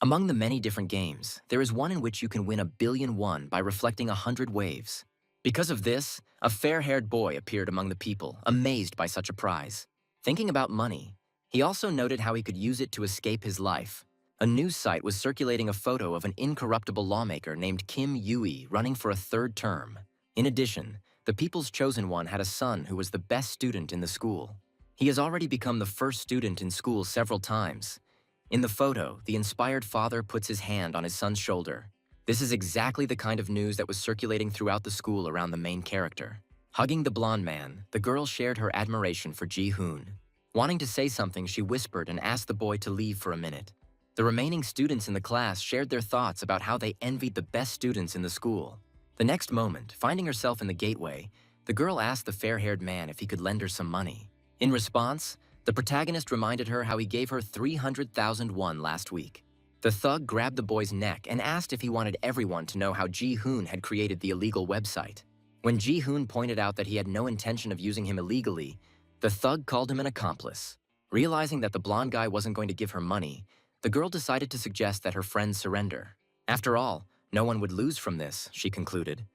Among the many different games, there is one in which you can win 1,000,000,000 by reflecting 100 waves. Because of this, a fair-haired boy appeared among the people, amazed by such a prize. Thinking about money, he also noted how he could use it to escape his life. A news site was circulating a photo of an incorruptible lawmaker named Kim Yui running for a third term. In addition, the people's chosen one had a son who was the best student in the school. He has already become the first student in school several times. In the photo, the inspired father puts his hand on his son's shoulder. This is exactly the kind of news that was circulating throughout the school around the main character. Hugging the blonde man, the girl shared her admiration for Ji-hoon. Wanting to say something, she whispered and asked the boy to leave for a minute. The remaining students in the class shared their thoughts about how they envied the best students in the school. The next moment, finding herself in the gateway, the girl asked the fair-haired man if he could lend her some money. In response, the protagonist reminded her how he gave her 300,000 won last week. The thug grabbed the boy's neck and asked if he wanted everyone to know how Ji-hoon had created the illegal website. When Ji-hoon pointed out that he had no intention of using him illegally, the thug called him an accomplice. Realizing that the blonde guy wasn't going to give her money, the girl decided to suggest that her friend surrender. After all, no one would lose from this, she concluded.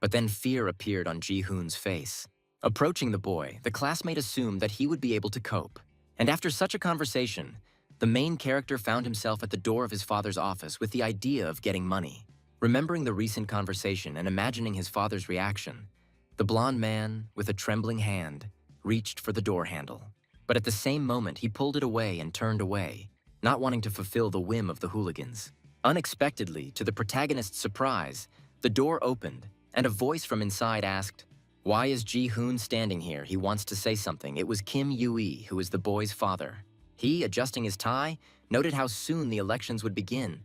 But then fear appeared on Ji-hoon's face. Approaching the boy, the classmate assumed that he would be able to cope. And after such a conversation, the main character found himself at the door of his father's office with the idea of getting money. Remembering the recent conversation and imagining his father's reaction, the blonde man, with a trembling hand, reached for the door handle. But at the same moment, he pulled it away and turned away, not wanting to fulfill the whim of the hooligans. Unexpectedly, to the protagonist's surprise, the door opened, and a voice from inside asked, "Why is Ji-hoon standing here? He wants to say something." It was Kim Yui, who is the boy's father. He, adjusting his tie, noted how soon the elections would begin.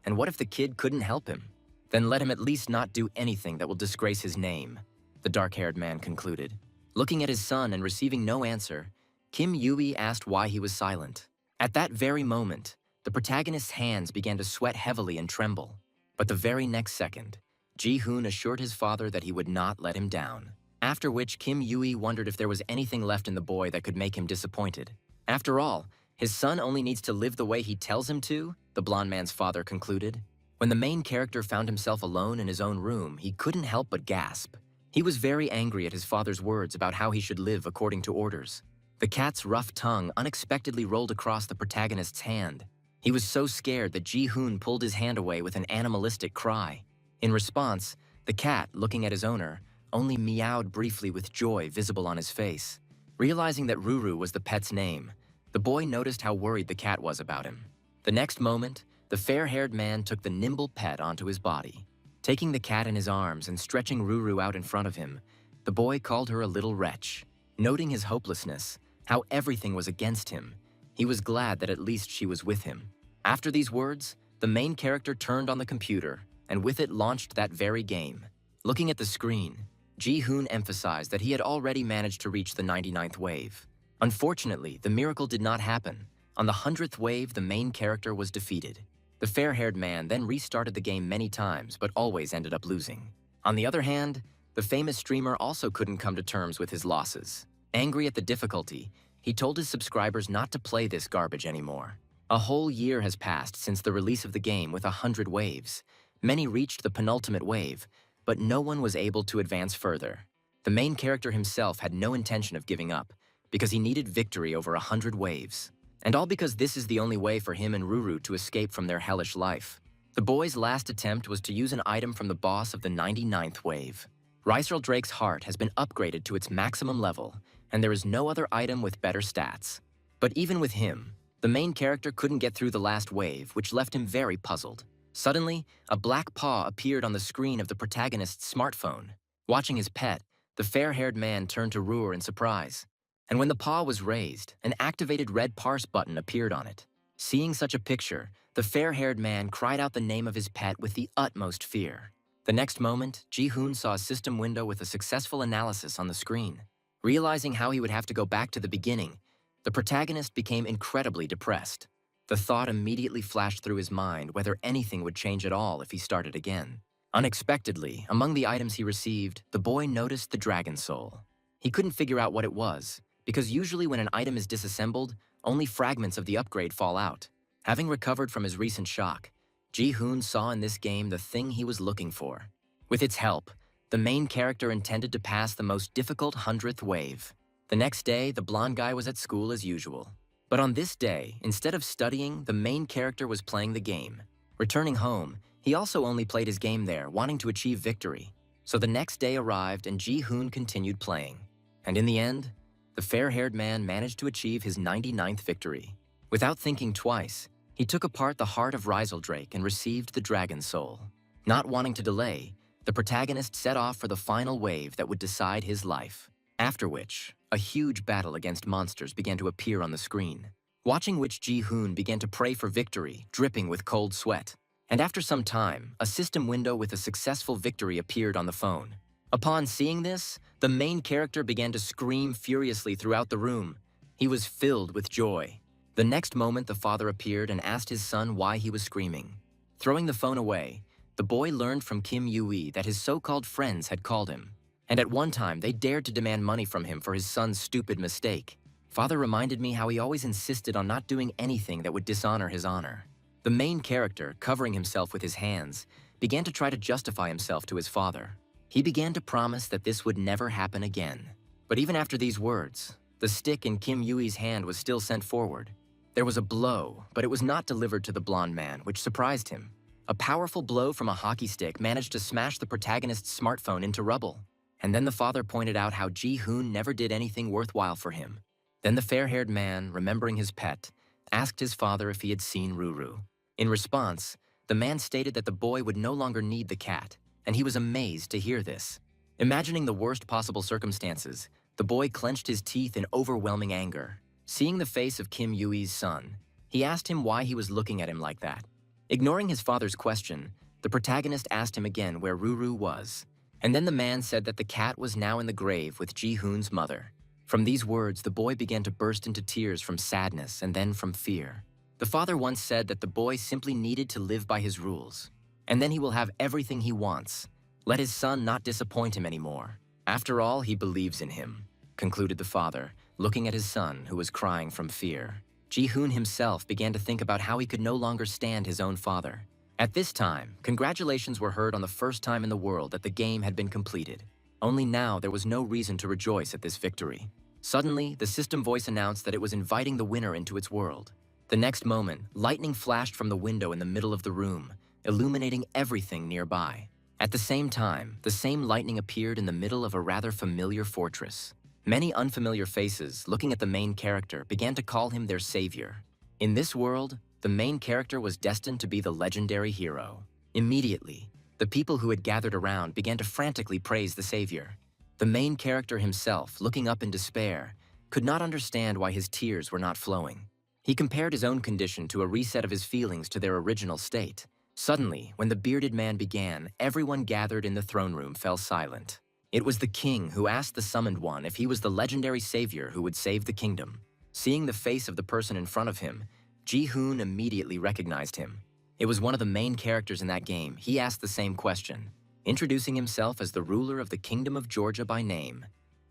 And what if the kid couldn't help him? Then let him at least not do anything that will disgrace his name, the dark-haired man concluded. Looking at his son and receiving no answer, Kim Yui asked why he was silent. At that very moment, the protagonist's hands began to sweat heavily and tremble. But the very next second, Ji-hoon assured his father that he would not let him down. After which, Kim Yui wondered if there was anything left in the boy that could make him disappointed. After all, his son only needs to live the way he tells him to, the blonde man's father concluded. When the main character found himself alone in his own room, he couldn't help but gasp. He was very angry at his father's words about how he should live according to orders. The cat's rough tongue unexpectedly rolled across the protagonist's hand. He was so scared that Ji-hoon pulled his hand away with an animalistic cry. In response, the cat, looking at his owner, only meowed briefly with joy visible on his face. Realizing that Ruru was the pet's name, the boy noticed how worried the cat was about him. The next moment, the fair-haired man took the nimble pet onto his body. Taking the cat in his arms and stretching Ruru out in front of him, the boy called her a little wretch. Noting his hopelessness, how everything was against him, he was glad that at least she was with him. After these words, the main character turned on the computer and with it launched that very game. Looking at the screen, Ji-hoon emphasized that he had already managed to reach the 99th wave. Unfortunately, the miracle did not happen. On the 100th wave, the main character was defeated. The fair-haired man then restarted the game many times, but always ended up losing. On the other hand, the famous streamer also couldn't come to terms with his losses. Angry at the difficulty, he told his subscribers not to play this garbage anymore. A whole year has passed since the release of the game with 100 waves. Many reached the penultimate wave, but no one was able to advance further. The main character himself had no intention of giving up, because he needed victory over 100 waves. And all because this is the only way for him and Ruru to escape from their hellish life. The boy's last attempt was to use an item from the boss of the 99th wave. Rysel Drake's heart has been upgraded to its maximum level, and there is no other item with better stats. But even with him, the main character couldn't get through the last wave, which left him very puzzled. Suddenly, a black paw appeared on the screen of the protagonist's smartphone. Watching his pet, the fair-haired man turned to Ruru in surprise. And when the paw was raised, an activated red parse button appeared on it. Seeing such a picture, the fair-haired man cried out the name of his pet with the utmost fear. The next moment, Ji-hoon saw a system window with a successful analysis on the screen. Realizing how he would have to go back to the beginning, the protagonist became incredibly depressed. The thought immediately flashed through his mind whether anything would change at all if he started again. Unexpectedly, among the items he received, the boy noticed the dragon soul. He couldn't figure out what it was, because usually when an item is disassembled, only fragments of the upgrade fall out. Having recovered from his recent shock, Ji-hoon saw in this game the thing he was looking for. With its help, the main character intended to pass the most difficult 100th wave. The next day, the blonde guy was at school as usual. But on this day, instead of studying, the main character was playing the game. Returning home, he also only played his game there, wanting to achieve victory. So the next day arrived and Ji-hoon continued playing. And in the end, the fair-haired man managed to achieve his 99th victory. Without thinking twice, he took apart the heart of Reiseldrake and received the dragon soul. Not wanting to delay, the protagonist set off for the final wave that would decide his life. After which, a huge battle against monsters began to appear on the screen, watching which Ji-hoon began to pray for victory, dripping with cold sweat. And after some time, a system window with a successful victory appeared on the phone. Upon seeing this, the main character began to scream furiously throughout the room. He was filled with joy. The next moment, the father appeared and asked his son why he was screaming. Throwing the phone away, the boy learned from Kim Yui that his so-called friends had called him. And at one time, they dared to demand money from him for his son's stupid mistake. Father reminded me how he always insisted on not doing anything that would dishonor his honor. The main character, covering himself with his hands, began to try to justify himself to his father. He began to promise that this would never happen again. But even after these words, the stick in Kim Yui's hand was still sent forward. There was a blow, but it was not delivered to the blonde man, which surprised him. A powerful blow from a hockey stick managed to smash the protagonist's smartphone into rubble. And then the father pointed out how Ji-hoon never did anything worthwhile for him. Then the fair-haired man, remembering his pet, asked his father if he had seen Ruru. In response, the man stated that the boy would no longer need the cat, and he was amazed to hear this. Imagining the worst possible circumstances, the boy clenched his teeth in overwhelming anger. Seeing the face of Kim Yui's son, he asked him why he was looking at him like that. Ignoring his father's question, the protagonist asked him again where Ruru was. And then the man said that the cat was now in the grave with Ji-hoon's mother. From these words, the boy began to burst into tears from sadness and then from fear. The father once said that the boy simply needed to live by his rules, and then he will have everything he wants. Let his son not disappoint him anymore. After all, he believes in him, concluded the father, looking at his son, who was crying from fear. Ji-hoon himself began to think about how he could no longer stand his own father. At this time, congratulations were heard on the first time in the world that the game had been completed. Only now there was no reason to rejoice at this victory. Suddenly, the system voice announced that it was inviting the winner into its world. The next moment, lightning flashed from the window in the middle of the room, illuminating everything nearby. At the same time, the same lightning appeared in the middle of a rather familiar fortress. Many unfamiliar faces, looking at the main character, began to call him their savior. In this world, the main character was destined to be the legendary hero. Immediately, the people who had gathered around began to frantically praise the savior. The main character himself, looking up in despair, could not understand why his tears were not flowing. He compared his own condition to a reset of his feelings to their original state. Suddenly, when the bearded man began, everyone gathered in the throne room fell silent. It was the king who asked the summoned one if he was the legendary savior who would save the kingdom. Seeing the face of the person in front of him, Ji-hoon immediately recognized him. It was one of the main characters in that game. He asked the same question, introducing himself as the ruler of the Kingdom of Georgia by name,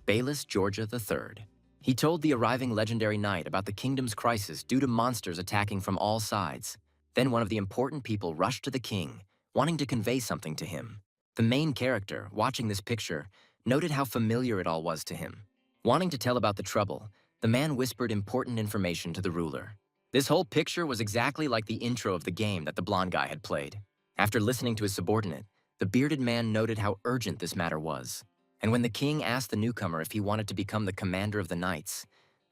Bayless Georgia III. He told the arriving legendary knight about the kingdom's crisis due to monsters attacking from all sides. Then one of the important people rushed to the king, wanting to convey something to him. The main character, watching this picture, noted how familiar it all was to him. Wanting to tell about the trouble, the man whispered important information to the ruler. This whole picture was exactly like the intro of the game that the blonde guy had played. After listening to his subordinate, the bearded man noted how urgent this matter was. And when the king asked the newcomer if he wanted to become the commander of the knights,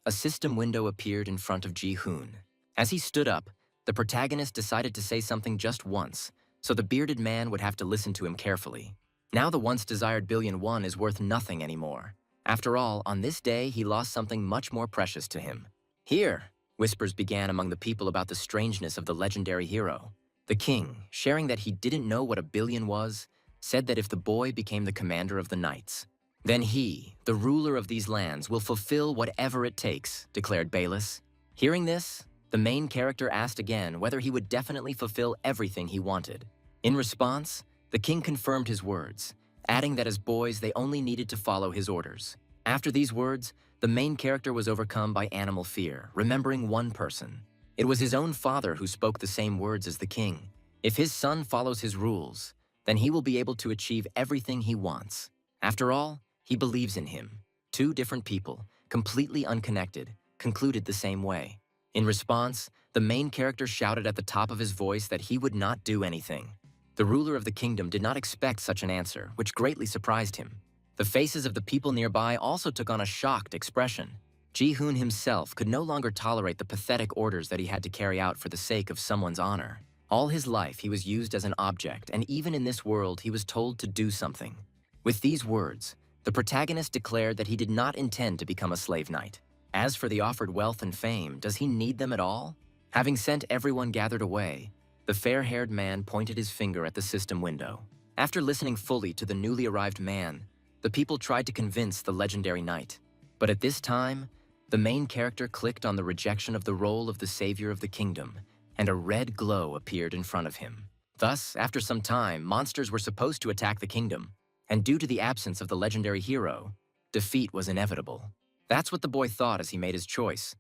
a system window appeared in front of Ji-hoon. As he stood up, the protagonist decided to say something just once, so the bearded man would have to listen to him carefully. Now the once desired billion won is worth nothing anymore. After all, on this day, he lost something much more precious to him. Here, whispers began among the people about the strangeness of the legendary hero. The king, sharing that he didn't know what a billion was, said that if the boy became the commander of the knights, then he, the ruler of these lands, will fulfill whatever it takes, declared Bayless. Hearing this, the main character asked again whether he would definitely fulfill everything he wanted. In response, the king confirmed his words, adding that as boys they only needed to follow his orders. After these words, the main character was overcome by animal fear, remembering one person. It was his own father who spoke the same words as the king. If his son follows his rules, then he will be able to achieve everything he wants. After all, he believes in him. Two different people, completely unconnected, concluded the same way. In response, the main character shouted at the top of his voice that he would not do anything. The ruler of the kingdom did not expect such an answer, which greatly surprised him. The faces of the people nearby also took on a shocked expression. Ji-hoon himself could no longer tolerate the pathetic orders that he had to carry out for the sake of someone's honor. All his life he was used as an object, and even in this world he was told to do something. With these words, the protagonist declared that he did not intend to become a slave knight. As for the offered wealth and fame, does he need them at all? Having sent everyone gathered away, the fair-haired man pointed his finger at the system window. After listening fully to the newly arrived man, the people tried to convince the legendary knight. But at this time, the main character clicked on the rejection of the role of the savior of the kingdom, and a red glow appeared in front of him. Thus, after some time, monsters were supposed to attack the kingdom, and due to the absence of the legendary hero, defeat was inevitable. That's what the boy thought as he made his choice.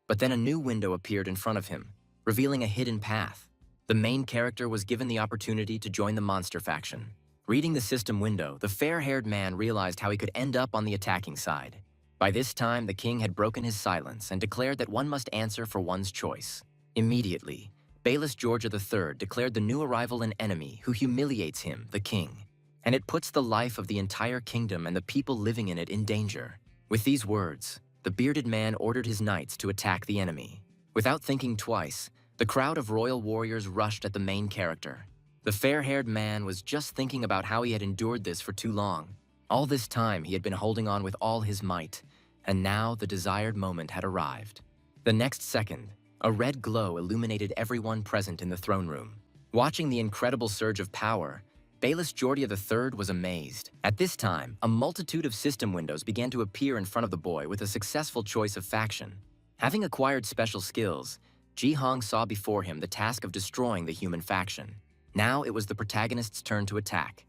But then a new window appeared in front of him, revealing a hidden path. The main character was given the opportunity to join the monster faction. Reading the system window, the fair-haired man realized how he could end up on the attacking side. By this time, the king had broken his silence and declared that one must answer for one's choice. Immediately, Bayless Georgia III declared the new arrival an enemy who humiliates him, the king, and it puts the life of the entire kingdom and the people living in it in danger. With these words, the bearded man ordered his knights to attack the enemy. Without thinking twice, the crowd of royal warriors rushed at the main character. The fair-haired man was just thinking about how he had endured this for too long. All this time he had been holding on with all his might, and now the desired moment had arrived. The next second, a red glow illuminated everyone present in the throne room. Watching the incredible surge of power, Bayless Georgia III was amazed. At this time, a multitude of system windows began to appear in front of the boy with a successful choice of faction. Having acquired special skills, Ji-hong saw before him the task of destroying the human faction. Now it was the protagonist's turn to attack.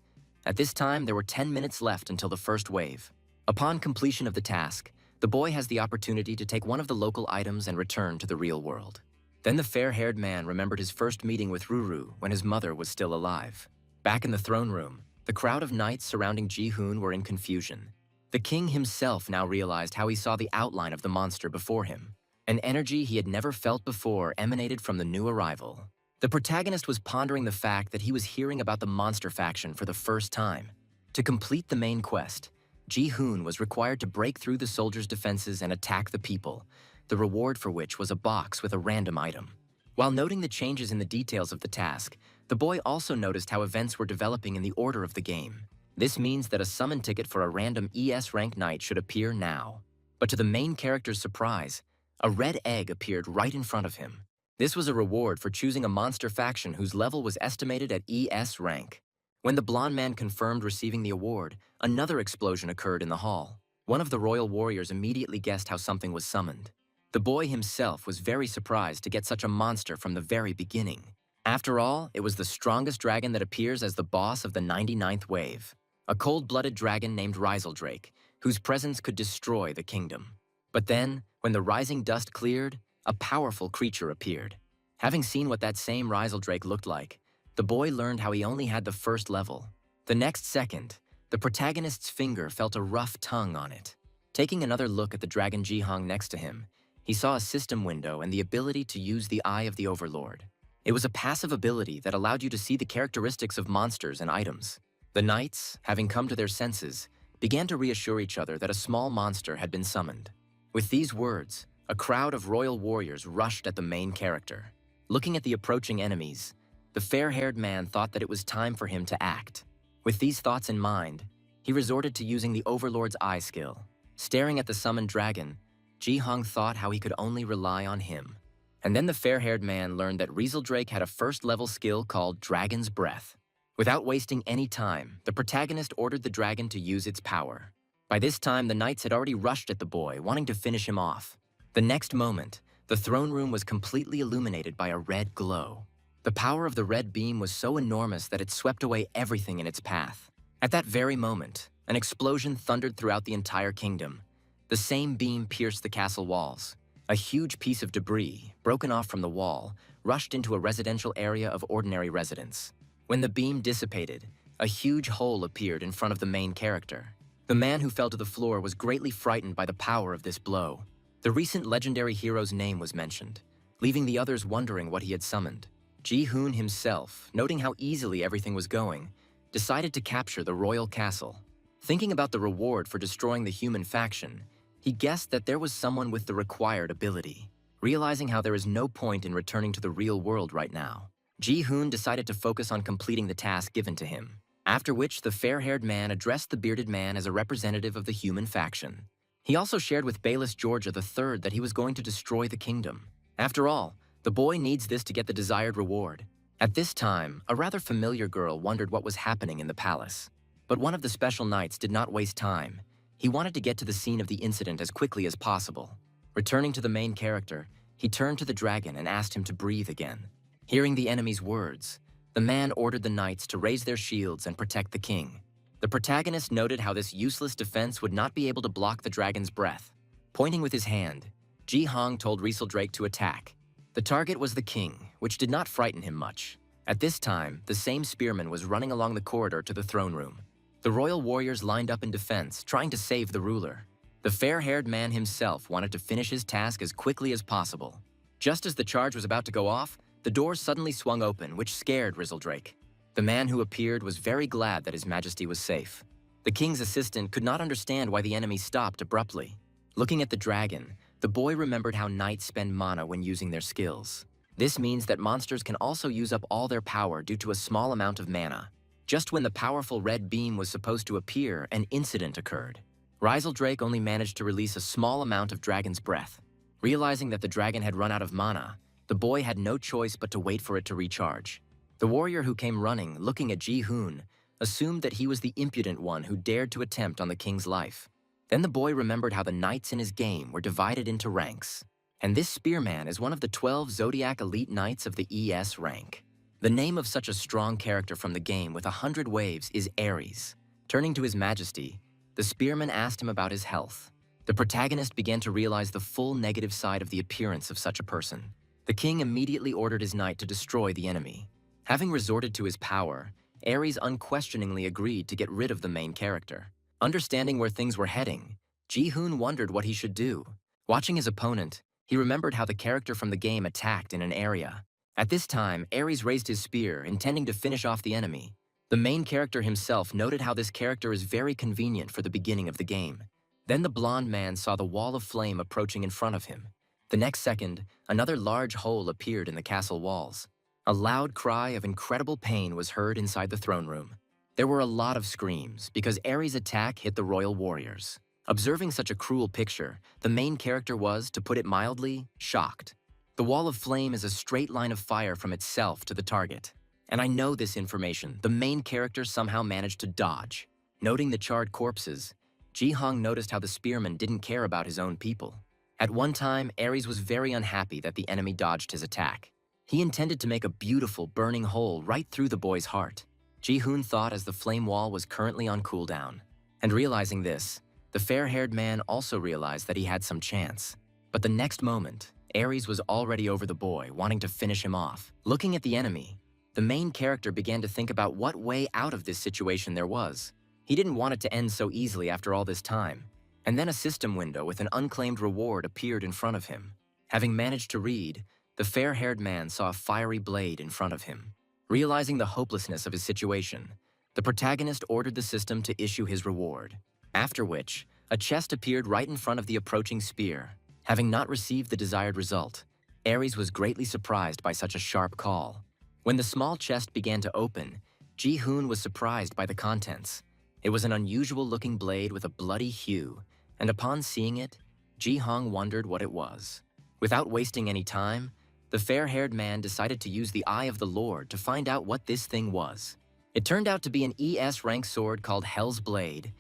At this time, there were 10 minutes left until the first wave. Upon completion of the task, the boy has the opportunity to take one of the local items and return to the real world. Then the fair-haired man remembered his first meeting with Ruru when his mother was still alive. Back in the throne room, the crowd of knights surrounding Ji-hoon were in confusion. The king himself now realized how he saw the outline of the monster before him. An energy he had never felt before emanated from the new arrival. The protagonist was pondering the fact that he was hearing about the monster faction for the first time. To complete the main quest, Ji-hoon was required to break through the soldiers' defenses and attack the people, the reward for which was a box with a random item. While noting the changes in the details of the task, the boy also noticed how events were developing in the order of the game. This means that a summon ticket for a random ES rank knight should appear now. But to the main character's surprise, a red egg appeared right in front of him. This was a reward for choosing a monster faction whose level was estimated at ES rank. When the blonde man confirmed receiving the award, another explosion occurred in the hall. One of the royal warriors immediately guessed how something was summoned. The boy himself was very surprised to get such a monster from the very beginning. After all, it was the strongest dragon that appears as the boss of the 99th wave. A cold-blooded dragon named Riseldrake, whose presence could destroy the kingdom. But then, when the rising dust cleared, a powerful creature appeared. Having seen what that same Riseldrake looked like, the boy learned how he only had the first level. The next second, the protagonist's finger felt a rough tongue on it. Taking another look at the dragon Ji-hong next to him, he saw a system window and the ability to use the Eye of the Overlord. It was a passive ability that allowed you to see the characteristics of monsters and items. The knights, having come to their senses, began to reassure each other that a small monster had been summoned. With these words, a crowd of royal warriors rushed at the main character. Looking at the approaching enemies, the fair-haired man thought that it was time for him to act. With these thoughts in mind, he resorted to using the Overlord's Eye skill. Staring at the summoned dragon, Ji-hong thought how he could only rely on him. And then the fair-haired man learned that Riseldrake had a first-level skill called Dragon's Breath. Without wasting any time, the protagonist ordered the dragon to use its power. By this time, the knights had already rushed at the boy, wanting to finish him off. The next moment, the throne room was completely illuminated by a red glow. The power of the red beam was so enormous that it swept away everything in its path. At that very moment, an explosion thundered throughout the entire kingdom. The same beam pierced the castle walls. A huge piece of debris, broken off from the wall, rushed into a residential area of ordinary residents. When the beam dissipated, a huge hole appeared in front of the main character. The man who fell to the floor was greatly frightened by the power of this blow. The recent legendary hero's name was mentioned, leaving the others wondering what he had summoned. Ji-hoon himself, noting how easily everything was going, decided to capture the royal castle. Thinking about the reward for destroying the human faction, he guessed that there was someone with the required ability. Realizing how there is no point in returning to the real world right now, Ji-hoon decided to focus on completing the task given to him, after which the fair-haired man addressed the bearded man as a representative of the human faction. He also shared with Bayless Georgia III that he was going to destroy the kingdom. After all, the boy needs this to get the desired reward. At this time, a rather familiar girl wondered what was happening in the palace. But one of the special knights did not waste time. He wanted to get to the scene of the incident as quickly as possible. Returning to the main character, he turned to the dragon and asked him to breathe again. Hearing the enemy's words, the man ordered the knights to raise their shields and protect the king. The protagonist noted how this useless defense would not be able to block the dragon's breath. Pointing with his hand, Ji-hong told Rieseldrake to attack. The target was the king, which did not frighten him much. At this time, the same spearman was running along the corridor to the throne room. The royal warriors lined up in defense, trying to save the ruler. The fair-haired man himself wanted to finish his task as quickly as possible. Just as the charge was about to go off, the door suddenly swung open, which scared Rieseldrake. The man who appeared was very glad that His Majesty was safe. The king's assistant could not understand why the enemy stopped abruptly. Looking at the dragon, the boy remembered how knights spend mana when using their skills. This means that monsters can also use up all their power due to a small amount of mana. Just when the powerful red beam was supposed to appear, an incident occurred. Rieseldrake only managed to release a small amount of dragon's breath. Realizing that the dragon had run out of mana, the boy had no choice but to wait for it to recharge. The warrior who came running, looking at Ji-hoon, assumed that he was the impudent one who dared to attempt on the king's life. Then the boy remembered how the knights in his game were divided into ranks. And this spearman is one of the 12 Zodiac Elite Knights of the ES rank. The name of such a strong character from the game with 100 waves is Ares. Turning to His Majesty, the spearman asked him about his health. The protagonist began to realize the full negative side of the appearance of such a person. The king immediately ordered his knight to destroy the enemy. Having resorted to his power, Ares unquestioningly agreed to get rid of the main character. Understanding where things were heading, Ji-hoon wondered what he should do. Watching his opponent, he remembered how the character from the game attacked in an area. At this time, Ares raised his spear, intending to finish off the enemy. The main character himself noted how this character is very convenient for the beginning of the game. Then the blonde man saw the wall of flame approaching in front of him. The next second, another large hole appeared in the castle walls. A loud cry of incredible pain was heard inside the throne room. There were a lot of screams because Ares' attack hit the royal warriors. Observing such a cruel picture, the main character was, to put it mildly, shocked. The wall of flame is a straight line of fire from itself to the target. And I know this information, the main character somehow managed to dodge. Noting the charred corpses, Ji-hong noticed how the spearman didn't care about his own people. At one time, Ares was very unhappy that the enemy dodged his attack. He intended to make a beautiful burning hole right through the boy's heart. Ji-hoon thought as the flame wall was currently on cooldown. And realizing this, the fair-haired man also realized that he had some chance. But the next moment, Ares was already over the boy, wanting to finish him off. Looking at the enemy, the main character began to think about what way out of this situation there was. He didn't want it to end so easily after all this time. And then a system window with an unclaimed reward appeared in front of him. Having managed to read, the fair-haired man saw a fiery blade in front of him. Realizing the hopelessness of his situation, the protagonist ordered the system to issue his reward. After which, a chest appeared right in front of the approaching spear. Having not received the desired result, Ares was greatly surprised by such a sharp call. When the small chest began to open, Ji-hoon was surprised by the contents. It was an unusual-looking blade with a bloody hue, and upon seeing it, Ji-hong wondered what it was. Without wasting any time, the fair-haired man decided to use the Eye of the Lord to find out what this thing was. It turned out to be an ES rank sword called Hell's Blade,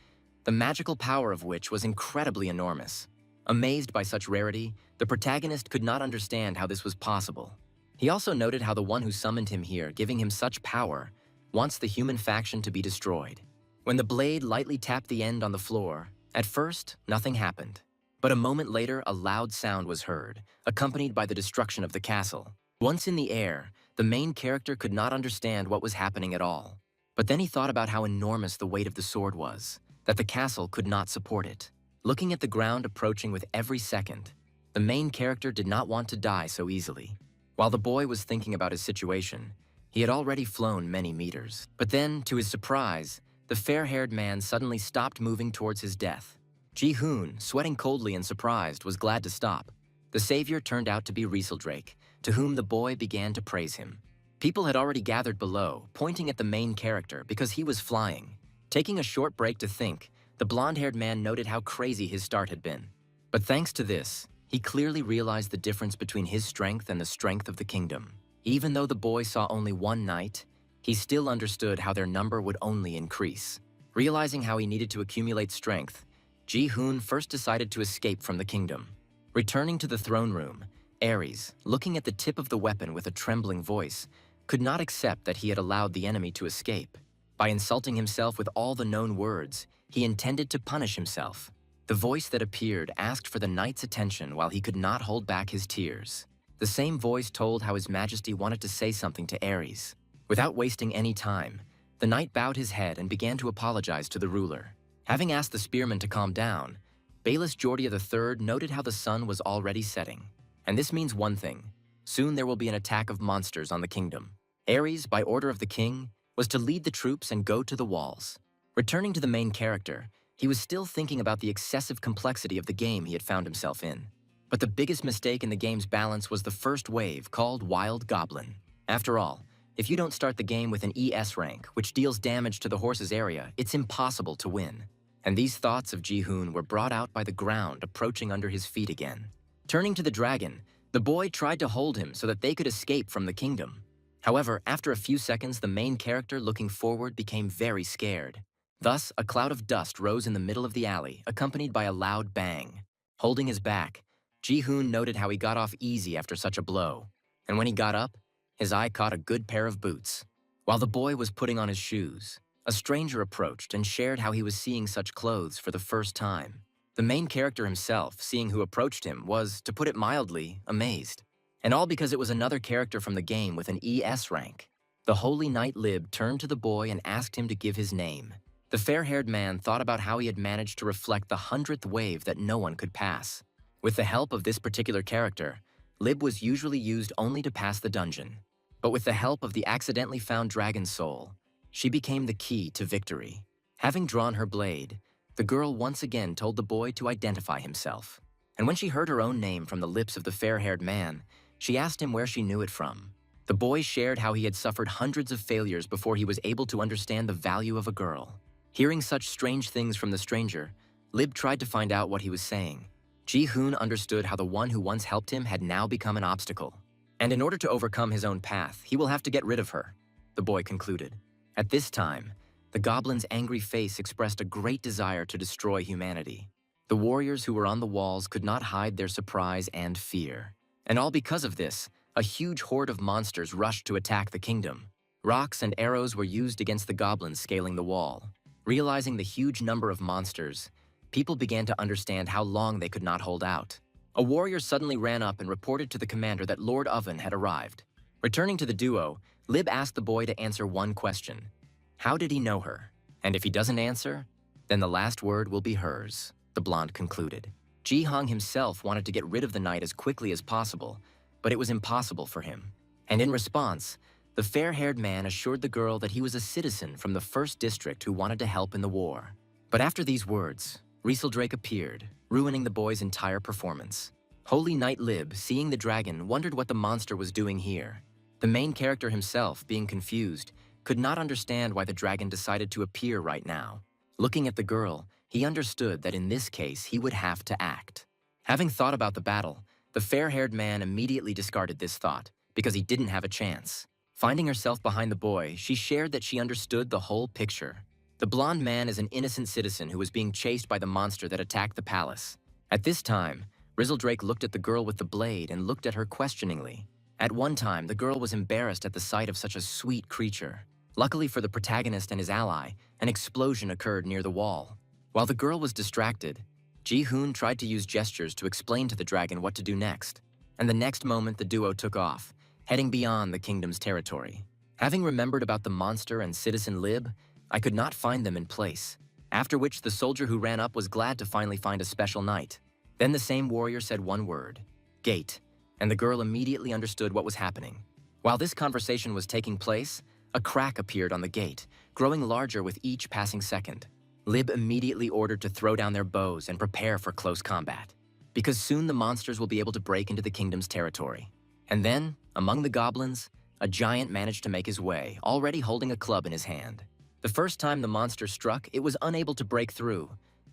the magical power of which was incredibly enormous. Amazed by such rarity, the protagonist could not understand how this was possible. He also noted how the one who summoned him here, giving him such power, wants the human faction to be destroyed. When the blade lightly tapped the end on the floor, at first, nothing happened. But a moment later, a loud sound was heard, accompanied by the destruction of the castle. Once in the air, the main character could not understand what was happening at all. But then he thought about how enormous the weight of the sword was, that the castle could not support it. Looking at the ground approaching with every second, the main character did not want to die so easily. While the boy was thinking about his situation, he had already flown many meters. But then, to his surprise, the fair-haired man suddenly stopped moving towards his death. Ji-hoon, sweating coldly and surprised, was glad to stop. The savior turned out to be Rieseldrake, to whom the boy began to praise him. People had already gathered below, pointing at the main character because he was flying. Taking a short break to think, the blonde-haired man noted how crazy his start had been. But thanks to this, he clearly realized the difference between his strength and the strength of the kingdom. Even though the boy saw only one knight, he still understood how their number would only increase. Realizing how he needed to accumulate strength, Ji-hoon first decided to escape from the kingdom. Returning to the throne room, Ares, looking at the tip of the weapon with a trembling voice, could not accept that he had allowed the enemy to escape. By insulting himself with all the known words, he intended to punish himself. The voice that appeared asked for the knight's attention while he could not hold back his tears. The same voice told how His Majesty wanted to say something to Ares. Without wasting any time, the knight bowed his head and began to apologize to the ruler. Having asked the spearman to calm down, Bayless Jordia III noted how the sun was already setting. And this means one thing: soon there will be an attack of monsters on the kingdom. Ares, by order of the king, was to lead the troops and go to the walls. Returning to the main character, he was still thinking about the excessive complexity of the game he had found himself in. But the biggest mistake in the game's balance was the first wave, called Wild Goblin. After all, if you don't start the game with an ES rank, which deals damage to the horse's area, it's impossible to win. And these thoughts of Ji-hoon were brought out by the ground approaching under his feet again. Turning to the dragon, the boy tried to hold him so that they could escape from the kingdom. However, after a few seconds, the main character looking forward became very scared. Thus, a cloud of dust rose in the middle of the alley, accompanied by a loud bang. Holding his back, Ji-hoon noted how he got off easy after such a blow. And when he got up, his eye caught a good pair of boots. While the boy was putting on his shoes, a stranger approached and shared how he was seeing such clothes for the first time. The main character himself, seeing who approached him, was, to put it mildly, amazed. And all because it was another character from the game with an ES rank. The holy knight Lib turned to the boy and asked him to give his name. The fair-haired man thought about how he had managed to reflect the 100th wave that no one could pass. With the help of this particular character, Lib was usually used only to pass the dungeon. But with the help of the accidentally found dragon soul, she became the key to victory. Having drawn her blade, the girl once again told the boy to identify himself. And when she heard her own name from the lips of the fair-haired man, she asked him where she knew it from. The boy shared how he had suffered hundreds of failures before he was able to understand the value of a girl. Hearing such strange things from the stranger, Lib tried to find out what he was saying. Ji-hoon understood how the one who once helped him had now become an obstacle. And in order to overcome his own path, he will have to get rid of her, the boy concluded. At this time, the goblin's angry face expressed a great desire to destroy humanity. The warriors who were on the walls could not hide their surprise and fear. And all because of this, a huge horde of monsters rushed to attack the kingdom. Rocks and arrows were used against the goblins scaling the wall. Realizing the huge number of monsters, people began to understand how long they could not hold out. A warrior suddenly ran up and reported to the commander that Lord Oven had arrived. Returning to the duo, Lib asked the boy to answer one question. How did he know her? And if he doesn't answer, then the last word will be hers, the blonde concluded. Ji-hong himself wanted to get rid of the knight as quickly as possible, but it was impossible for him. And in response, the fair-haired man assured the girl that he was a citizen from the 1st District who wanted to help in the war. But after these words, Rieseldrake appeared, ruining the boy's entire performance. Holy Knight Lib, seeing the dragon, wondered what the monster was doing here. The main character himself, being confused, could not understand why the dragon decided to appear right now. Looking at the girl, he understood that in this case he would have to act. Having thought about the battle, the fair-haired man immediately discarded this thought, because he didn't have a chance. Finding herself behind the boy, she shared that she understood the whole picture. The blonde man is an innocent citizen who was being chased by the monster that attacked the palace. At this time, Rieseldrake looked at the girl with the blade and looked at her questioningly. At one time, the girl was embarrassed at the sight of such a sweet creature. Luckily for the protagonist and his ally, an explosion occurred near the wall. While the girl was distracted, Ji-hoon tried to use gestures to explain to the dragon what to do next, and the next moment the duo took off, heading beyond the kingdom's territory. Having remembered about the monster and citizen Lib, I could not find them in place, after which the soldier who ran up was glad to finally find a special knight. Then the same warrior said one word, "Gate," and the girl immediately understood what was happening. While this conversation was taking place, a crack appeared on the gate, growing larger with each passing second. Lib immediately ordered to throw down their bows and prepare for close combat, because soon the monsters will be able to break into the kingdom's territory. And then, among the goblins, a giant managed to make his way, already holding a club in his hand. The first time the monster struck, it was unable to break through,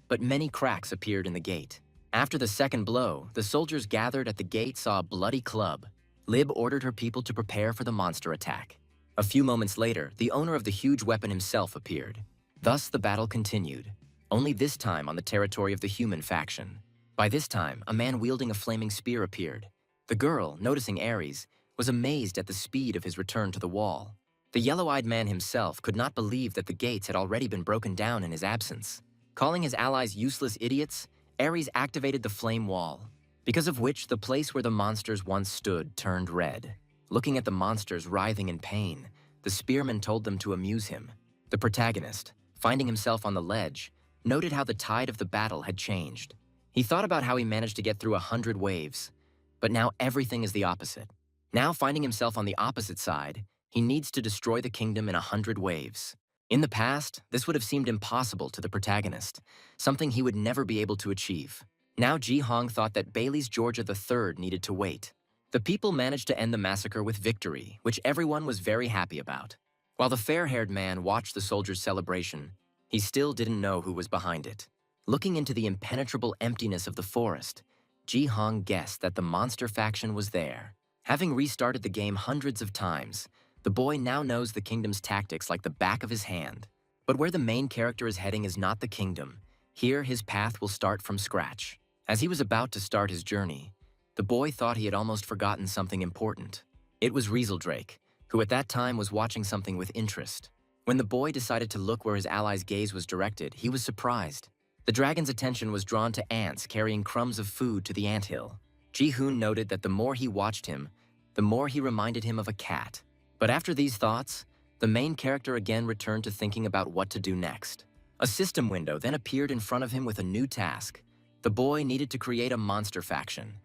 but many cracks appeared in the gate. After the second blow, the soldiers gathered at the gate saw a bloody club. Lib ordered her people to prepare for the monster attack. A few moments later, the owner of the huge weapon himself appeared. Thus, the battle continued, only this time on the territory of the human faction. By this time, a man wielding a flaming spear appeared. The girl, noticing Ares, was amazed at the speed of his return to the wall. The yellow-eyed man himself could not believe that the gates had already been broken down in his absence. Calling his allies useless idiots, Ares activated the flame wall, because of which the place where the monsters once stood turned red. Looking at the monsters writhing in pain, the spearman told them to amuse him. The protagonist, finding himself on the ledge, noted how the tide of the battle had changed. He thought about how he managed to get through 100 waves, but now everything is the opposite. Now finding himself on the opposite side, he needs to destroy the kingdom in 100 waves. In the past, this would have seemed impossible to the protagonist, something he would never be able to achieve. Now Ji-hong thought that Bailey's Georgia III needed to wait. The people managed to end the massacre with victory, which everyone was very happy about. While the fair-haired man watched the soldiers' celebration, he still didn't know who was behind it. Looking into the impenetrable emptiness of the forest, Ji-hong guessed that the monster faction was there. Having restarted the game hundreds of times, the boy now knows the kingdom's tactics like the back of his hand. But where the main character is heading is not the kingdom. Here, his path will start from scratch. As he was about to start his journey, the boy thought he had almost forgotten something important. It was Rieseldrake, who at that time was watching something with interest. When the boy decided to look where his ally's gaze was directed, he was surprised. The dragon's attention was drawn to ants carrying crumbs of food to the anthill. Ji-hoon noted that the more he watched him, the more he reminded him of a cat. But after these thoughts, the main character again returned to thinking about what to do next. A system window then appeared in front of him with a new task. The boy needed to create a monster faction.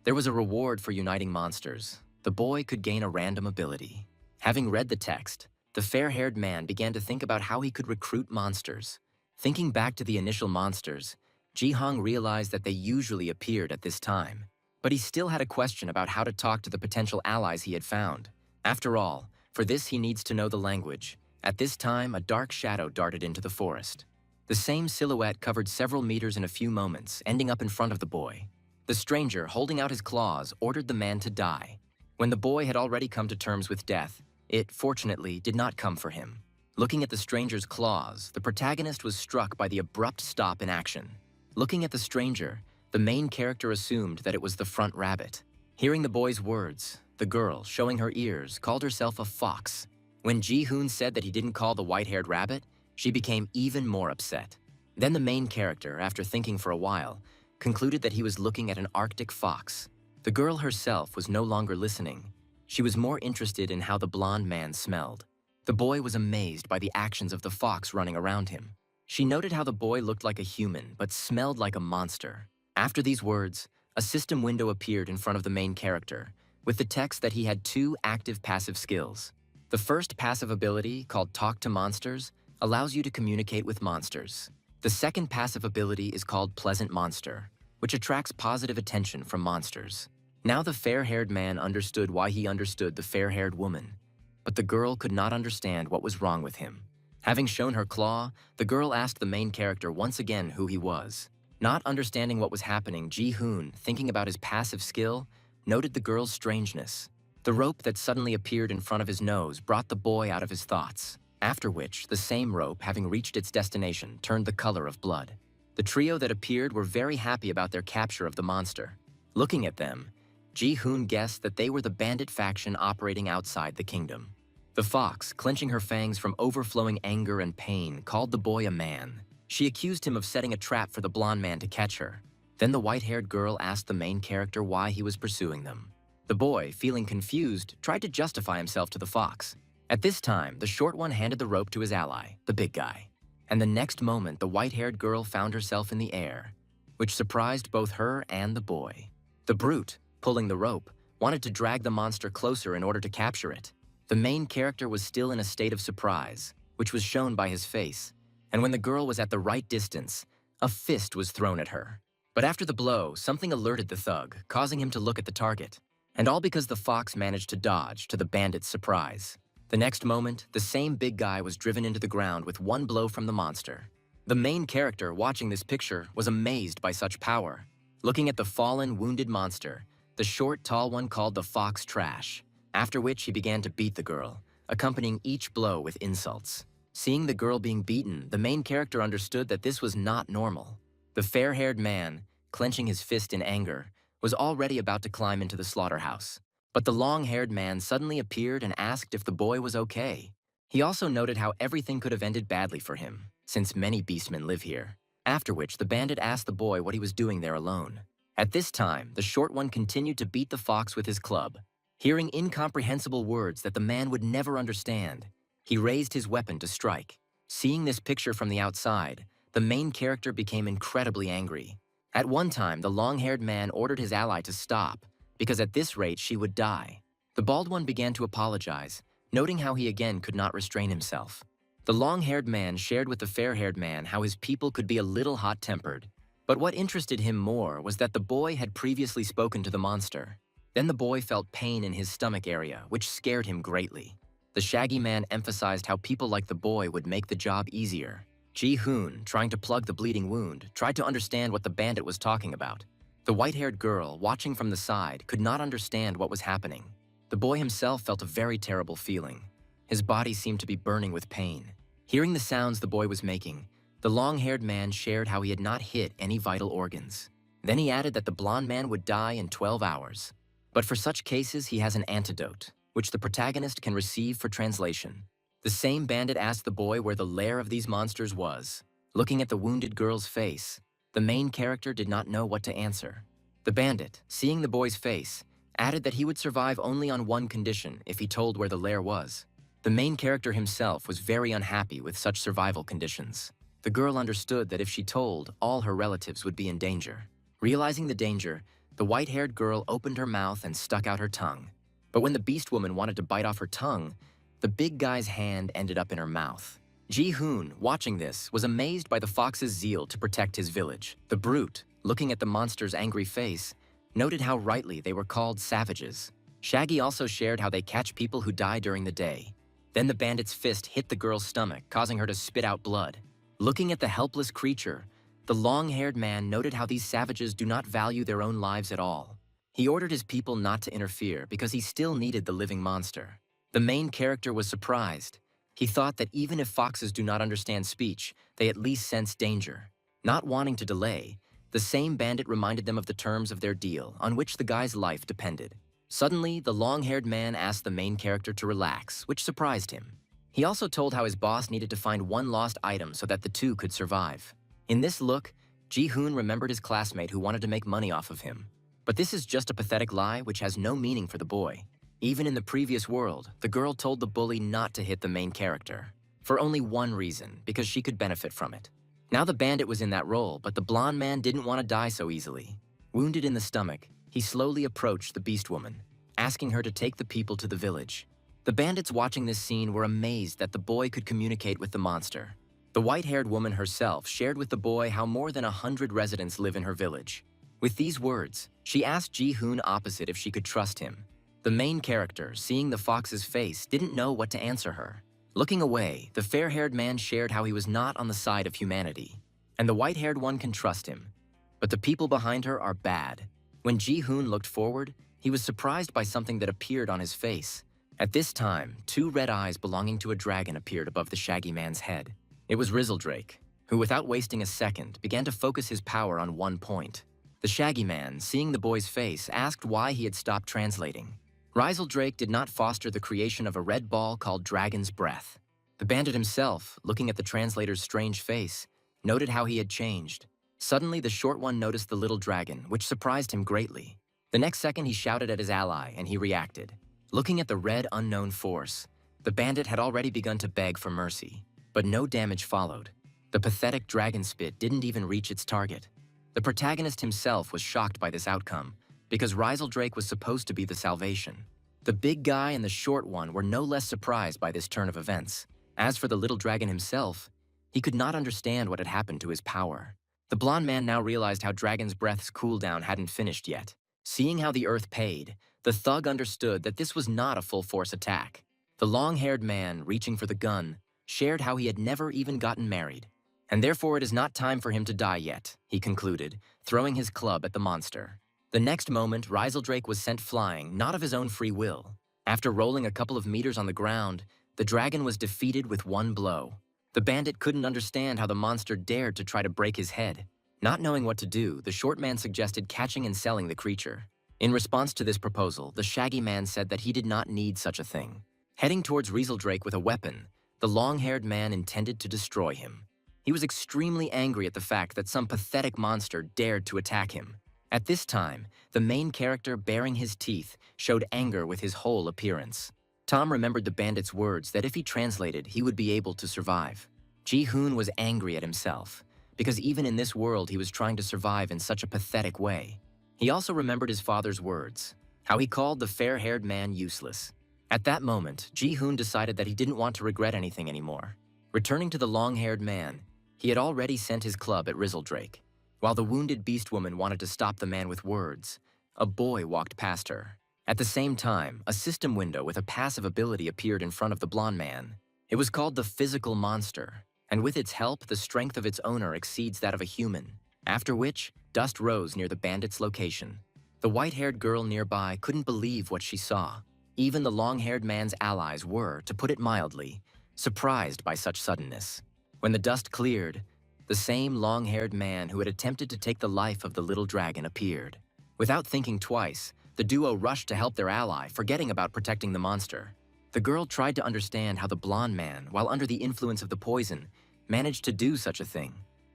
There was a reward for uniting monsters. The boy could gain a random ability. Having read the text, the fair-haired man began to think about how he could recruit monsters. Thinking back to the initial monsters, Ji-hong realized that they usually appeared at this time. But he still had a question about how to talk to the potential allies he had found. After all, for this he needs to know the language. At this time, a dark shadow darted into the forest. The same silhouette covered several meters in a few moments, ending up in front of the boy. The stranger, holding out his claws, ordered the man to die. When the boy had already come to terms with death, it, fortunately, did not come for him. Looking at the stranger's claws, the protagonist was struck by the abrupt stop in action. Looking at the stranger, the main character assumed that it was the front rabbit. Hearing the boy's words, the girl, showing her ears, called herself a fox. When Ji-hoon said that he didn't call the white-haired rabbit, she became even more upset. Then the main character, after thinking for a while, concluded that he was looking at an Arctic fox. The girl herself was no longer listening. She was more interested in how the blonde man smelled. The boy was amazed by the actions of the fox running around him. She noted how the boy looked like a human, but smelled like a monster. After these words, a system window appeared in front of the main character, with the text that he had 2 active passive skills. The first passive ability, called Talk to Monsters, allows you to communicate with monsters. The second passive ability is called Pleasant Monster, which attracts positive attention from monsters. Now the fair-haired man understood why he understood the fair-haired woman, but the girl could not understand what was wrong with him. Having shown her claw, the girl asked the main character once again who he was. Not understanding what was happening, Ji-hoon, thinking about his passive skill, noted the girl's strangeness. The rope that suddenly appeared in front of his nose brought the boy out of his thoughts, after which the same rope, having reached its destination, turned the color of blood. The trio that appeared were very happy about their capture of the monster. Looking at them, Ji-hoon guessed that they were the bandit faction operating outside the kingdom. The fox, clenching her fangs from overflowing anger and pain, called the boy a man. She accused him of setting a trap for the blonde man to catch her. Then the white-haired girl asked the main character why he was pursuing them. The boy, feeling confused, tried to justify himself to the fox. At this time, the short one handed the rope to his ally, the big guy. And the next moment, the white-haired girl found herself in the air, which surprised both her and the boy. The brute, pulling the rope, wanted to drag the monster closer in order to capture it. The main character was still in a state of surprise, which was shown by his face, and when the girl was at the right distance, a fist was thrown at her. But after the blow, something alerted the thug, causing him to look at the target. And all because the fox managed to dodge, to the bandit's surprise. The next moment, the same big guy was driven into the ground with one blow from the monster. The main character, watching this picture, was amazed by such power. Looking at the fallen, wounded monster, the short, tall one called the fox trash, after which he began to beat the girl, accompanying each blow with insults. Seeing the girl being beaten, the main character understood that this was not normal. The fair-haired man, clenching his fist in anger, was already about to climb into the slaughterhouse. But the long-haired man suddenly appeared and asked if the boy was okay. He also noted how everything could have ended badly for him, since many beastmen live here. After which, the bandit asked the boy what he was doing there alone. At this time, the short one continued to beat the fox with his club. Hearing incomprehensible words that the man would never understand, he raised his weapon to strike. Seeing this picture from the outside, the main character became incredibly angry. At one time, the long-haired man ordered his ally to stop, because at this rate she would die. The bald one began to apologize, noting how he again could not restrain himself. The long-haired man shared with the fair-haired man how his people could be a little hot-tempered. But what interested him more was that the boy had previously spoken to the monster. Then the boy felt pain in his stomach area, which scared him greatly. The shaggy man emphasized how people like the boy would make the job easier. Ji-hoon, trying to plug the bleeding wound, tried to understand what the bandit was talking about. The white-haired girl, watching from the side, could not understand what was happening. The boy himself felt a very terrible feeling. His body seemed to be burning with pain. Hearing the sounds the boy was making, the long-haired man shared how he had not hit any vital organs. Then he added that the blonde man would die in 12 hours. But for such cases, he has an antidote, which the protagonist can receive for translation. The same bandit asked the boy where the lair of these monsters was. Looking at the wounded girl's face, the main character did not know what to answer. The bandit, seeing the boy's face, added that he would survive only on one condition if he told where the lair was. The main character himself was very unhappy with such survival conditions. The girl understood that if she told, all her relatives would be in danger. Realizing the danger, the white-haired girl opened her mouth and stuck out her tongue. But when the beast woman wanted to bite off her tongue, the big guy's hand ended up in her mouth. Ji-hoon, watching this, was amazed by the fox's zeal to protect his village. The brute, looking at the monster's angry face, noted how rightly they were called savages. Shaggy also shared how they catch people who die during the day. Then the bandit's fist hit the girl's stomach, causing her to spit out blood. Looking at the helpless creature, the long-haired man noted how these savages do not value their own lives at all. He ordered his people not to interfere because he still needed the living monster. The main character was surprised. He thought that even if foxes do not understand speech, they at least sense danger. Not wanting to delay, the same bandit reminded them of the terms of their deal, on which the guy's life depended. Suddenly, the long-haired man asked the main character to relax, which surprised him. He also told how his boss needed to find one lost item so that the two could survive. In this look, Ji-hoon remembered his classmate who wanted to make money off of him. But this is just a pathetic lie which has no meaning for the boy. Even in the previous world, the girl told the bully not to hit the main character, for only one reason, because she could benefit from it. Now the bandit was in that role, but the blonde man didn't want to die so easily. Wounded in the stomach, he slowly approached the beast woman, asking her to take the people to the village. The bandits watching this scene were amazed that the boy could communicate with the monster. The white-haired woman herself shared with the boy how more than 100 residents live in her village. With these words, she asked Ji-hoon opposite if she could trust him. The main character, seeing the fox's face, didn't know what to answer her. Looking away, the fair-haired man shared how he was not on the side of humanity, and the white-haired one can trust him. But the people behind her are bad. When Ji-hoon looked forward, he was surprised by something that appeared on his face. At this time, two red eyes belonging to a dragon appeared above the shaggy man's head. It was Rizzledrake, who without wasting a second, began to focus his power on one point. The shaggy man, seeing the boy's face, asked why he had stopped translating. Rizzledrake did not foster the creation of a red ball called Dragon's Breath. The bandit himself, looking at the translator's strange face, noted how he had changed. Suddenly, the short one noticed the little dragon, which surprised him greatly. The next second, he shouted at his ally, and he reacted. Looking at the red unknown force, the bandit had already begun to beg for mercy, but no damage followed. The pathetic dragon spit didn't even reach its target. The protagonist himself was shocked by this outcome, because Drake was supposed to be the salvation. The big guy and the short one were no less surprised by this turn of events. As for the little dragon himself, he could not understand what had happened to his power. The blonde man now realized how Dragon's breath's cooldown hadn't finished yet. Seeing how the earth paid, the thug understood that this was not a full-force attack. The long-haired man, reaching for the gun, shared how he had never even gotten married. And therefore it is not time for him to die yet, he concluded, throwing his club at the monster. The next moment, Drake was sent flying, not of his own free will. After rolling a couple of meters on the ground, the dragon was defeated with one blow. The bandit couldn't understand how the monster dared to try to break his head. Not knowing what to do, the short man suggested catching and selling the creature. In response to this proposal, the shaggy man said that he did not need such a thing. Heading towards Drake with a weapon, the long-haired man intended to destroy him. He was extremely angry at the fact that some pathetic monster dared to attack him. At this time, the main character, baring his teeth, showed anger with his whole appearance. Tom remembered the bandit's words that if he translated, he would be able to survive. Ji-hoon was angry at himself, because even in this world he was trying to survive in such a pathetic way. He also remembered his father's words, how he called the fair-haired man useless. At that moment, Ji-hoon decided that he didn't want to regret anything anymore. Returning to the long-haired man, he had already sent his club at Drake. While the wounded beast woman wanted to stop the man with words, a boy walked past her. At the same time, a system window with a passive ability appeared in front of the blonde man. It was called the Physical Monster, and with its help, the strength of its owner exceeds that of a human, after which, dust rose near the bandit's location. The white-haired girl nearby couldn't believe what she saw. Even the long-haired man's allies were, to put it mildly, surprised by such suddenness. When the dust cleared, the same long-haired man who had attempted to take the life of the little dragon appeared. Without thinking twice, the duo rushed to help their ally, forgetting about protecting the monster. The girl tried to understand how the blonde man, while under the influence of the poison, managed to do such a thing.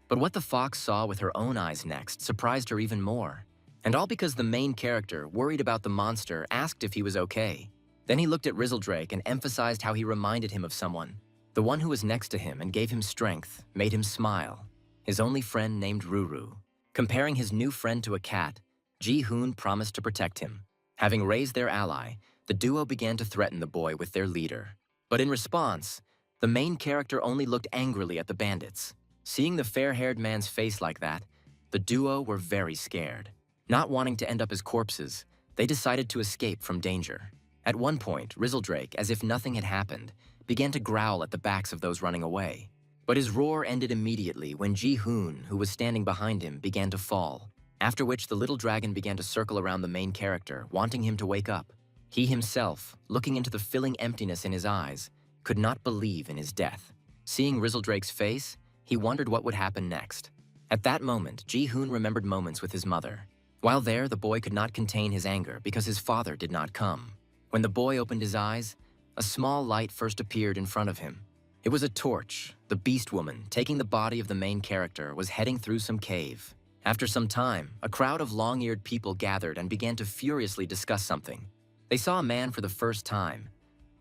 But what the fox saw with her own eyes next surprised her even more. And all because the main character, worried about the monster, asked if he was okay. Then he looked at Drake and emphasized how he reminded him of someone. The one who was next to him and gave him strength, made him smile. His only friend named Ruru. Comparing his new friend to a cat, Ji-hoon promised to protect him. Having raised their ally, the duo began to threaten the boy with their leader. But in response, the main character only looked angrily at the bandits. Seeing the fair-haired man's face like that, the duo were very scared. Not wanting to end up as corpses, they decided to escape from danger. At one point, Drake, as if nothing had happened, began to growl at the backs of those running away. But his roar ended immediately when Ji-hoon, who was standing behind him, began to fall, after which the little dragon began to circle around the main character, wanting him to wake up. He himself, looking into the filling emptiness in his eyes, could not believe in his death. Seeing Drake's face, he wondered what would happen next. At that moment, Ji-hoon remembered moments with his mother. While there, the boy could not contain his anger because his father did not come. When the boy opened his eyes, a small light first appeared in front of him. It was a torch. The beast woman, taking the body of the main character, was heading through some cave. After some time, a crowd of long-eared people gathered and began to furiously discuss something. They saw a man for the first time,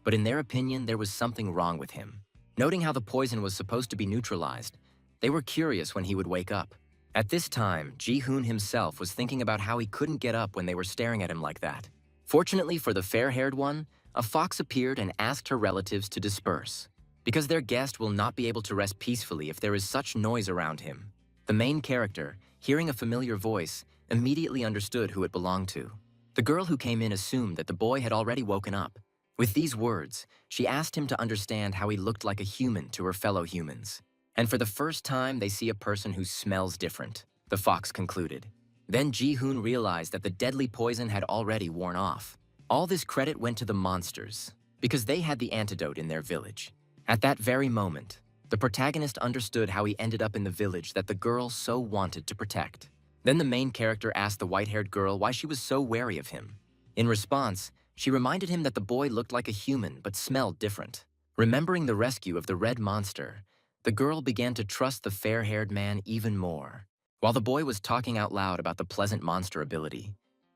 but in their opinion, there was something wrong with him. Noting how the poison was supposed to be neutralized, they were curious when he would wake up. At this time, Ji-hoon himself was thinking about how he couldn't get up when they were staring at him like that. Fortunately for the fair-haired one, a fox appeared and asked her relatives to disperse, because their guest will not be able to rest peacefully if there is such noise around him. The main character, hearing a familiar voice, immediately understood who it belonged to. The girl who came in assumed that the boy had already woken up. With these words, she asked him to understand how he looked like a human to her fellow humans. And for the first time, they see a person who smells different, the fox concluded. Then Ji-hoon realized that the deadly poison had already worn off. All this credit went to the monsters, because they had the antidote in their village. At that very moment, the protagonist understood how he ended up in the village that the girl so wanted to protect. Then the main character asked the white-haired girl why she was so wary of him. In response, she reminded him that the boy looked like a human but smelled different. Remembering the rescue of the red monster, the girl began to trust the fair-haired man even more. While the boy was talking out loud about the pleasant monster ability,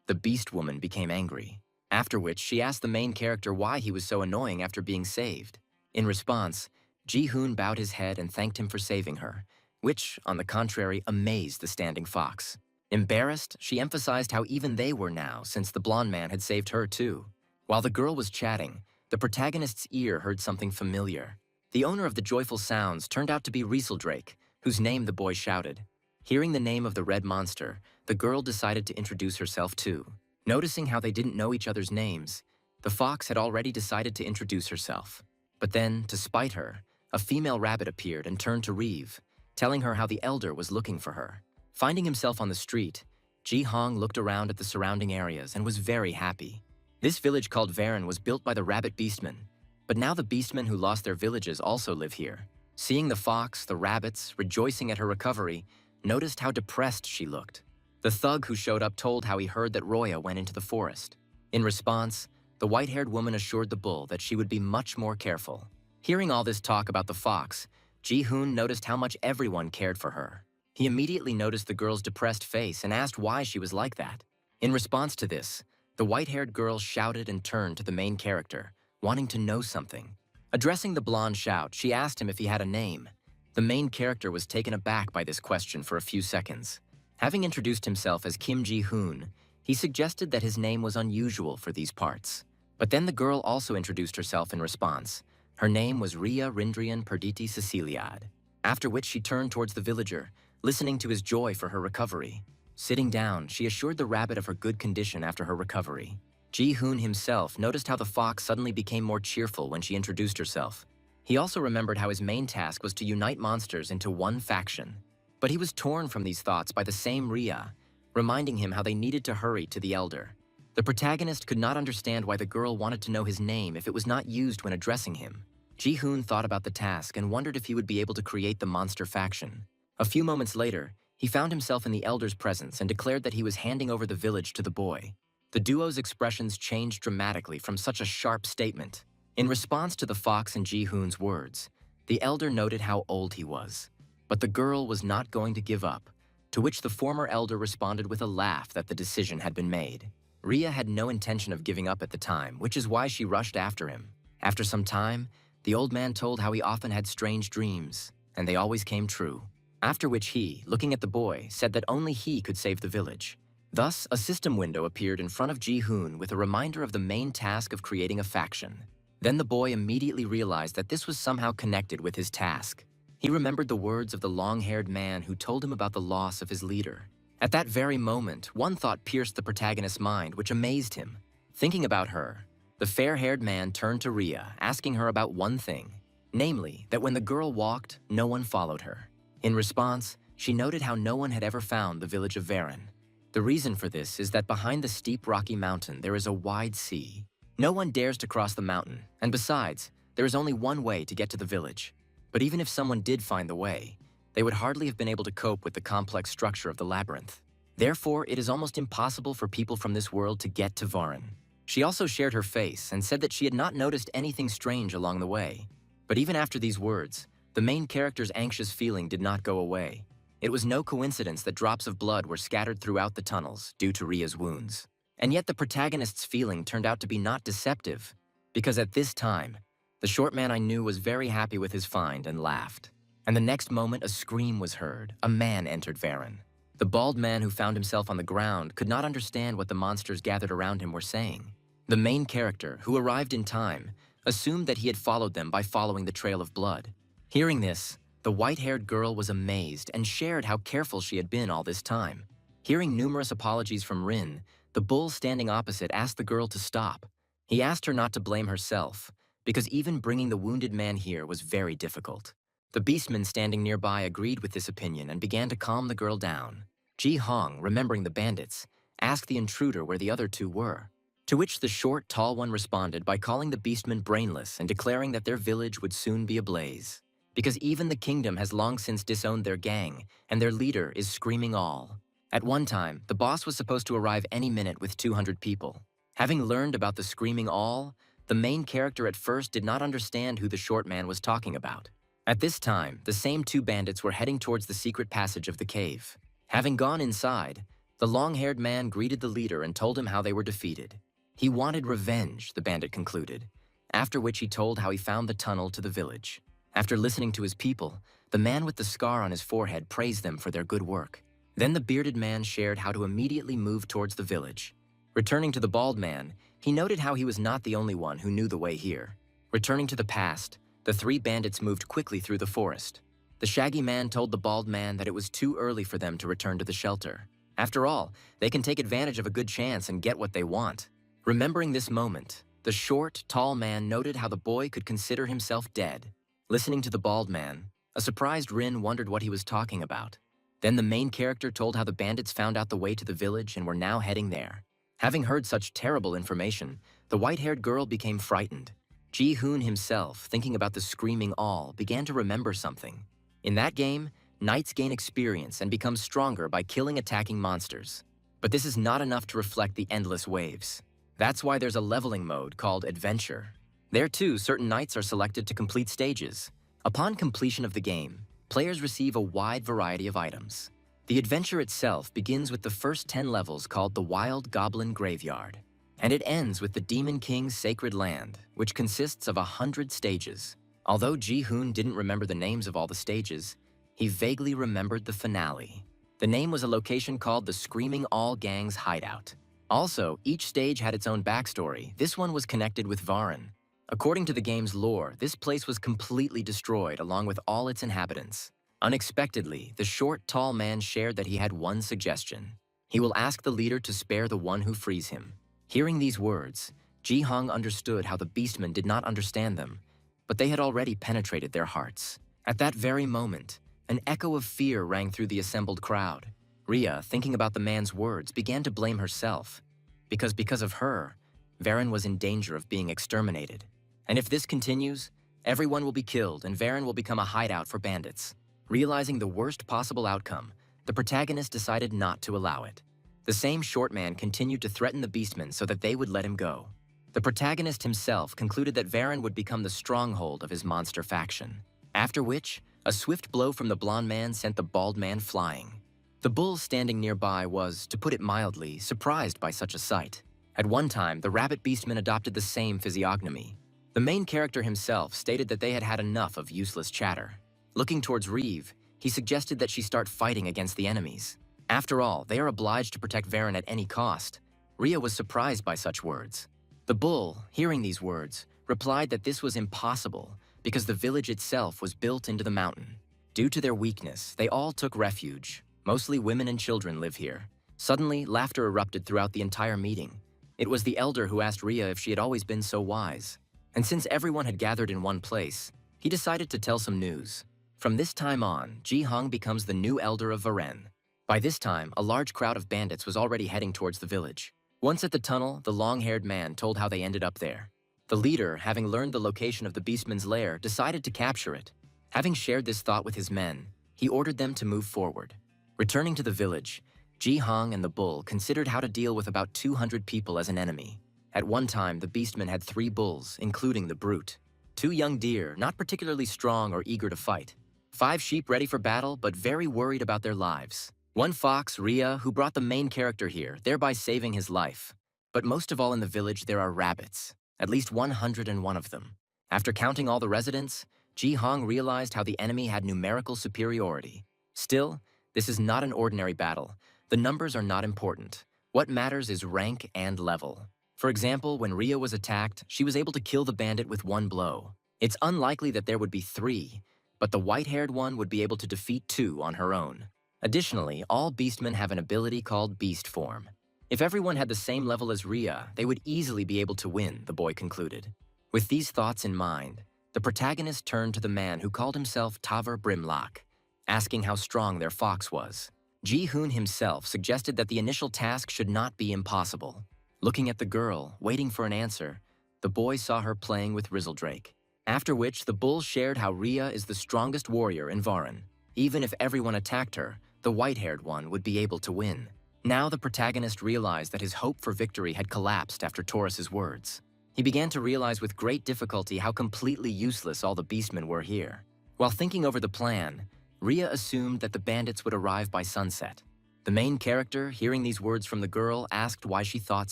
the beast woman became angry, after which she asked the main character why he was so annoying after being saved. In response, Ji-hoon bowed his head and thanked him for saving her, which, on the contrary, amazed the standing fox. Embarrassed, she emphasized how even they were now, since the blonde man had saved her too. While the girl was chatting, the protagonist's ear heard something familiar. The owner of the joyful sounds turned out to be Rieseldrake, whose name the boy shouted. Hearing the name of the red monster, the girl decided to introduce herself too. Noticing how they didn't know each other's names, the fox had already decided to introduce herself. But then, to spite her, a female rabbit appeared and turned to Reeve, telling her how the elder was looking for her. Finding himself on the street, Ji-hong looked around at the surrounding areas and was very happy. This village called Varen was built by the rabbit beastmen, but now the beastmen who lost their villages also live here. Seeing the fox, the rabbits, rejoicing at her recovery, noticed how depressed she looked. The thug who showed up told how he heard that Roya went into the forest. In response, the white-haired woman assured the bull that she would be much more careful. Hearing all this talk about the fox, Ji-hoon noticed how much everyone cared for her. He immediately noticed the girl's depressed face and asked why she was like that. In response to this, the white-haired girl shouted and turned to the main character, wanting to know something. Addressing the blonde shout, she asked him if he had a name. The main character was taken aback by this question for a few seconds. Having introduced himself as Kim Ji-hoon, he suggested that his name was unusual for these parts. But then the girl also introduced herself in response. Her name was Ria Rindrian Perditi Ceciliad, after which she turned towards the villager, listening to his joy for her recovery. Sitting down, she assured the rabbit of her good condition after her recovery. Ji-hoon himself noticed how the fox suddenly became more cheerful when she introduced herself. He also remembered how his main task was to unite monsters into one faction. But he was torn from these thoughts by the same Ria, reminding him how they needed to hurry to the elder. The protagonist could not understand why the girl wanted to know his name if it was not used when addressing him. Ji-hoon thought about the task and wondered if he would be able to create the monster faction. A few moments later, he found himself in the elder's presence and declared that he was handing over the village to the boy. The duo's expressions changed dramatically from such a sharp statement. In response to the fox and Ji-hoon's words, the elder noted how old he was. But the girl was not going to give up, to which the former elder responded with a laugh that the decision had been made. Ria had no intention of giving up at the time, which is why she rushed after him. After some time, the old man told how he often had strange dreams, and they always came true. After which he, looking at the boy, said that only he could save the village. Thus, a system window appeared in front of Ji-hoon with a reminder of the main task of creating a faction. Then the boy immediately realized that this was somehow connected with his task. He remembered the words of the long-haired man who told him about the loss of his leader. At that very moment, one thought pierced the protagonist's mind, which amazed him. Thinking about her, the fair-haired man turned to Ria, asking her about one thing, namely, that when the girl walked, no one followed her. In response, she noted how no one had ever found the village of Varen. The reason for this is that behind the steep rocky mountain there is a wide sea. No one dares to cross the mountain, and besides, there is only one way to get to the village. But even if someone did find the way, they would hardly have been able to cope with the complex structure of the labyrinth. Therefore, it is almost impossible for people from this world to get to Varen. She also shared her face and said that she had not noticed anything strange along the way. But even after these words, the main character's anxious feeling did not go away. It was no coincidence that drops of blood were scattered throughout the tunnels due to Ria's wounds. And yet the protagonist's feeling turned out to be not deceptive, because at this time, the short man I knew was very happy with his find and laughed. And the next moment, a scream was heard. A man entered Varen. The bald man who found himself on the ground could not understand what the monsters gathered around him were saying. The main character, who arrived in time, assumed that he had followed them by following the trail of blood. Hearing this, the white-haired girl was amazed and shared how careful she had been all this time. Hearing numerous apologies from Rin, the bull standing opposite asked the girl to stop. He asked her not to blame herself, because even bringing the wounded man here was very difficult. The beastman standing nearby agreed with this opinion and began to calm the girl down. Ji-hong, remembering the bandits, asked the intruder where the other two were, to which the short, tall one responded by calling the beastman brainless and declaring that their village would soon be ablaze, because even the kingdom has long since disowned their gang, and their leader is screaming all. At one time, the boss was supposed to arrive any minute with 200 people. Having learned about the screaming all, the main character at first did not understand who the short man was talking about. At this time, the same two bandits were heading towards the secret passage of the cave. Having gone inside, the long-haired man greeted the leader and told him how they were defeated. He wanted revenge, the bandit concluded, after which he told how he found the tunnel to the village. After listening to his people, the man with the scar on his forehead praised them for their good work. Then the bearded man shared how to immediately move towards the village. Returning to the bald man, he noted how he was not the only one who knew the way here. Returning to the past, the three bandits moved quickly through the forest. The shaggy man told the bald man that it was too early for them to return to the shelter. After all, they can take advantage of a good chance and get what they want. Remembering this moment, the short, tall man noted how the boy could consider himself dead. Listening to the bald man, a surprised Rin wondered what he was talking about. Then the main character told how the bandits found out the way to the village and were now heading there. Having heard such terrible information, the white-haired girl became frightened. Ji-hoon himself, thinking about the screaming all, began to remember something. In that game, knights gain experience and become stronger by killing attacking monsters. But this is not enough to reflect the endless waves. That's why there's a leveling mode called Adventure. There too, certain knights are selected to complete stages. Upon completion of the game, players receive a wide variety of items. The adventure itself begins with the first 10 levels called the Wild Goblin Graveyard, and it ends with the Demon King's Sacred Land, which consists of 100 stages. Although Ji-hoon didn't remember the names of all the stages, he vaguely remembered the finale. The name was a location called the Screaming All Gang's Hideout. Also, each stage had its own backstory. This one was connected with Varan. According to the game's lore, this place was completely destroyed along with all its inhabitants. Unexpectedly, the short, tall man shared that he had one suggestion. He will ask the leader to spare the one who frees him. Hearing these words, Ji-hong understood how the beastmen did not understand them, but they had already penetrated their hearts. At that very moment, an echo of fear rang through the assembled crowd. Rhea, thinking about the man's words, began to blame herself, because of her, Varan was in danger of being exterminated. And if this continues, everyone will be killed and Varan will become a hideout for bandits. Realizing the worst possible outcome, the protagonist decided not to allow it. The same short man continued to threaten the beastmen so that they would let him go. The protagonist himself concluded that Varan would become the stronghold of his monster faction. After which, a swift blow from the blonde man sent the bald man flying. The bull standing nearby was, to put it mildly, surprised by such a sight. At one time, the rabbit beastmen adopted the same physiognomy. The main character himself stated that they had had enough of useless chatter. Looking towards Reeve, he suggested that she start fighting against the enemies. After all, they are obliged to protect Varan at any cost. Rhea was surprised by such words. The bull, hearing these words, replied that this was impossible because the village itself was built into the mountain. Due to their weakness, they all took refuge. Mostly women and children live here. Suddenly, laughter erupted throughout the entire meeting. It was the elder who asked Rhea if she had always been so wise. And since everyone had gathered in one place, he decided to tell some news. From this time on, Ji-hong becomes the new elder of Varan. By this time, a large crowd of bandits was already heading towards the village. Once at the tunnel, the long-haired man told how they ended up there. The leader, having learned the location of the beastman's lair, decided to capture it. Having shared this thought with his men, he ordered them to move forward. Returning to the village, Ji-hong and the bull considered how to deal with about 200 people as an enemy. At one time, the beastmen had 3 bulls, including the brute. 2 young deer, not particularly strong or eager to fight. 5 sheep ready for battle, but very worried about their lives. 1 fox, Rhea, who brought the main character here, thereby saving his life. But most of all in the village, there are rabbits, at least 101 of them. After counting all the residents, Ji-hong realized how the enemy had numerical superiority. Still, this is not an ordinary battle. The numbers are not important. What matters is rank and level. For example, when Rhea was attacked, she was able to kill the bandit with 1 blow. It's unlikely that there would be 3, but the white-haired one would be able to defeat 2 on her own. Additionally, all beastmen have an ability called beast form. If everyone had the same level as Rhea, they would easily be able to win, the boy concluded. With these thoughts in mind, the protagonist turned to the man who called himself Taver Brimlock, asking how strong their fox was. Ji-hoon himself suggested that the initial task should not be impossible. Looking at the girl, waiting for an answer, the boy saw her playing with Rizzledrake. After which, the bull shared how Rhea is the strongest warrior in Varan. Even if everyone attacked her, the white-haired one would be able to win. Now the protagonist realized that his hope for victory had collapsed after Taurus's words. He began to realize with great difficulty how completely useless all the beastmen were here. While thinking over the plan, Ria assumed that the bandits would arrive by sunset. The main character, hearing these words from the girl, asked why she thought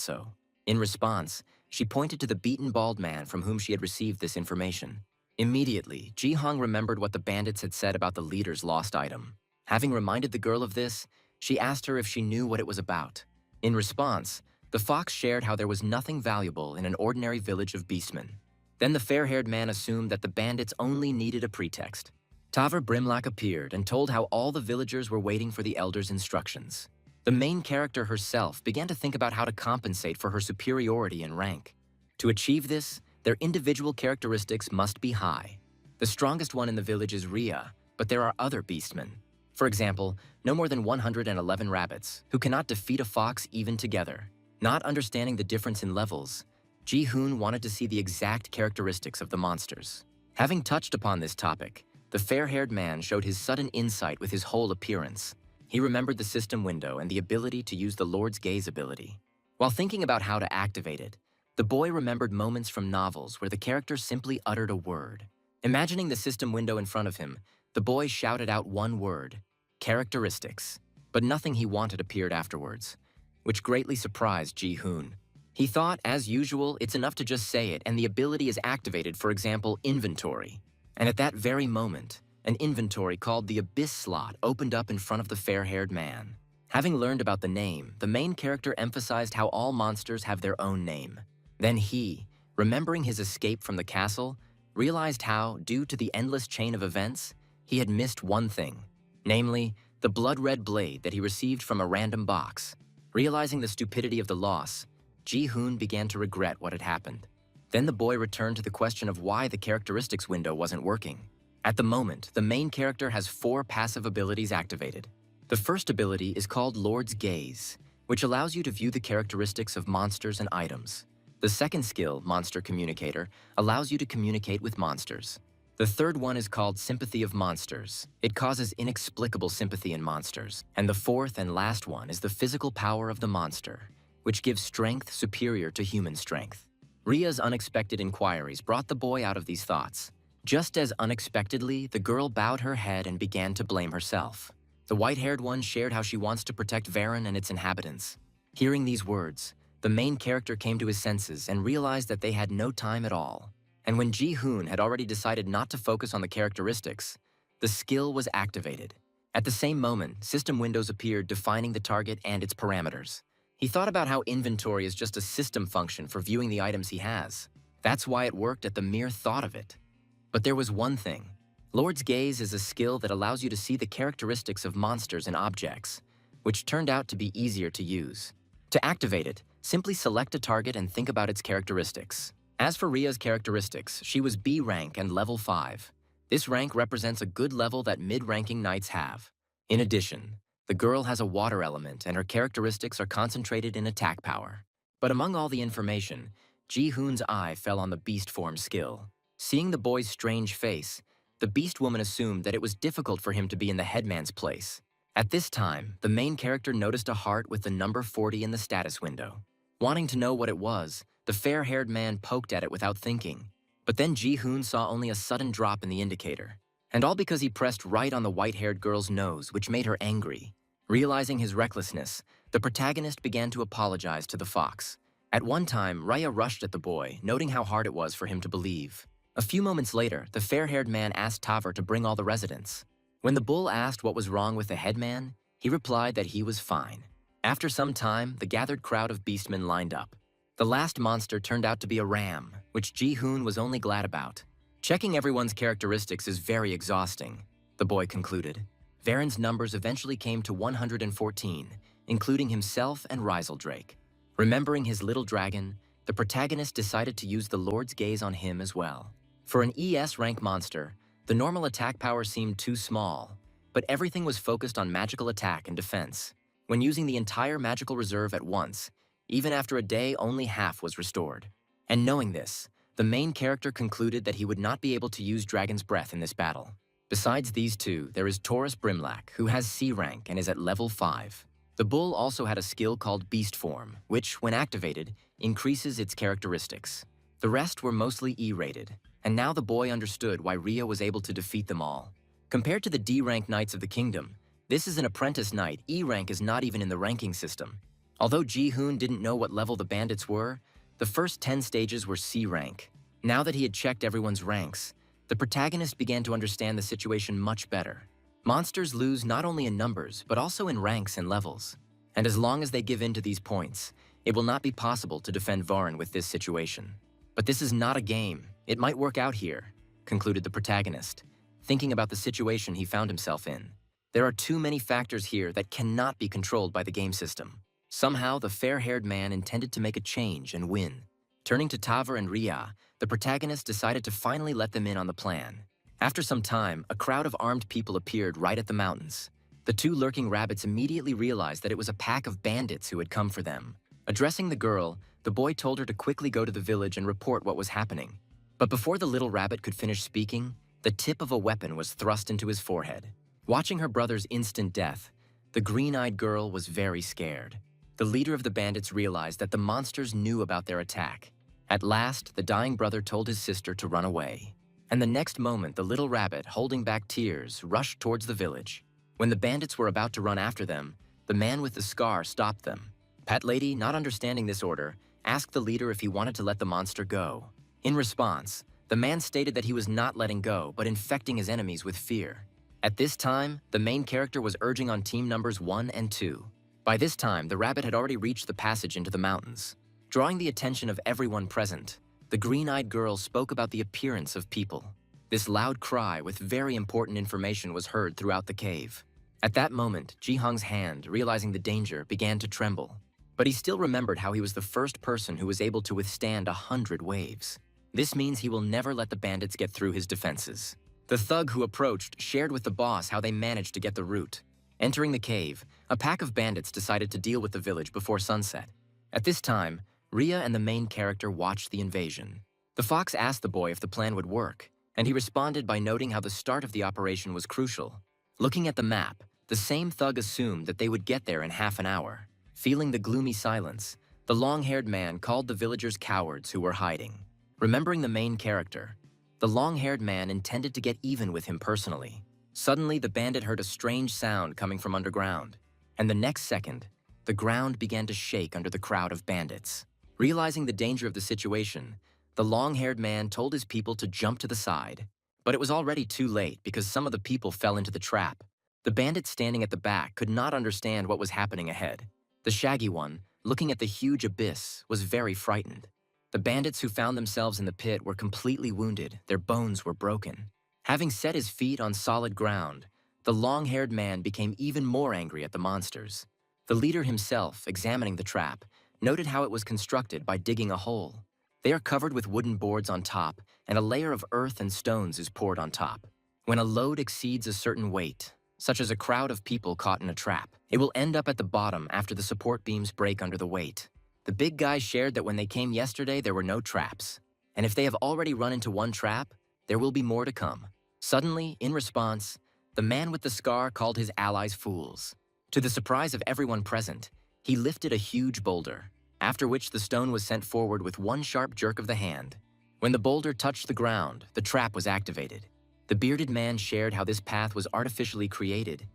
so. In response, she pointed to the beaten bald man from whom she had received this information. Immediately, Ji-hong remembered what the bandits had said about the leader's lost item. Having reminded the girl of this, she asked her if she knew what it was about. In response, the fox shared how there was nothing valuable in an ordinary village of beastmen. Then the fair-haired man assumed that the bandits only needed a pretext. Tavr Brimlac appeared and told how all the villagers were waiting for the elder's instructions. The main character herself began to think about how to compensate for her superiority in rank. To achieve this, their individual characteristics must be high. The strongest one in the village is Ria, but there are other beastmen. For example, no more than 111 rabbits, who cannot defeat a fox even together. Not understanding the difference in levels, Ji-hoon wanted to see the exact characteristics of the monsters. Having touched upon this topic, the fair-haired man showed his sudden insight with his whole appearance. He remembered the system window and the ability to use the Lord's Gaze ability. While thinking about how to activate it, the boy remembered moments from novels where the character simply uttered a word. Imagining the system window in front of him, the boy shouted out one word, characteristics, but nothing he wanted appeared afterwards, which greatly surprised Ji-hoon. He thought, as usual, it's enough to just say it and the ability is activated, for example, inventory. And at that very moment, an inventory called the Abyss slot opened up in front of the fair-haired man. Having learned about the name, the main character emphasized how all monsters have their own name. Then he, remembering his escape from the castle, realized how, due to the endless chain of events, he had missed one thing, namely, the blood-red blade that he received from a random box. Realizing the stupidity of the loss, Ji-hoon began to regret what had happened. Then the boy returned to the question of why the characteristics window wasn't working. At the moment, the main character has 4 passive abilities activated. The first ability is called Lord's Gaze, which allows you to view the characteristics of monsters and items. The second skill, Monster Communicator, allows you to communicate with monsters. The third one is called Sympathy of Monsters. It causes inexplicable sympathy in monsters. And the fourth and last one is the physical power of the monster, which gives strength superior to human strength. Ria's unexpected inquiries brought the boy out of these thoughts. Just as unexpectedly, the girl bowed her head and began to blame herself. The white-haired one shared how she wants to protect Varen and its inhabitants. Hearing these words, the main character came to his senses and realized that they had no time at all. And when Ji-hoon had already decided not to focus on the characteristics, the skill was activated. At the same moment, system windows appeared defining the target and its parameters. He thought about how inventory is just a system function for viewing the items he has. That's why it worked at the mere thought of it. But there was one thing. Lord's Gaze is a skill that allows you to see the characteristics of monsters and objects, which turned out to be easier to use. To activate it, simply select a target and think about its characteristics. As for Ria's characteristics, she was B rank and level 5. This rank represents a good level that mid-ranking knights have. In addition, the girl has a water element and her characteristics are concentrated in attack power. But among all the information, Ji-hoon's eye fell on the beast form skill. Seeing the boy's strange face, the beast woman assumed that it was difficult for him to be in the headman's place. At this time, the main character noticed a heart with the number 40 in the status window. Wanting to know what it was, the fair-haired man poked at it without thinking. But then Ji-hoon saw only a sudden drop in the indicator. And all because he pressed right on the white-haired girl's nose, which made her angry. Realizing his recklessness, the protagonist began to apologize to the fox. At one time, Raya rushed at the boy, noting how hard it was for him to believe. A few moments later, the fair-haired man asked Tavr to bring all the residents. When the bull asked what was wrong with the headman, he replied that he was fine. After some time, the gathered crowd of beastmen lined up. The last monster turned out to be a ram, which Ji-hoon was only glad about. Checking everyone's characteristics is very exhausting, the boy concluded. Varen's numbers eventually came to 114, including himself and Rieseldrake. Remembering his little dragon, the protagonist decided to use the Lord's Gaze on him as well. For an ES rank monster, the normal attack power seemed too small, but everything was focused on magical attack and defense. When using the entire magical reserve at once, even after a day, only half was restored. And knowing this, the main character concluded that he would not be able to use Dragon's Breath in this battle. Besides these two, there is Taurus Brimlac, who has C rank and is at level 5. The bull also had a skill called Beast Form, which, when activated, increases its characteristics. The rest were mostly E-rated. and now the boy understood why Ria was able to defeat them all. Compared to the D-rank knights of the kingdom, this is an apprentice knight. E-rank is not even in the ranking system. Although Ji-hoon didn't know what level the bandits were, the first 10 stages were C rank. Now that he had checked everyone's ranks, the protagonist began to understand the situation much better. Monsters lose not only in numbers, but also in ranks and levels. And as long as they give in to these points, it will not be possible to defend Varin with this situation. But this is not a game. It might work out here, concluded the protagonist, thinking about the situation he found himself in. There are too many factors here that cannot be controlled by the game system. Somehow, the fair-haired man intended to make a change and win. Turning to Taver and Ria, the protagonist decided to finally let them in on the plan. After some time, a crowd of armed people appeared right at the mountains. The two lurking rabbits immediately realized that it was a pack of bandits who had come for them. Addressing the girl, the boy told her to quickly go to the village and report what was happening. But before the little rabbit could finish speaking, the tip of a weapon was thrust into his forehead. Watching her brother's instant death, the green-eyed girl was very scared. The leader of the bandits realized that the monsters knew about their attack. At last, the dying brother told his sister to run away. And the next moment, the little rabbit, holding back tears, rushed towards the village. When the bandits were about to run after them, the man with the scar stopped them. Pet Lady, not understanding this order, asked the leader if he wanted to let the monster go. In response, the man stated that he was not letting go, but infecting his enemies with fear. At this time, the main character was urging on team numbers 1 and 2. By this time, the rabbit had already reached the passage into the mountains. Drawing the attention of everyone present, the green-eyed girl spoke about the appearance of people. This loud cry with very important information was heard throughout the cave. At that moment, Ji-hong's hand, realizing the danger, began to tremble. But he still remembered how he was the first person who was able to withstand 100 waves. This means he will never let the bandits get through his defenses. The thug who approached shared with the boss how they managed to get the route. Entering the cave, a pack of bandits decided to deal with the village before sunset. At this time, Ria and the main character watched the invasion. The fox asked the boy if the plan would work, and he responded by noting how the start of the operation was crucial. Looking at the map, the same thug assumed that they would get there in half an hour. Feeling the gloomy silence, the long-haired man called the villagers cowards who were hiding. Remembering the main character, the long-haired man intended to get even with him personally. Suddenly, the bandit heard a strange sound coming from underground, and the next second, the ground began to shake under the crowd of bandits. Realizing the danger of the situation, the long-haired man told his people to jump to the side. But it was already too late because some of the people fell into the trap. The bandit standing at the back could not understand what was happening ahead. The shaggy one, looking at the huge abyss, was very frightened. The bandits who found themselves in the pit were completely wounded, their bones were broken. Having set his feet on solid ground, the long-haired man became even more angry at the monsters. The leader himself, examining the trap, noted how it was constructed by digging a hole. They are covered with wooden boards on top, and a layer of earth and stones is poured on top. When a load exceeds a certain weight, such as a crowd of people caught in a trap, it will end up at the bottom after the support beams break under the weight. The big guy shared that when they came yesterday, there were no traps. And if they have already run into one trap, there will be more to come. Suddenly, in response, the man with the scar called his allies fools. To the surprise of everyone present, he lifted a huge boulder, after which the stone was sent forward with one sharp jerk of the hand. When the boulder touched the ground, the trap was activated. The bearded man shared how this path was artificially created.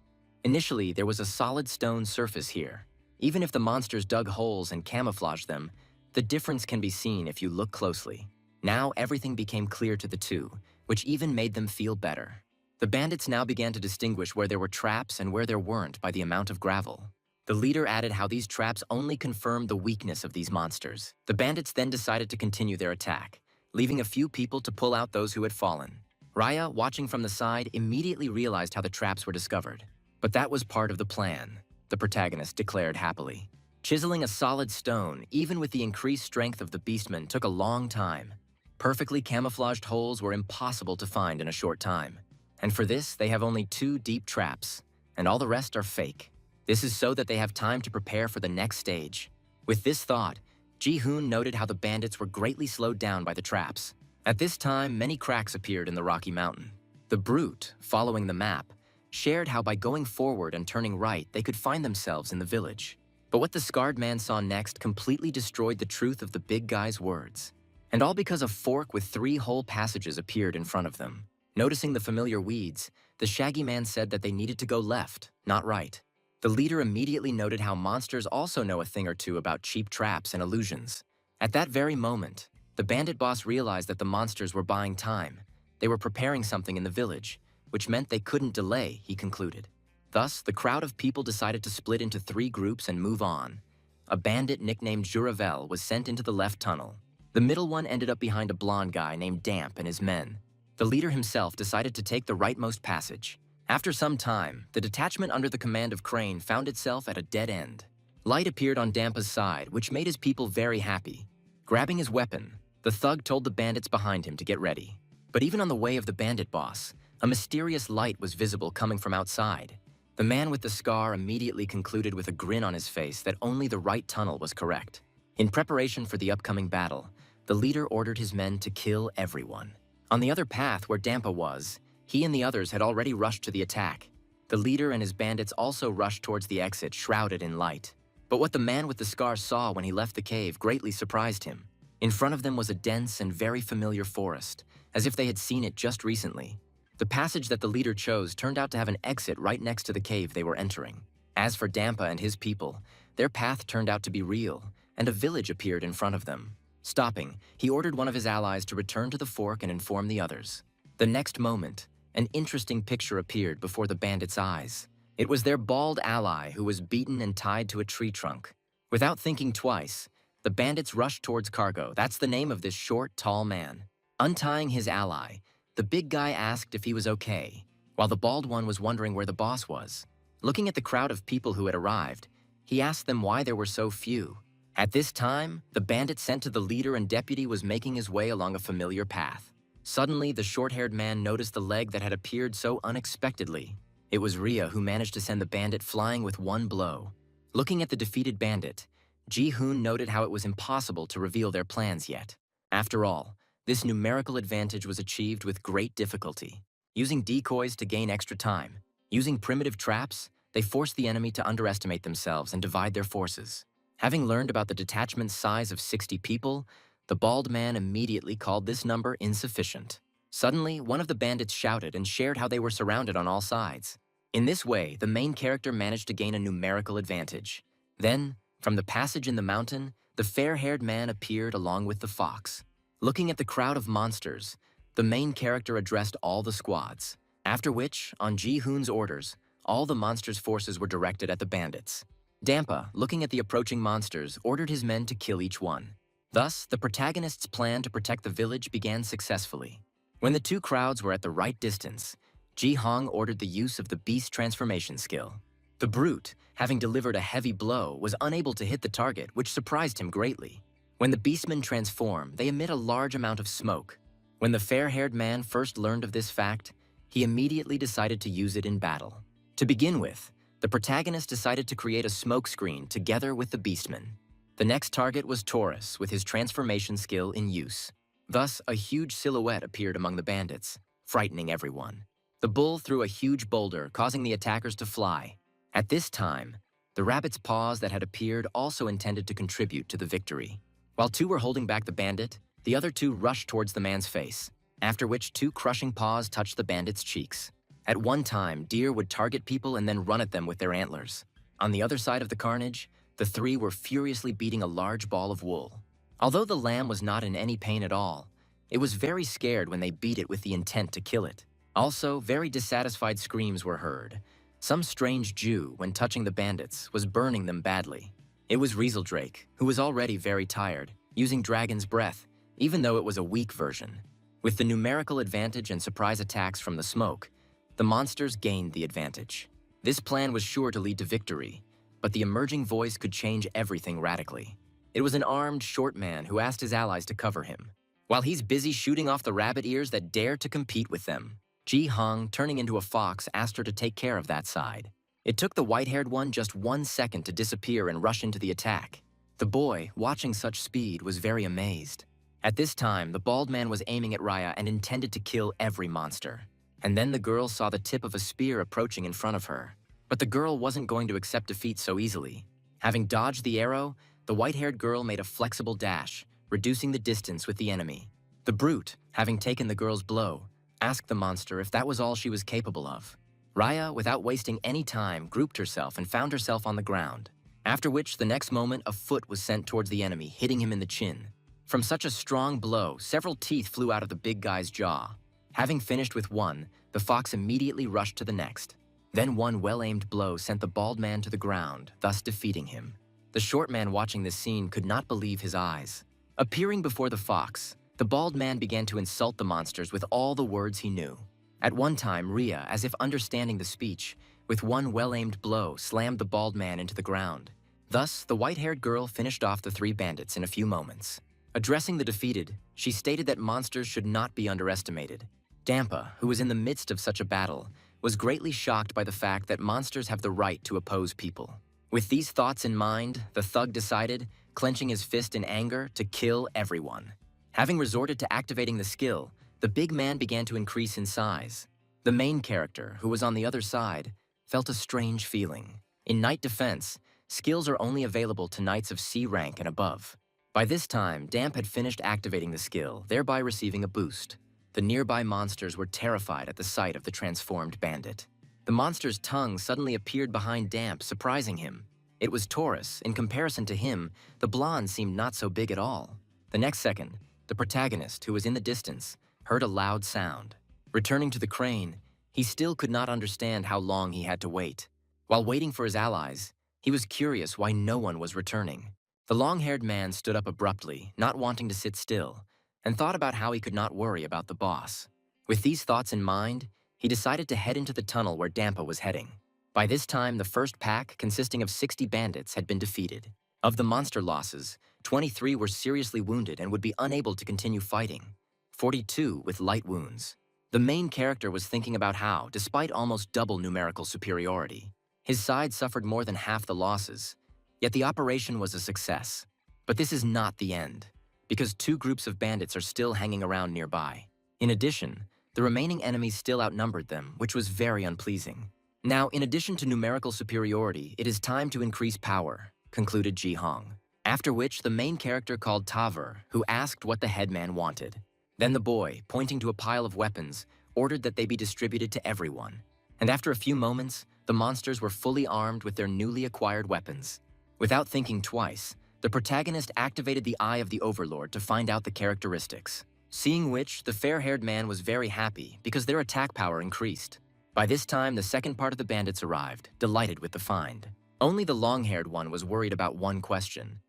Initially, there was a solid stone surface here. Even if the monsters dug holes and camouflaged them, the difference can be seen if you look closely. Now everything became clear to the two, which even made them feel better. The bandits now began to distinguish where there were traps and where there weren't by the amount of gravel. The leader added how these traps only confirmed the weakness of these monsters. The bandits then decided to continue their attack, leaving a few people to pull out those who had fallen. Raya, watching from the side, immediately realized how the traps were discovered. But that was part of the plan, the protagonist declared happily. Chiseling a solid stone, even with the increased strength of the beastmen, took a long time. Perfectly camouflaged holes were impossible to find in a short time. And for this, they have only 2 deep traps, and all the rest are fake. This is so that they have time to prepare for the next stage. With this thought, Ji-hoon noted how the bandits were greatly slowed down by the traps. At this time, many cracks appeared in the rocky mountain. The brute, following the map, shared how by going forward and turning right, they could find themselves in the village. But what the scarred man saw next completely destroyed the truth of the big guy's words. And all because a fork with 3 whole passages appeared in front of them. Noticing the familiar weeds, the shaggy man said that they needed to go left, not right. The leader immediately noted how monsters also know a thing or two about cheap traps and illusions. At that very moment, the bandit boss realized that the monsters were buying time. They were preparing something in the village, which meant they couldn't delay, he concluded. Thus, the crowd of people decided to split into 3 groups and move on. A bandit nicknamed Juravel was sent into the left tunnel. The middle one ended up behind a blonde guy named Damp and his men. The leader himself decided to take the rightmost passage. After some time, the detachment under the command of Crane found itself at a dead end. Light appeared on Dampa's side, which made his people very happy. Grabbing his weapon, the thug told the bandits behind him to get ready. But even on the way of the bandit boss, a mysterious light was visible coming from outside. The man with the scar immediately concluded with a grin on his face that only the right tunnel was correct. In preparation for the upcoming battle, the leader ordered his men to kill everyone. On the other path where Dampa was, he and the others had already rushed to the attack. The leader and his bandits also rushed towards the exit, shrouded in light. But what the man with the scar saw when he left the cave greatly surprised him. In front of them was a dense and very familiar forest, as if they had seen it just recently. The passage that the leader chose turned out to have an exit right next to the cave they were entering. As for Dampa and his people, their path turned out to be real, and a village appeared in front of them. Stopping, he ordered one of his allies to return to the fork and inform the others. The next moment, an interesting picture appeared before the bandits' eyes. It was their bald ally who was beaten and tied to a tree trunk. Without thinking twice, the bandits rushed towards Cargo. That's the name of this short, tall man. Untying his ally, the big guy asked if he was okay, while the bald one was wondering where the boss was. Looking at the crowd of people who had arrived, he asked them why there were so few. At this time, the bandit sent to the leader and deputy was making his way along a familiar path. Suddenly, the short-haired man noticed the leg that had appeared so unexpectedly. It was Rhea who managed to send the bandit flying with one blow. Looking at the defeated bandit, Ji-hoon noted how it was impossible to reveal their plans yet. After all, this numerical advantage was achieved with great difficulty. Using decoys to gain extra time, using primitive traps, they forced the enemy to underestimate themselves and divide their forces. Having learned about the detachment's size of 60 people, the bald man immediately called this number insufficient. Suddenly, one of the bandits shouted and shared how they were surrounded on all sides. In this way, the main character managed to gain a numerical advantage. Then, from the passage in the mountain, the fair-haired man appeared along with the fox. Looking at the crowd of monsters, the main character addressed all the squads, after which, on Ji-hoon's orders, all the monsters' forces were directed at the bandits. Dampa, looking at the approaching monsters, ordered his men to kill each one. Thus, the protagonist's plan to protect the village began successfully. When the 2 crowds were at the right distance, Ji-hong ordered the use of the beast transformation skill. The brute, having delivered a heavy blow, was unable to hit the target, which surprised him greatly. When the beastmen transform, they emit a large amount of smoke. When the fair-haired man first learned of this fact, he immediately decided to use it in battle. To begin with, the protagonist decided to create a smoke screen together with the beastmen. The next target was Taurus, with his transformation skill in use. Thus, a huge silhouette appeared among the bandits, frightening everyone. The bull threw a huge boulder, causing the attackers to fly. At this time, the rabbit's paws that had appeared also intended to contribute to the victory. While 2 were holding back the bandit, the other 2 rushed towards the man's face, after which 2 crushing paws touched the bandit's cheeks. At one time, deer would target people and then run at them with their antlers. On the other side of the carnage, the 3 were furiously beating a large ball of wool. Although the lamb was not in any pain at all, it was very scared when they beat it with the intent to kill it. Also, very dissatisfied screams were heard. Some strange Jew, when touching the bandits, was burning them badly. It was Rieseldrake, who was already very tired, using Dragon's Breath, even though it was a weak version. With the numerical advantage and surprise attacks from the smoke, the monsters gained the advantage. This plan was sure to lead to victory, but the emerging voice could change everything radically. It was an armed, short man who asked his allies to cover him, while he's busy shooting off the rabbit ears that dare to compete with them. Ji-hong, turning into a fox, asked her to take care of that side. It took the white-haired one just 1 second to disappear and rush into the attack. The boy, watching such speed, was very amazed. At this time, the bald man was aiming at Raya and intended to kill every monster. And then the girl saw the tip of a spear approaching in front of her. But the girl wasn't going to accept defeat so easily. Having dodged the arrow, the white-haired girl made a flexible dash, reducing the distance with the enemy. The brute, having taken the girl's blow, asked the monster if that was all she was capable of. Raya, without wasting any time, grouped herself and found herself on the ground, after which the next moment a foot was sent towards the enemy, hitting him in the chin. From such a strong blow, several teeth flew out of the big guy's jaw. Having finished with one, the fox immediately rushed to the next. Then one well-aimed blow sent the bald man to the ground, thus defeating him. The short man watching this scene could not believe his eyes. Appearing before the fox, the bald man began to insult the monsters with all the words he knew. At one time, Rhea, as if understanding the speech, with one well-aimed blow, slammed the bald man into the ground. Thus, the white-haired girl finished off the 3 bandits in a few moments. Addressing the defeated, she stated that monsters should not be underestimated. Dampa, who was in the midst of such a battle, was greatly shocked by the fact that monsters have the right to oppose people. With these thoughts in mind, the thug decided, clenching his fist in anger, to kill everyone. Having resorted to activating the skill, the big man began to increase in size. The main character, who was on the other side, felt a strange feeling. In Knight Defense, skills are only available to Knights of C rank and above. By this time, Damp had finished activating the skill, thereby receiving a boost. The nearby monsters were terrified at the sight of the transformed bandit. The monster's tongue suddenly appeared behind Damp, surprising him. It was Taurus. In comparison to him, the blonde seemed not so big at all. The next second, the protagonist, who was in the distance, heard a loud sound. Returning to the crane, he still could not understand how long he had to wait. While waiting for his allies, he was curious why no one was returning. The long-haired man stood up abruptly, not wanting to sit still, and thought about how he could not worry about the boss. With these thoughts in mind, he decided to head into the tunnel where Dampa was heading. By this time, the first pack, consisting of 60 bandits, had been defeated. Of the monster losses, 23 were seriously wounded and would be unable to continue fighting, 42 with light wounds. The main character was thinking about how, despite almost double numerical superiority, his side suffered more than half the losses. Yet the operation was a success. But this is not the end, because 2 groups of bandits are still hanging around nearby. In addition, the remaining enemies still outnumbered them, which was very unpleasing. Now, in addition to numerical superiority, it is time to increase power, concluded Ji Hong. After which, the main character called Taver, who asked what the headman wanted. Then the boy, pointing to a pile of weapons, ordered that they be distributed to everyone. And after a few moments, the monsters were fully armed with their newly acquired weapons. Without thinking twice, the protagonist activated the Eye of the Overlord to find out the characteristics. Seeing which, the fair-haired man was very happy because their attack power increased. By this time, the second part of the bandits arrived, delighted with the find. Only the long-haired one was worried about one question.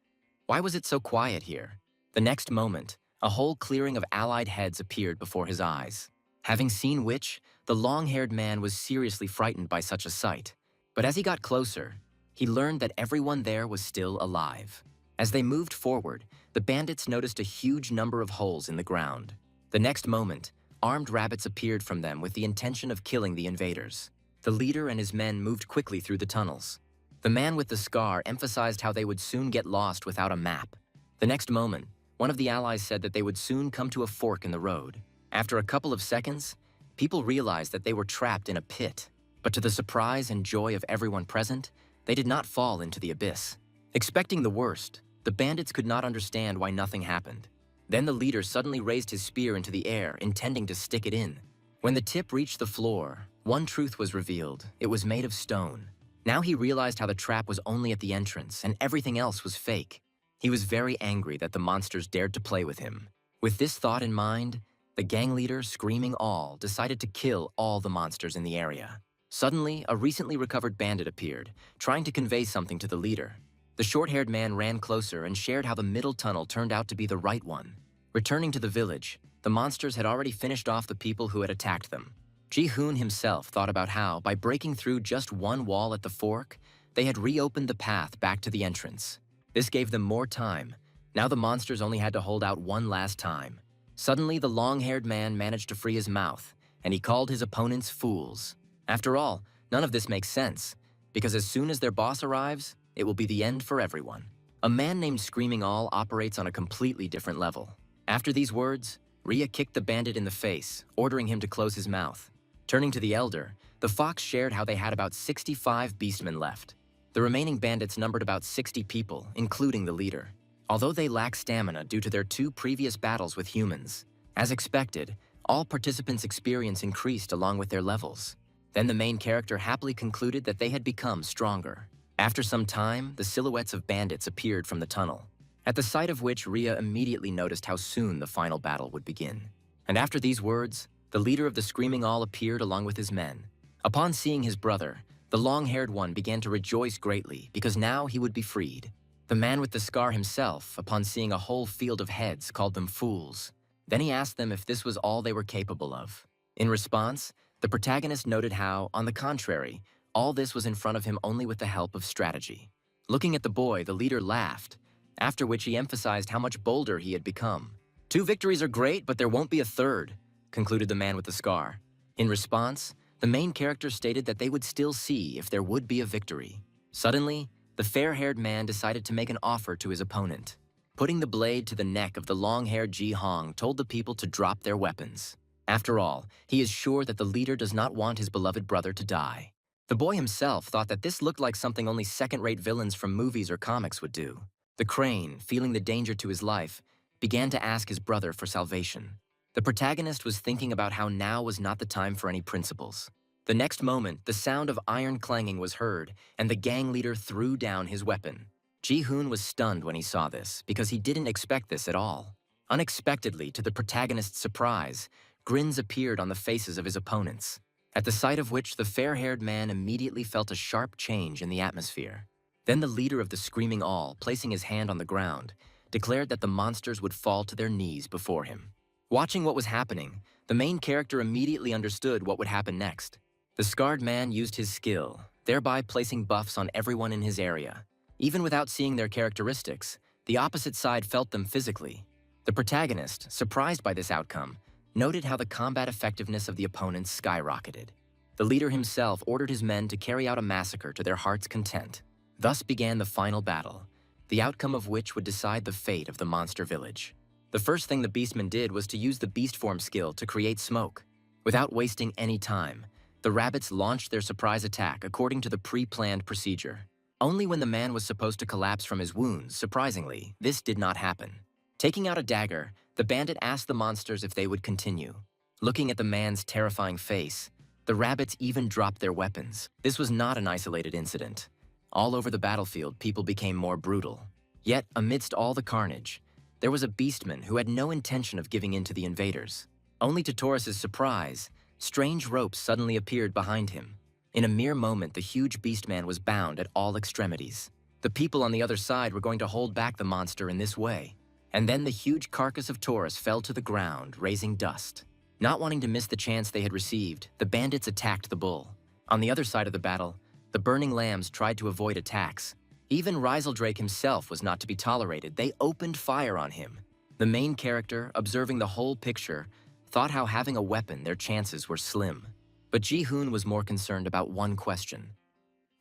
Why was it so quiet here? The next moment, a whole clearing of allied heads appeared before his eyes. Having seen which, the long-haired man was seriously frightened by such a sight. But as he got closer, he learned that everyone there was still alive. As they moved forward, the bandits noticed a huge number of holes in the ground. The next moment, armed rabbits appeared from them with the intention of killing the invaders. The leader and his men moved quickly through the tunnels. The man with the scar emphasized how they would soon get lost without a map. The next moment, one of the allies said that they would soon come to a fork in the road. After a couple of seconds, people realized that they were trapped in a pit. But to the surprise and joy of everyone present, they did not fall into the abyss. Expecting the worst, the bandits could not understand why nothing happened. Then the leader suddenly raised his spear into the air, intending to stick it in. When the tip reached the floor, one truth was revealed. It was made of stone. Now he realized how the trap was only at the entrance and everything else was fake. He was very angry that the monsters dared to play with him. With this thought in mind, the gang leader, screaming all, decided to kill all the monsters in the area. Suddenly, a recently recovered bandit appeared, trying to convey something to the leader. The short-haired man ran closer and shared how the middle tunnel turned out to be the right one. Returning to the village, the monsters had already finished off the people who had attacked them. Ji-hoon himself thought about how, by breaking through just one wall at the fork, they had reopened the path back to the entrance. This gave them more time. Now the monsters only had to hold out one last time. Suddenly, the long-haired man managed to free his mouth, and he called his opponents fools. After all, none of this makes sense, because as soon as their boss arrives, it will be the end for everyone. A man named Screaming All operates on a completely different level. After these words, Rhea kicked the bandit in the face, ordering him to close his mouth. Turning to the elder, the fox shared how they had about 65 beastmen left. The remaining bandits numbered about 60 people, including the leader. Although they lack stamina due to their 2 previous battles with humans, as expected, all participants' experience increased along with their levels. Then the main character happily concluded that they had become stronger. After some time, the silhouettes of bandits appeared from the tunnel, at the sight of which Rhea immediately noticed how soon the final battle would begin. And after these words, the leader of the Screaming All appeared along with his men. Upon seeing his brother, the long-haired one began to rejoice greatly because now he would be freed. The man with the scar himself, upon seeing a whole field of heads, called them fools. Then he asked them if this was all they were capable of. In response, the protagonist noted how, on the contrary, all this was in front of him only with the help of strategy. Looking at the boy, the leader laughed, after which he emphasized how much bolder he had become. 2 victories are great, but there won't be a third, concluded the man with the scar. In response, the main character stated that they would still see if there would be a victory. Suddenly, the fair-haired man decided to make an offer to his opponent. Putting the blade to the neck of the long-haired Ji Hong told the people to drop their weapons. After all, he is sure that the leader does not want his beloved brother to die. The boy himself thought that this looked like something only second-rate villains from movies or comics would do. The crane, feeling the danger to his life, began to ask his brother for salvation. The protagonist was thinking about how now was not the time for any principles. The next moment, the sound of iron clanging was heard, and the gang leader threw down his weapon. Ji-hoon was stunned when he saw this, because he didn't expect this at all. Unexpectedly, to the protagonist's surprise, grins appeared on the faces of his opponents, at the sight of which the fair-haired man immediately felt a sharp change in the atmosphere. Then the leader of the Screaming All, placing his hand on the ground, declared that the monsters would fall to their knees before him. Watching what was happening, the main character immediately understood what would happen next. The scarred man used his skill, thereby placing buffs on everyone in his area. Even without seeing their characteristics, the opposite side felt them physically. The protagonist, surprised by this outcome, noted how the combat effectiveness of the opponents skyrocketed. The leader himself ordered his men to carry out a massacre to their heart's content. Thus began the final battle, the outcome of which would decide the fate of the monster village. The first thing the beastmen did was to use the beast form skill to create smoke. Without wasting any time, the rabbits launched their surprise attack according to the pre-planned procedure. Only when the man was supposed to collapse from his wounds, surprisingly, this did not happen. Taking out a dagger, the bandit asked the monsters if they would continue. Looking at the man's terrifying face, the rabbits even dropped their weapons. This was not an isolated incident. All over the battlefield, people became more brutal. Yet, amidst all the carnage, there was a beastman who had no intention of giving in to the invaders. Only to Taurus's surprise, strange ropes suddenly appeared behind him. In a mere moment, the huge beastman was bound at all extremities. The people on the other side were going to hold back the monster in this way. And then the huge carcass of Taurus fell to the ground, raising dust. Not wanting to miss the chance they had received, the bandits attacked the bull. On the other side of the battle, the burning lambs tried to avoid attacks. Even Riseldrake himself was not to be tolerated. They opened fire on him. The main character, observing the whole picture, thought how having a weapon, their chances were slim. But Ji-hoon was more concerned about one question.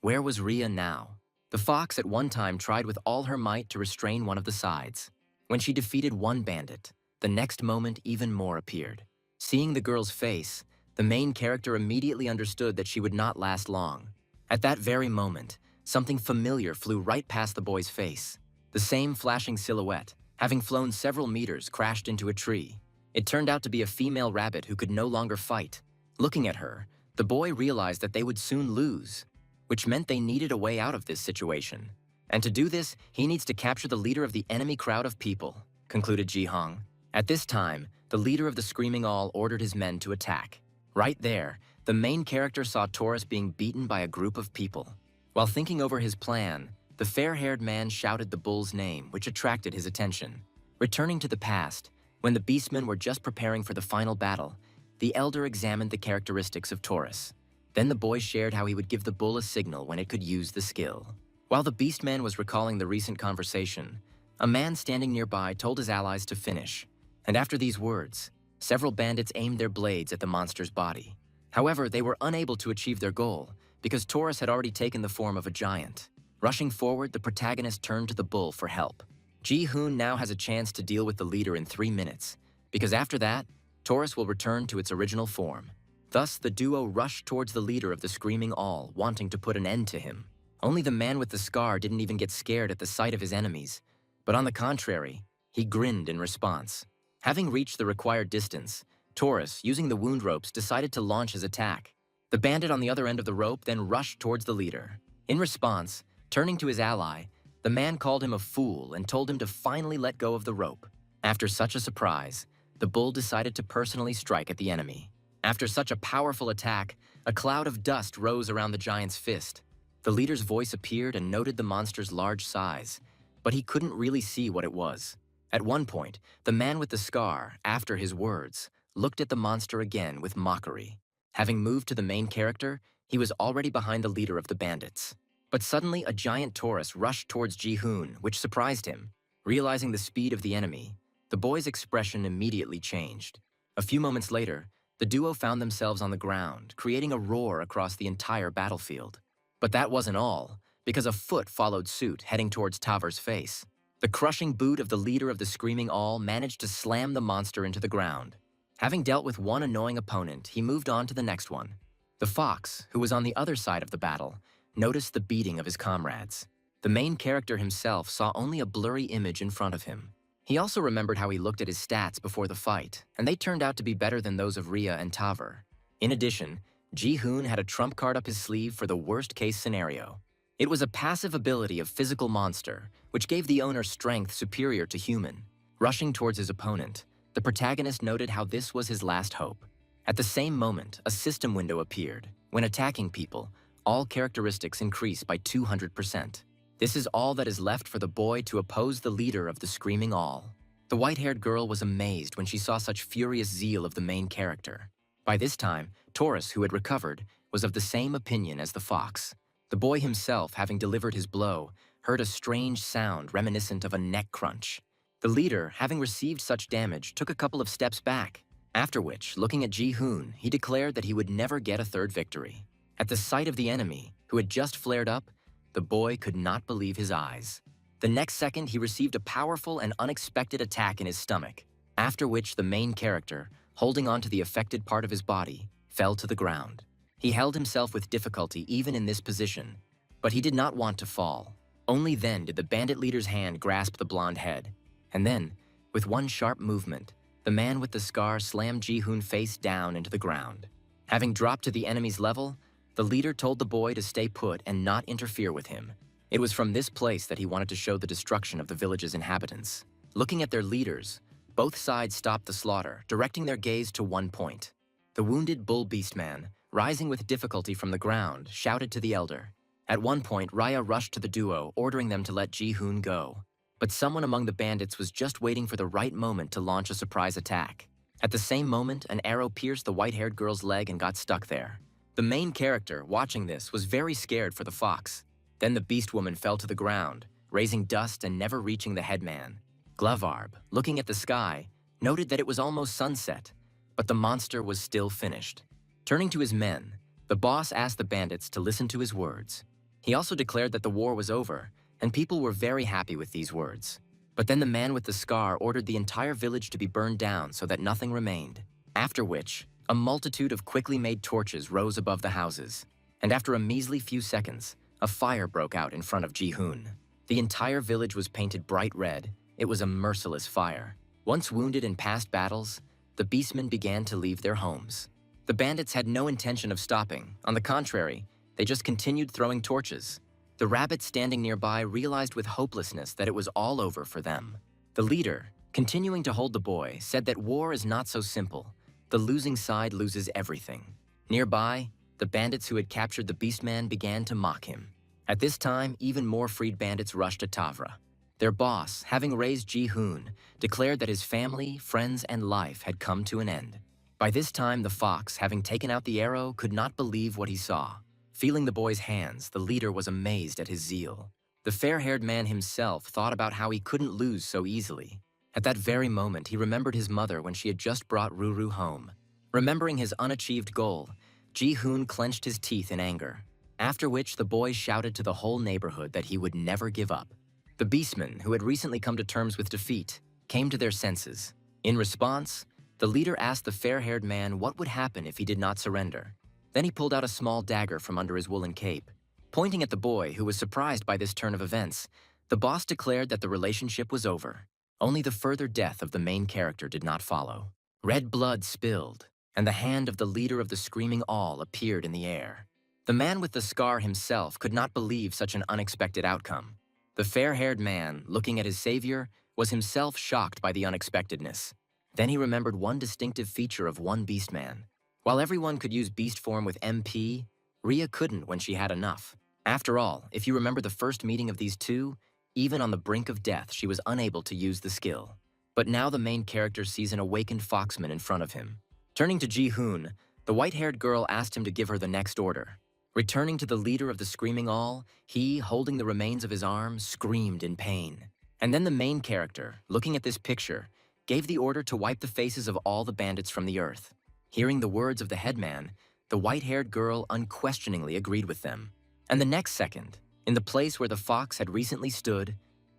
Where was Rhea now? The fox at one time tried with all her might to restrain one of the sides. When she defeated one bandit, the next moment even more appeared. Seeing the girl's face, the main character immediately understood that she would not last long. At that very moment, something familiar flew right past the boy's face. The same flashing silhouette, having flown several meters, crashed into a tree. It turned out to be a female rabbit who could no longer fight. Looking at her, the boy realized that they would soon lose, which meant they needed a way out of this situation. And to do this, he needs to capture the leader of the enemy crowd of people, concluded Ji Hong. At this time, the leader of the Screaming All ordered his men to attack. Right there, the main character saw Taurus being beaten by a group of people. While thinking over his plan, the fair-haired man shouted the bull's name, which attracted his attention. Returning to the past, when the beastmen were just preparing for the final battle, the elder examined the characteristics of Taurus. Then the boy shared how he would give the bull a signal when it could use the skill. While the beastman was recalling the recent conversation, a man standing nearby told his allies to finish. And after these words, several bandits aimed their blades at the monster's body. However, they were unable to achieve their goal, because Taurus had already taken the form of a giant. Rushing forward, the protagonist turned to the bull for help. Ji-hoon now has a chance to deal with the leader in 3 minutes, because after that, Taurus will return to its original form. Thus, the duo rushed towards the leader of the Screaming All, wanting to put an end to him. Only the man with the scar didn't even get scared at the sight of his enemies, But on the contrary, he grinned in response. Having reached the required distance, Taurus, using the wound ropes, decided to launch his attack. The bandit on the other end of the rope then rushed towards the leader. In response, turning to his ally, the man called him a fool and told him to finally let go of the rope. After such a surprise, the bull decided to personally strike at the enemy. After such a powerful attack, a cloud of dust rose around the giant's fist. The leader's voice appeared and noted the monster's large size, but he couldn't really see what it was. At one point, the man with the scar, after his words, looked at the monster again with mockery. Having moved to the main character, he was already behind the leader of the bandits. But suddenly, a giant Taurus rushed towards Ji-hoon, which surprised him. Realizing the speed of the enemy, the boy's expression immediately changed. A few moments later, the duo found themselves on the ground, creating a roar across the entire battlefield. But that wasn't all, because a foot followed suit, heading towards Taver's face. The crushing boot of the leader of the Screaming All managed to slam the monster into the ground. Having dealt with one annoying opponent, he moved on to the next one. The fox, who was on the other side of the battle, noticed the beating of his comrades. The main character himself saw only a blurry image in front of him. He also remembered how he looked at his stats before the fight, and they turned out to be better than those of Rhea and Taver. In addition, Ji-hoon had a trump card up his sleeve for the worst-case scenario. It was a passive ability of Physical Monster, which gave the owner strength superior to human. Rushing towards his opponent, the protagonist noted how this was his last hope. At the same moment, a system window appeared. When attacking people, all characteristics increase by 200%. This is all that is left for the boy to oppose the leader of the Screaming All. The white-haired girl was amazed when she saw such furious zeal of the main character. By this time, Taurus, who had recovered, was of the same opinion as the fox. The boy himself, having delivered his blow, heard a strange sound reminiscent of a neck crunch. The leader, having received such damage, took a couple of steps back, after which, looking at Ji-hoon, he declared that he would never get a third victory. At the sight of the enemy, who had just flared up, the boy could not believe his eyes. The next second, he received a powerful and unexpected attack in his stomach, after which the main character, holding on to the affected part of his body, fell to the ground. He held himself with difficulty even in this position, but he did not want to fall. Only then did the bandit leader's hand grasp the blonde head, and then, with one sharp movement, the man with the scar slammed Ji-hoon face down into the ground. Having dropped to the enemy's level, the leader told the boy to stay put and not interfere with him. It was from this place that he wanted to show the destruction of the village's inhabitants. Looking at their leaders, both sides stopped the slaughter, directing their gaze to one point. The wounded bull beastman, rising with difficulty from the ground, shouted to the elder. At one point, Raya rushed to the duo, ordering them to let Ji-hoon go. But someone among the bandits was just waiting for the right moment to launch a surprise attack. At the same moment, an arrow pierced the white-haired girl's leg and got stuck there. The main character, watching this, was very scared for the fox. Then the beast woman fell to the ground, raising dust and never reaching the headman. Glavarb, looking at the sky, noted that it was almost sunset, but the monster was still finished. Turning to his men, the boss asked the bandits to listen to his words. He also declared that the war was over, and people were very happy with these words. But then the man with the scar ordered the entire village to be burned down so that nothing remained. After which, a multitude of quickly made torches rose above the houses, and after a measly few seconds, a fire broke out in front of Ji-hoon. The entire village was painted bright red. It was a merciless fire. Once wounded in past battles, the beastmen began to leave their homes. The bandits had no intention of stopping. On the contrary, they just continued throwing torches. The rabbit standing nearby realized with hopelessness that it was all over for them. The leader, continuing to hold the boy, said that war is not so simple. The losing side loses everything. Nearby, the bandits who had captured the beastman began to mock him. At this time, even more freed bandits rushed to Tavra. Their boss, having raised Ji-hoon, declared that his family, friends, and life had come to an end. By this time, the fox, having taken out the arrow, could not believe what he saw. Feeling the boy's hands, the leader was amazed at his zeal. The fair-haired man himself thought about how he couldn't lose so easily. At that very moment, he remembered his mother when she had just brought Ruru home. Remembering his unachieved goal, Ji-hoon clenched his teeth in anger, after which the boy shouted to the whole neighborhood that he would never give up. The beastmen, who had recently come to terms with defeat, came to their senses. In response, the leader asked the fair-haired man what would happen if he did not surrender. Then he pulled out a small dagger from under his woolen cape. Pointing at the boy, who was surprised by this turn of events, The boss declared that the relationship was over. Only the further death of the main character did not follow. Red blood spilled, and the hand of the leader of the Screaming All appeared in the air. The man with the scar himself could not believe such an unexpected outcome. The fair-haired man, looking at his savior, was himself shocked by the unexpectedness. Then he remembered one distinctive feature of one Beastman. While everyone could use beast form with MP, Rhea couldn't when she had enough. After all, if you remember the first meeting of these two, even on the brink of death, she was unable to use the skill. But now the main character sees an awakened foxman in front of him. Turning to Ji-hoon, the white-haired girl asked him to give her the next order. Returning to the leader of the Screaming All, he, holding the remains of his arm, screamed in pain. And then the main character, looking at this picture, gave the order to wipe the faces of all the bandits from the earth. Hearing the words of the headman, the white-haired girl unquestioningly agreed with them. And the next second, in the place where the fox had recently stood,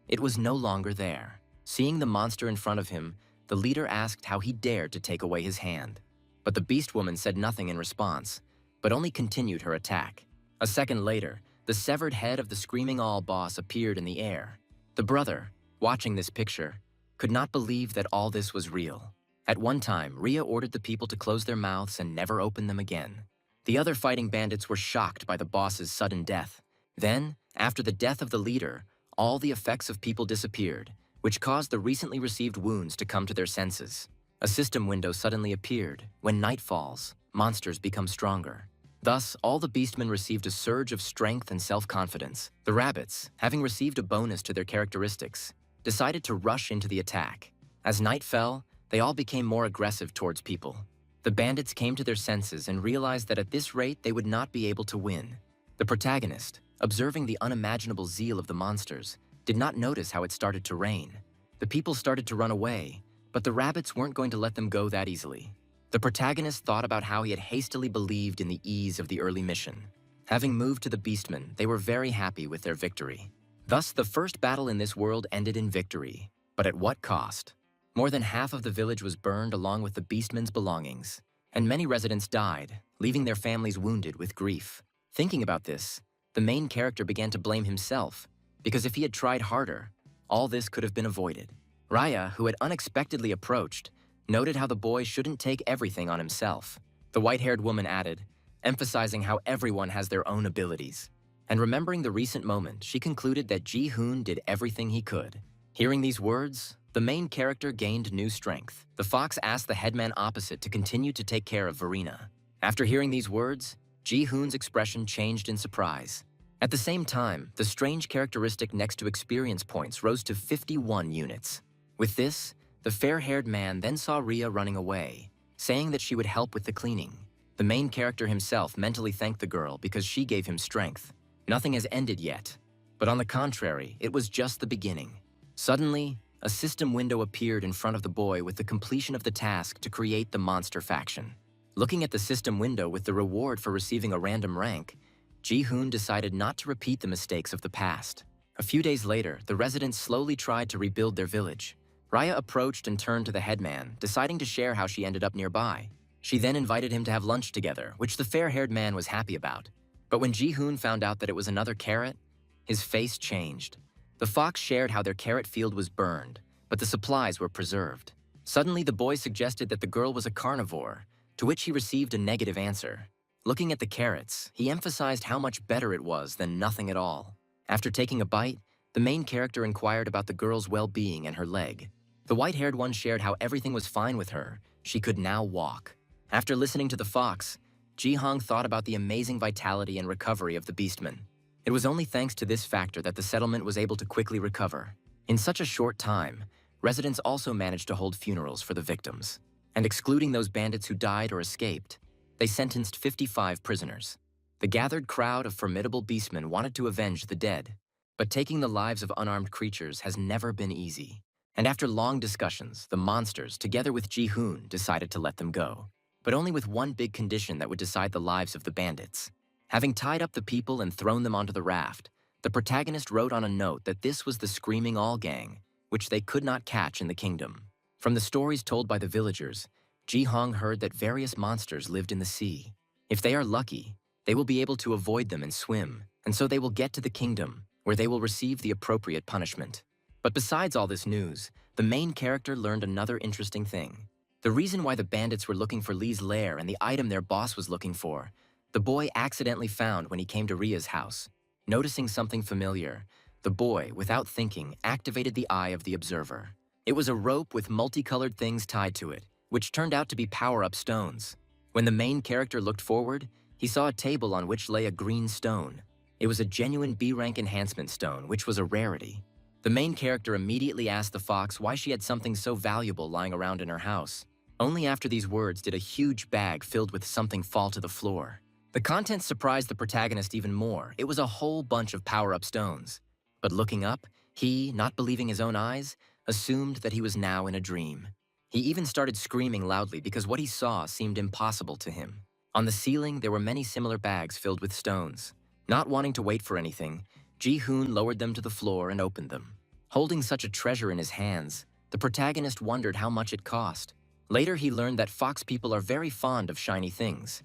it was no longer there. Seeing the monster in front of him, the leader asked how he dared to take away his hand. But the beast woman said nothing in response, but only continued her attack. A second later, the severed head of the Screaming All boss appeared in the air. The brother, watching this picture, could not believe that all this was real. At one time, Rhea ordered the people to close their mouths and never open them again. The other fighting bandits were shocked by the boss's sudden death. Then, after the death of the leader, all the effects of people disappeared, which caused the recently received wounds to come to their senses. A system window suddenly appeared. When night falls, monsters become stronger. Thus, all the beastmen received a surge of strength and self-confidence. The rabbits, having received a bonus to their characteristics, decided to rush into the attack. As night fell, they all became more aggressive towards people. The bandits came to their senses and realized that at this rate they would not be able to win. The protagonist, observing the unimaginable zeal of the monsters, did not notice how it started to rain. The people started to run away, but the rabbits weren't going to let them go that easily. The protagonist thought about how he had hastily believed in the ease of the early mission. Having moved to the Beastmen, they were very happy with their victory. Thus, the first battle in this world ended in victory. But at what cost? More than half of the village was burned along with the Beastmen's belongings, and many residents died, leaving their families wounded with grief. Thinking about this, the main character began to blame himself, because if he had tried harder, all this could have been avoided. Raya, who had unexpectedly approached, noted how the boy shouldn't take everything on himself. The white-haired woman added, emphasizing how everyone has their own abilities. And remembering the recent moment, she concluded that Ji-hoon did everything he could. Hearing these words, the main character gained new strength. The fox asked the headman opposite to continue to take care of Verena. After hearing these words, Ji-hoon's expression changed in surprise. At the same time, the strange characteristic next to experience points rose to 51 units. With this, the fair-haired man then saw Rhea running away, saying that she would help with the cleaning. The main character himself mentally thanked the girl because she gave him strength. Nothing has ended yet, but on the contrary, it was just the beginning. Suddenly, a system window appeared in front of the boy with the completion of the task to create the monster faction. Looking at the system window with the reward for receiving a random rank, Ji-hoon decided not to repeat the mistakes of the past. A few days later, the residents slowly tried to rebuild their village. Raya approached and turned to the headman, deciding to share how she ended up nearby. She then invited him to have lunch together, which the fair-haired man was happy about. But when Ji-hoon found out that it was another carrot, his face changed. The fox shared how their carrot field was burned, but the supplies were preserved. Suddenly, the boy suggested that the girl was a carnivore, to which he received a negative answer. Looking at the carrots, he emphasized how much better it was than nothing at all. After taking a bite, the main character inquired about the girl's well-being and her leg. The white-haired one shared how everything was fine with her. She could now walk. After listening to the fox, Ji-hong thought about the amazing vitality and recovery of the beastmen. It was only thanks to this factor that the settlement was able to quickly recover. In such a short time, residents also managed to hold funerals for the victims. And excluding those bandits who died or escaped, they sentenced 55 prisoners. The gathered crowd of formidable beastmen wanted to avenge the dead, but taking the lives of unarmed creatures has never been easy. And after long discussions, the monsters, together with Ji-hoon, decided to let them go, but only with one big condition that would decide the lives of the bandits. Having tied up the people and thrown them onto the raft, the protagonist wrote on a note that this was the Screaming All gang, which they could not catch in the kingdom. From the stories told by the villagers, Ji-hong heard that various monsters lived in the sea. If they are lucky, they will be able to avoid them and swim, and so they will get to the kingdom, where they will receive the appropriate punishment. But besides all this news, the main character learned another interesting thing. The reason why the bandits were looking for Lee's lair and the item their boss was looking for, the boy accidentally found when he came to Ria's house. Noticing something familiar, the boy, without thinking, activated the eye of the observer. It was a rope with multicolored things tied to it, which turned out to be power-up stones. When the main character looked forward, he saw a table on which lay a green stone. It was a genuine B-rank enhancement stone, which was a rarity. The main character immediately asked the fox why she had something so valuable lying around in her house. Only after these words did a huge bag filled with something fall to the floor. The contents surprised the protagonist even more. It was a whole bunch of power-up stones. But looking up, he, not believing his own eyes, assumed that he was now in a dream. He even started screaming loudly because what he saw seemed impossible to him. On the ceiling, there were many similar bags filled with stones. Not wanting to wait for anything, Ji-hoon lowered them to the floor and opened them. Holding such a treasure in his hands, the protagonist wondered how much it cost. Later, he learned that fox people are very fond of shiny things.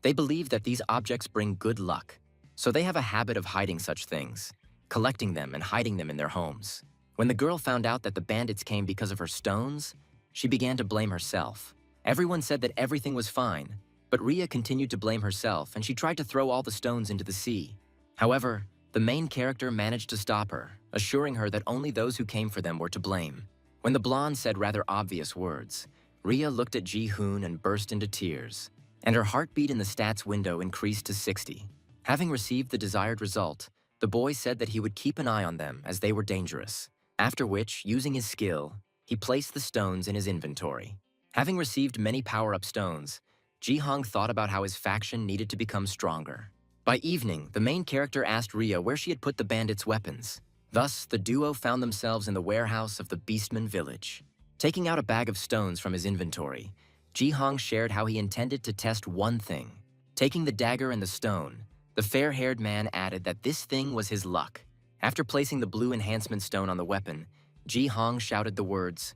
They believe that these objects bring good luck, so they have a habit of hiding such things, collecting them and hiding them in their homes. When the girl found out that the bandits came because of her stones, she began to blame herself. Everyone said that everything was fine, but Ria continued to blame herself and she tried to throw all the stones into the sea. However, the main character managed to stop her, assuring her that only those who came for them were to blame. When the blonde said rather obvious words, Ria looked at Ji-hoon and burst into tears, and her heartbeat in the stats window increased to 60. Having received the desired result, the boy said that he would keep an eye on them as they were dangerous, after which, using his skill, he placed the stones in his inventory. Having received many power-up stones, Ji-hong thought about how his faction needed to become stronger. By evening, the main character asked Ria where she had put the bandits' weapons. Thus, the duo found themselves in the warehouse of the Beastman village. Taking out a bag of stones from his inventory, Ji-hong shared how he intended to test one thing. Taking the dagger and the stone, the fair-haired man added that this thing was his luck. After placing the blue enhancement stone on the weapon, Ji-hong shouted the words,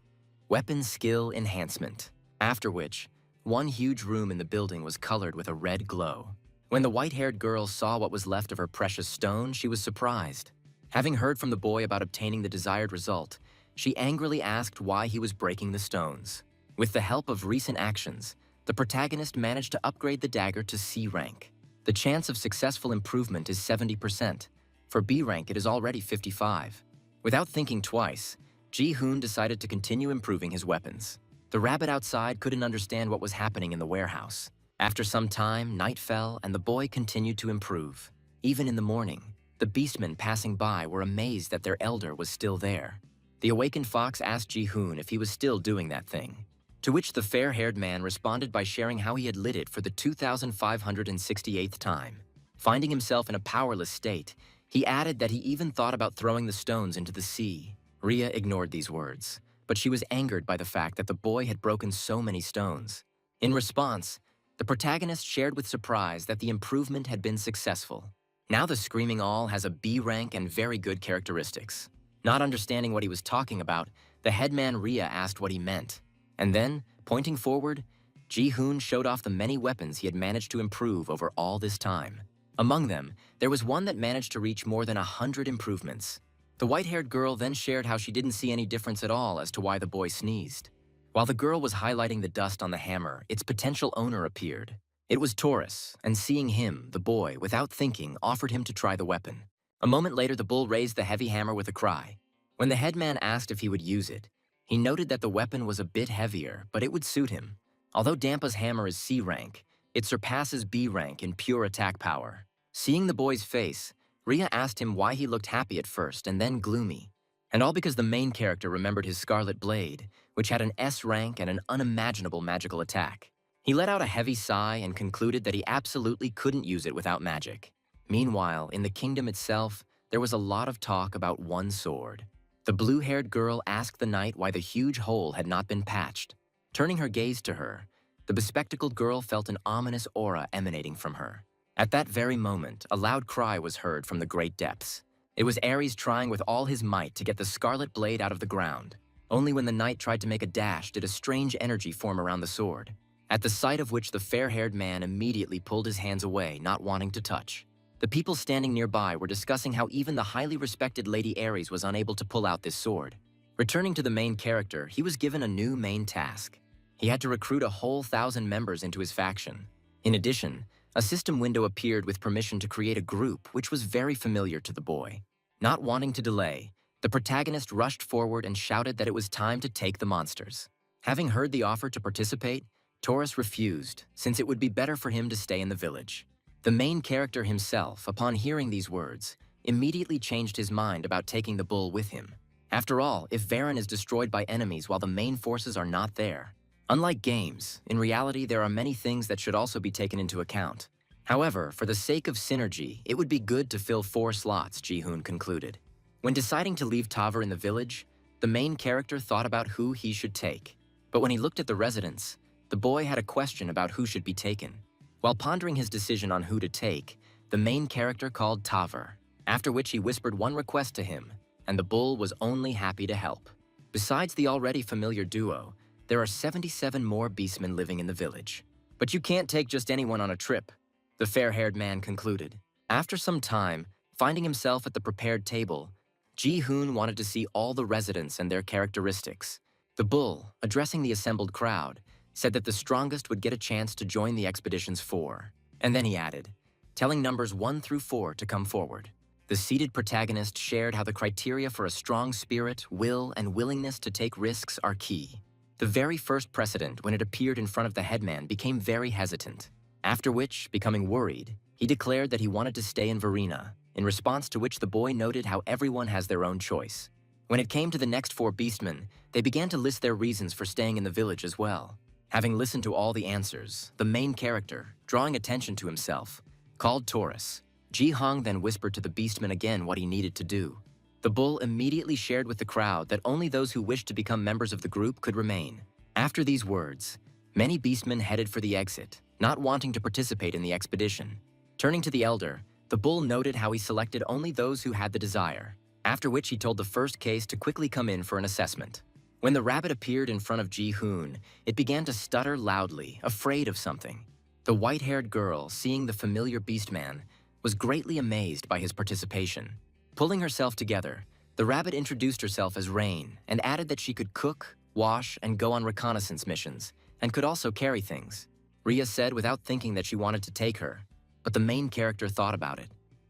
"Weapon Skill Enhancement," after which, one huge room in the building was colored with a red glow. When the white-haired girl saw what was left of her precious stone, she was surprised. Having heard from the boy about obtaining the desired result, she angrily asked why he was breaking the stones. With the help of recent actions, the protagonist managed to upgrade the dagger to C rank. The chance of successful improvement is 70%. For B rank, it is already 55. Without thinking twice, Ji-hoon decided to continue improving his weapons. The rabbit outside couldn't understand what was happening in the warehouse. After some time, night fell and the boy continued to improve. Even in the morning, the beastmen passing by were amazed that their elder was still there. The awakened fox asked Ji-hoon if he was still doing that thing, to which the fair-haired man responded by sharing how he had lit it for the 2,568th time. Finding himself in a powerless state, he added that he even thought about throwing the stones into the sea. Ria ignored these words, but she was angered by the fact that the boy had broken so many stones. In response, the protagonist shared with surprise that the improvement had been successful. Now the Screaming All has a B rank and very good characteristics. Not understanding what he was talking about, the headman Ria asked what he meant. And then, pointing forward, Ji-hoon showed off the many weapons he had managed to improve over all this time. Among them, there was one that managed to reach more than 100 improvements. The white-haired girl then shared how she didn't see any difference at all as to why the boy sneezed. While the girl was highlighting the dust on the hammer, its potential owner appeared. It was Taurus, and seeing him, the boy, without thinking, offered him to try the weapon. A moment later, the bull raised the heavy hammer with a cry. When the headman asked if he would use it, he noted that the weapon was a bit heavier, but it would suit him. Although Dampa's hammer is C rank, it surpasses B rank in pure attack power. Seeing the boy's face, Ria asked him why he looked happy at first and then gloomy. And all because the main character remembered his Scarlet Blade, which had an S rank and an unimaginable magical attack. He let out a heavy sigh and concluded that he absolutely couldn't use it without magic. Meanwhile, in the kingdom itself, there was a lot of talk about one sword. The blue-haired girl asked the knight why the huge hole had not been patched. Turning her gaze to her, the bespectacled girl felt an ominous aura emanating from her. At that very moment, a loud cry was heard from the great depths. It was Ares trying with all his might to get the Scarlet Blade out of the ground. Only when the knight tried to make a dash did a strange energy form around the sword, at the sight of which the fair-haired man immediately pulled his hands away, not wanting to touch. The people standing nearby were discussing how even the highly respected Lady Ares was unable to pull out this sword. Returning to the main character, he was given a new main task. He had to recruit a whole 1,000 members into his faction. In addition, a system window appeared with permission to create a group, which was very familiar to the boy. Not wanting to delay, the protagonist rushed forward and shouted that it was time to take the monsters. Having heard the offer to participate, Taurus refused, since it would be better for him to stay in the village. The main character himself, upon hearing these words, immediately changed his mind about taking the bull with him. After all, if Varen is destroyed by enemies while the main forces are not there. Unlike games, in reality there are many things that should also be taken into account. However, for the sake of synergy, it would be good to fill 4 slots, Ji-hoon concluded. When deciding to leave Tavor in the village, the main character thought about who he should take. But when he looked at the residents, the boy had a question about who should be taken. While pondering his decision on who to take, the main character called Tavor, after which he whispered one request to him, and the bull was only happy to help. Besides the already familiar duo, there are 77 more beastmen living in the village. But you can't take just anyone on a trip, the fair-haired man concluded. After some time, finding himself at the prepared table, Ji-hoon wanted to see all the residents and their characteristics. The bull, addressing the assembled crowd, said that the strongest would get a chance to join the expedition's 4. And then he added, telling numbers 1 through 4 to come forward. The seated protagonist shared how the criteria for a strong spirit, will, and willingness to take risks are key. The very first precedent, when it appeared in front of the headman, became very hesitant. After which, becoming worried, he declared that he wanted to stay in Verena, in response to which the boy noted how everyone has their own choice. When it came to the next 4 beastmen, they began to list their reasons for staying in the village as well. Having listened to all the answers, the main character, drawing attention to himself, called Taurus. Ji-hong then whispered to the beastman again what he needed to do. The bull immediately shared with the crowd that only those who wished to become members of the group could remain. After these words, many beastmen headed for the exit, not wanting to participate in the expedition. Turning to the elder, the bull noted how he selected only those who had the desire, after which he told the first case to quickly come in for an assessment. When the rabbit appeared in front of Ji-hoon, it began to stutter loudly, afraid of something. The white-haired girl, seeing the familiar beastman, was greatly amazed by his participation. Pulling herself together, the rabbit introduced herself as Rain and added that she could cook, wash, and go on reconnaissance missions, and could also carry things. Rhea said without thinking that she wanted to take her, but the main character thought about it.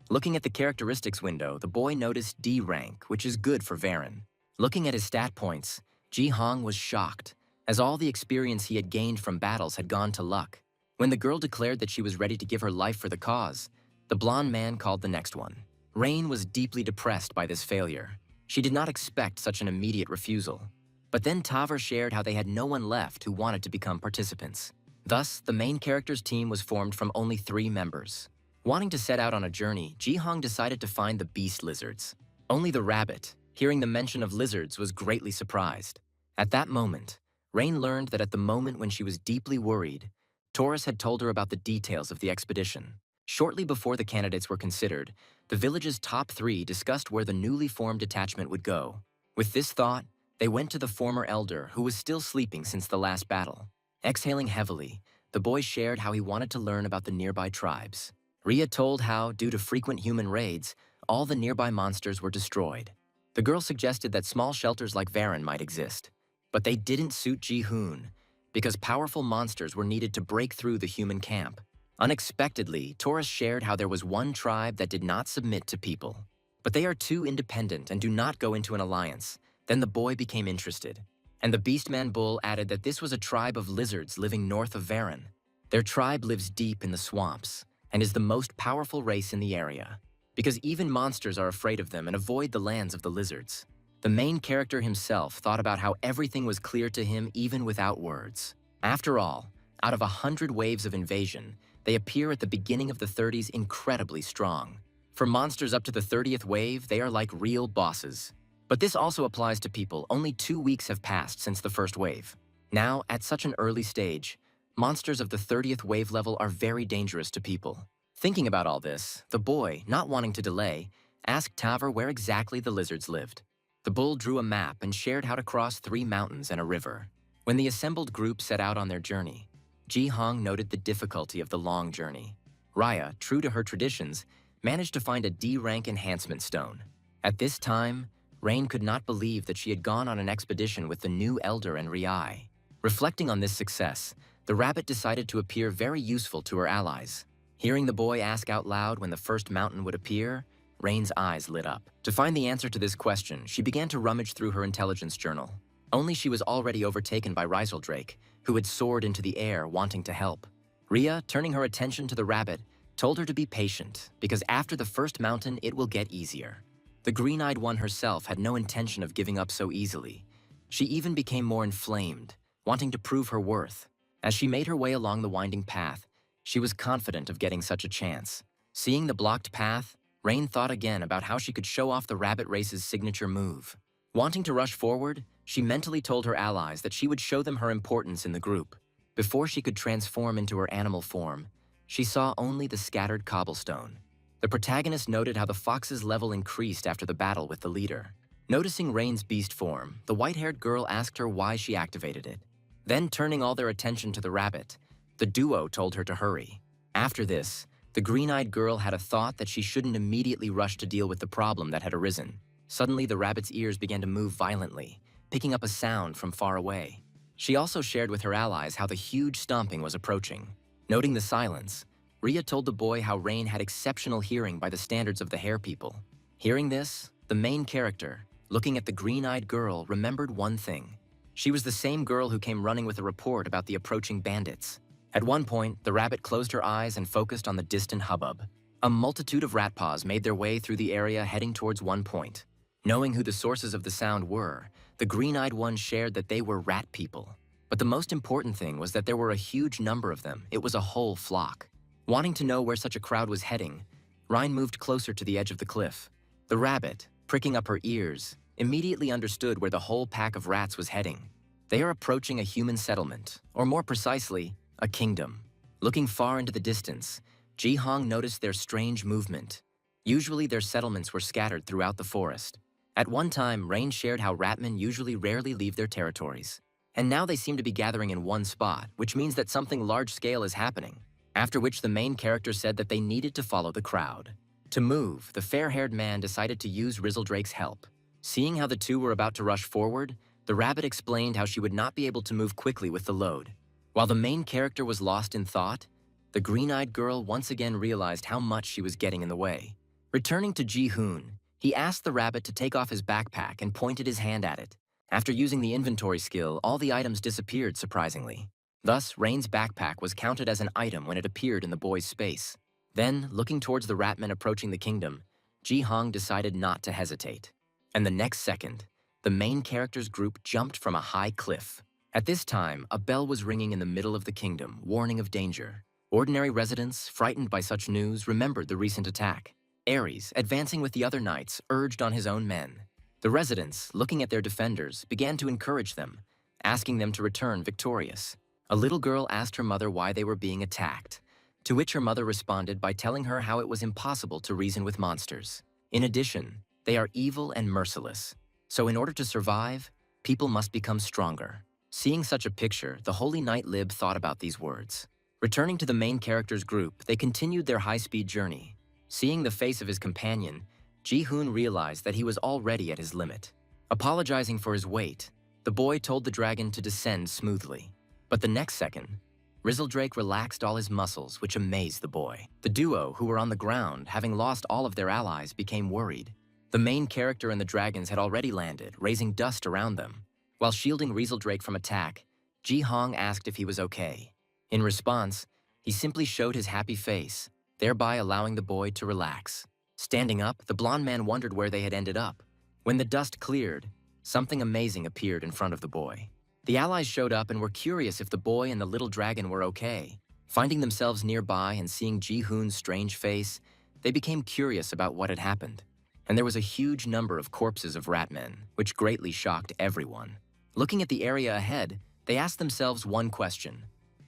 Looking at the characteristics window, the boy noticed D rank, which is good for Varen. Looking at his stat points, Ji-hong was shocked, as all the experience he had gained from battles had gone to luck. When the girl declared that she was ready to give her life for the cause, the blonde man called the next one. Rain was deeply depressed by this failure. She did not expect such an immediate refusal. But then Tavor shared how they had no one left who wanted to become participants. Thus, the main character's team was formed from only 3 members. Wanting to set out on a journey, Ji-hong decided to find the beast lizards. Only the rabbit, hearing the mention of lizards, was greatly surprised. At that moment, Rain learned that at the moment when she was deeply worried, Taurus had told her about the details of the expedition. Shortly before the candidates were considered, the village's top 3 discussed where the newly formed detachment would go. With this thought, they went to the former elder, who was still sleeping since the last battle. Exhaling heavily, the boy shared how he wanted to learn about the nearby tribes. Rhea told how, due to frequent human raids, all the nearby monsters were destroyed. The girl suggested that small shelters like Varen might exist, but they didn't suit Ji-hoon, because powerful monsters were needed to break through the human camp. Unexpectedly, Taurus shared how there was one tribe that did not submit to people. But they are too independent and do not go into an alliance. Then the boy became interested. And the Beastman Bull added that this was a tribe of lizards living north of Varen. Their tribe lives deep in the swamps and is the most powerful race in the area, because even monsters are afraid of them and avoid the lands of the lizards. The main character himself thought about how everything was clear to him even without words. After all, out of 100 waves of invasion, they appear at the beginning of the 30s incredibly strong. For monsters up to the 30th wave, they are like real bosses. But this also applies to people. Only 2 weeks have passed since the first wave. Now, at such an early stage, monsters of the 30th wave level are very dangerous to people. Thinking about all this, the boy, not wanting to delay, asked Tavor where exactly the lizards lived. The bull drew a map and shared how to cross 3 mountains and a river. When the assembled group set out on their journey, Ji-hong noted the difficulty of the long journey. Raya, true to her traditions, managed to find a D-rank enhancement stone. At this time, Rain could not believe that she had gone on an expedition with the new Elder and Riai. Reflecting on this success, the rabbit decided to appear very useful to her allies. Hearing the boy ask out loud when the first mountain would appear, Rain's eyes lit up. To find the answer to this question, she began to rummage through her intelligence journal. Only she was already overtaken by Riseldrake, who had soared into the air wanting to help. Rhea, turning her attention to the rabbit, told her to be patient, because after the first mountain it will get easier. The green-eyed one herself had no intention of giving up so easily. She even became more inflamed, wanting to prove her worth. As she made her way along the winding path, she was confident of getting such a chance. Seeing the blocked path, Rain thought again about how she could show off the rabbit race's signature move. Wanting to rush forward, she mentally told her allies that she would show them her importance in the group. Before she could transform into her animal form, she saw only the scattered cobblestone. The protagonist noted how the fox's level increased after the battle with the leader. Noticing Rain's beast form, the white-haired girl asked her why she activated it. Then, turning all their attention to the rabbit, the duo told her to hurry. After this, the green-eyed girl had a thought that she shouldn't immediately rush to deal with the problem that had arisen. Suddenly, the rabbit's ears began to move violently, picking up a sound from far away. She also shared with her allies how the huge stomping was approaching. Noting the silence, Rhea told the boy how Rain had exceptional hearing by the standards of the Hare People. Hearing this, the main character, looking at the green-eyed girl, remembered one thing. She was the same girl who came running with a report about the approaching bandits. At one point, the rabbit closed her eyes and focused on the distant hubbub. A multitude of rat paws made their way through the area heading towards one point. Knowing who the sources of the sound were, the green-eyed one shared that they were rat people. But the most important thing was that there were a huge number of them. It was a whole flock. Wanting to know where such a crowd was heading, Rhine moved closer to the edge of the cliff. The rabbit, pricking up her ears, immediately understood where the whole pack of rats was heading. They are approaching a human settlement, or more precisely, a kingdom. Looking far into the distance, Ji-hong noticed their strange movement. Usually their settlements were scattered throughout the forest. At one time, Rain shared how ratmen usually rarely leave their territories. And now they seem to be gathering in one spot, which means that something large-scale is happening. After which the main character said that they needed to follow the crowd. To move, the fair-haired man decided to use Riseldrake's help. Seeing how the two were about to rush forward, the rabbit explained how she would not be able to move quickly with the load. While the main character was lost in thought, the green-eyed girl once again realized how much she was getting in the way. Returning to Ji-hoon, he asked the rabbit to take off his backpack and pointed his hand at it. After using the inventory skill, all the items disappeared surprisingly. Thus, Rain's backpack was counted as an item when it appeared in the boy's space. Then, looking towards the ratmen approaching the kingdom, Ji-hong decided not to hesitate. And the next second, the main character's group jumped from a high cliff. At this time, a bell was ringing in the middle of the kingdom, warning of danger. Ordinary residents, frightened by such news, remembered the recent attack. Ares, advancing with the other knights, urged on his own men. The residents, looking at their defenders, began to encourage them, asking them to return victorious. A little girl asked her mother why they were being attacked, to which her mother responded by telling her how it was impossible to reason with monsters. In addition, they are evil and merciless. So in order to survive, people must become stronger. Seeing such a picture, the Holy Knight Lib thought about these words. Returning to the main character's group, they continued their high-speed journey. Seeing the face of his companion, Ji-hoon realized that he was already at his limit. Apologizing for his weight, the boy told the dragon to descend smoothly. But the next second, Riseldrake relaxed all his muscles, which amazed the boy. The duo, who were on the ground, having lost all of their allies, became worried. The main character and the dragons had already landed, raising dust around them. While shielding Riseldrake from attack, Ji-hong asked if he was okay. In response, he simply showed his happy face, thereby allowing the boy to relax. Standing up, the blonde man wondered where they had ended up. When the dust cleared, something amazing appeared in front of the boy. The allies showed up and were curious if the boy and the little dragon were okay. Finding themselves nearby and seeing Ji-hoon's strange face, they became curious about what had happened. And there was a huge number of corpses of ratmen, which greatly shocked everyone. Looking at the area ahead, they asked themselves one question.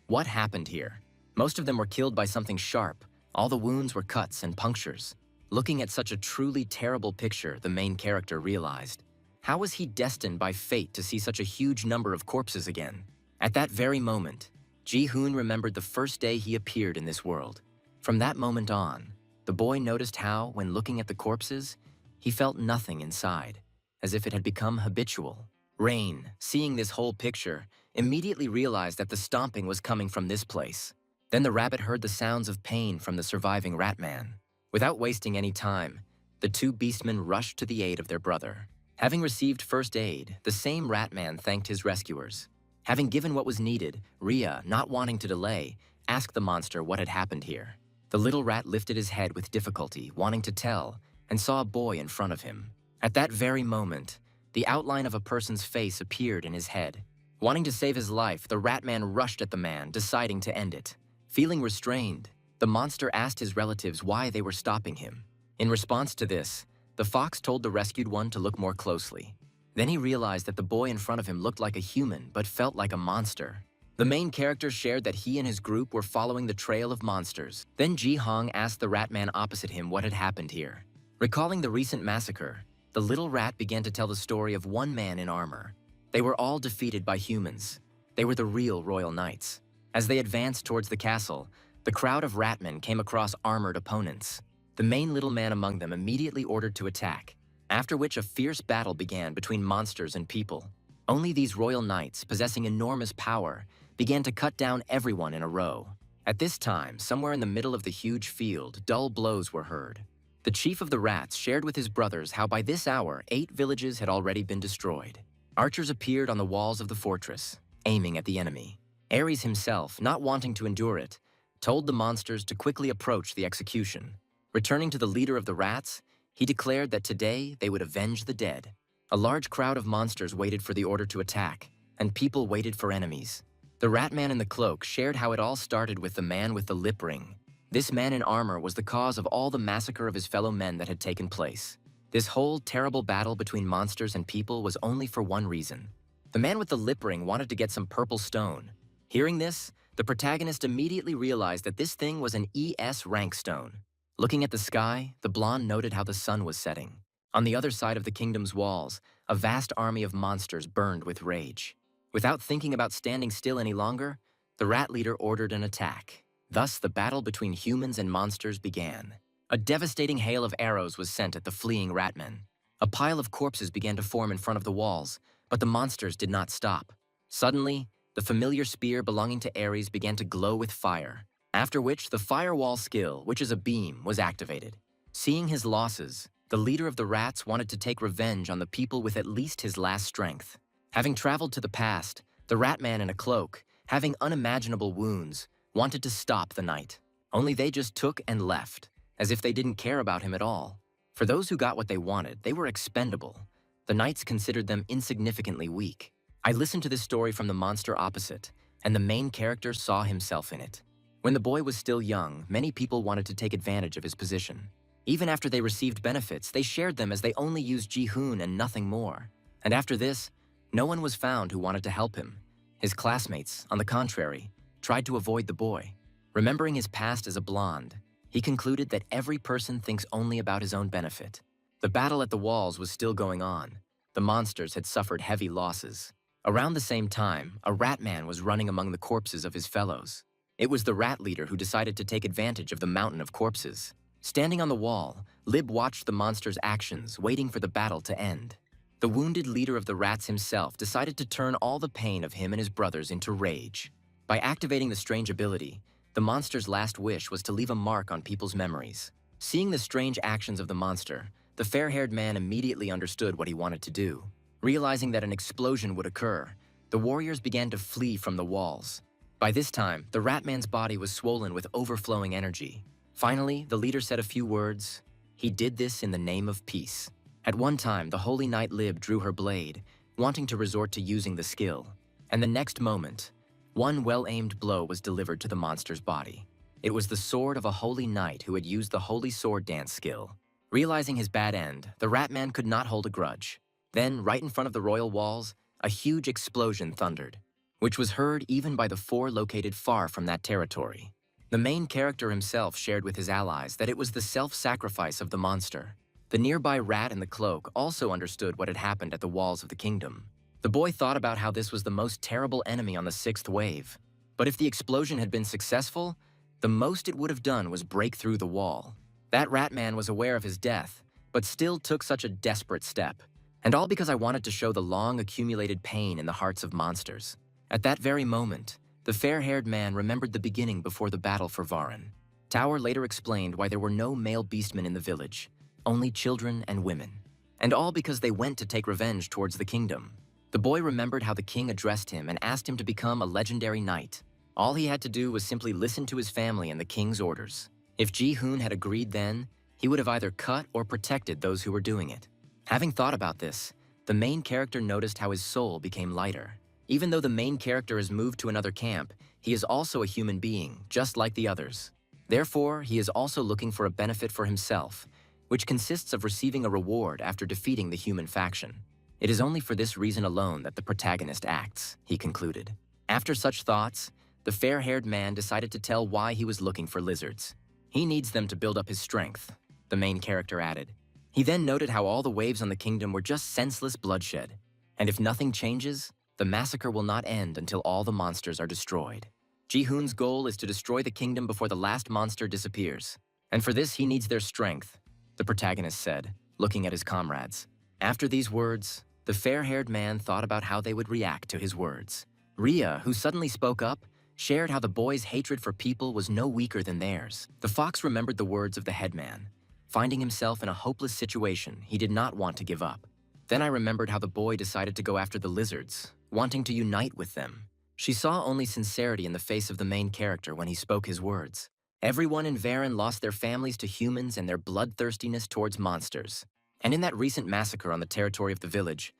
What happened here? Most of them were killed by something sharp. All the wounds were cuts and punctures. Looking at such a truly terrible picture, the main character realized. How was he destined by fate to see such a huge number of corpses again? At that very moment, Ji-hoon remembered the first day he appeared in this world. From that moment on, The boy noticed how, when looking at the corpses, he felt nothing inside, as if it had become habitual. Rain, seeing this whole picture, immediately realized that the stomping was coming from this place. Then the rabbit heard the sounds of pain from the surviving rat man. Without wasting any time, the two beastmen rushed to the aid of their brother. Having received first aid, the same rat man thanked his rescuers. Having given what was needed, Rhea, not wanting to delay, asked the monster what had happened here. The little rat lifted his head with difficulty, wanting to tell, and saw a boy in front of him. At that very moment, the outline of a person's face appeared in his head. Wanting to save his life, the rat man rushed at the man, deciding to end it. Feeling restrained, the monster asked his relatives why they were stopping him. In response to this, the fox told the rescued one to look more closely. Then he realized that the boy in front of him looked like a human but felt like a monster. The main character shared that he and his group were following the trail of monsters. Then Ji Hong asked the rat man opposite him what had happened here. Recalling the recent massacre, the little rat began to tell the story of one man in armor. They were all defeated by humans. They were the real royal knights. As they advanced towards the castle, the crowd of ratmen came across armored opponents. The main little man among them immediately ordered to attack, after which a fierce battle began between monsters and people. Only these royal knights, possessing enormous power, began to cut down everyone in a row. At this time, somewhere in the middle of the huge field, dull blows were heard. The chief of the rats shared with his brothers how by this hour 8 villages had already been destroyed. Archers appeared on the walls of the fortress, aiming at the enemy. Ares himself, not wanting to endure it, told the monsters to quickly approach the execution. Returning to the leader of the rats, he declared that today they would avenge the dead. A large crowd of monsters waited for the order to attack, and people waited for enemies. The rat man in the cloak shared how it all started with the man with the lip ring. This man in armor was the cause of all the massacre of his fellow men that had taken place. This whole terrible battle between monsters and people was only for one reason. The man with the lip ring wanted to get some purple stone. Hearing this, the protagonist immediately realized that this thing was an ES rank stone. Looking at the sky, the blonde noted how the sun was setting. On the other side of the kingdom's walls, a vast army of monsters burned with rage. Without thinking about standing still any longer, the rat leader ordered an attack. Thus, the battle between humans and monsters began. A devastating hail of arrows was sent at the fleeing ratmen. A pile of corpses began to form in front of the walls, but the monsters did not stop. Suddenly, the familiar spear belonging to Ares began to glow with fire, after which the firewall skill, which is a beam, was activated. Seeing his losses, the leader of the rats wanted to take revenge on the people with at least his last strength. Having traveled to the past, the rat man in a cloak, having unimaginable wounds, wanted to stop the knight. Only they just took and left, as if they didn't care about him at all. For those who got what they wanted, they were expendable. The knights considered them insignificantly weak. I listened to this story from the monster opposite, and the main character saw himself in it. When the boy was still young, many people wanted to take advantage of his position. Even after they received benefits, they shared them as they only used Ji-hoon and nothing more. And after this, no one was found who wanted to help him. His classmates, on the contrary, tried to avoid the boy. Remembering his past as a blonde, he concluded that every person thinks only about his own benefit. The battle at the walls was still going on. The monsters had suffered heavy losses. Around the same time, a rat man was running among the corpses of his fellows. It was the rat leader who decided to take advantage of the mountain of corpses. Standing on the wall, Lib watched the monster's actions, waiting for the battle to end. The wounded leader of the rats himself decided to turn all the pain of him and his brothers into rage. By activating the strange ability, the monster's last wish was to leave a mark on people's memories. Seeing the strange actions of the monster, the fair-haired man immediately understood what he wanted to do. Realizing that an explosion would occur, the warriors began to flee from the walls. By this time, the rat man's body was swollen with overflowing energy. Finally, the leader said a few words. He did this in the name of peace. At one time, the holy knight Lib drew her blade, wanting to resort to using the skill. And the next moment, one well-aimed blow was delivered to the monster's body. It was the sword of a holy knight who had used the holy sword dance skill. Realizing his bad end, the rat man could not hold a grudge. Then, right in front of the royal walls, a huge explosion thundered, which was heard even by the 4 located far from that territory. The main character himself shared with his allies that it was the self-sacrifice of the monster. The nearby rat in the cloak also understood what had happened at the walls of the kingdom. The boy thought about how this was the most terrible enemy on the 6th wave. But if the explosion had been successful, the most it would have done was break through the wall. That rat man was aware of his death, but still took such a desperate step. And all because I wanted to show the long accumulated pain in the hearts of monsters. At that very moment, the fair-haired man remembered the beginning before the battle for Varan. Tower later explained why there were no male beastmen in the village, only children and women. And all because they went to take revenge towards the kingdom. The boy remembered how the king addressed him and asked him to become a legendary knight. All he had to do was simply listen to his family and the king's orders. If Ji-hoon had agreed then, he would have either cut or protected those who were doing it. Having thought about this, the main character noticed how his soul became lighter. Even though the main character has moved to another camp, he is also a human being, just like the others. Therefore, he is also looking for a benefit for himself, which consists of receiving a reward after defeating the human faction. It is only for this reason alone that the protagonist acts, he concluded. After such thoughts, the fair-haired man decided to tell why he was looking for lizards. He needs them to build up his strength, the main character added. He then noted how all the waves on the kingdom were just senseless bloodshed. And if nothing changes, the massacre will not end until all the monsters are destroyed. Ji-hoon's goal is to destroy the kingdom before the last monster disappears. And for this, he needs their strength, the protagonist said, looking at his comrades. After these words, the fair-haired man thought about how they would react to his words. Rhea, who suddenly spoke up, shared how the boy's hatred for people was no weaker than theirs. The fox remembered the words of the headman. Finding himself in a hopeless situation, he did not want to give up. Then I remembered how the boy decided to go after the lizards, wanting to unite with them. She saw only sincerity in the face of the main character when he spoke his words. Everyone in Varan lost their families to humans and their bloodthirstiness towards monsters. And in that recent massacre on the territory of the village,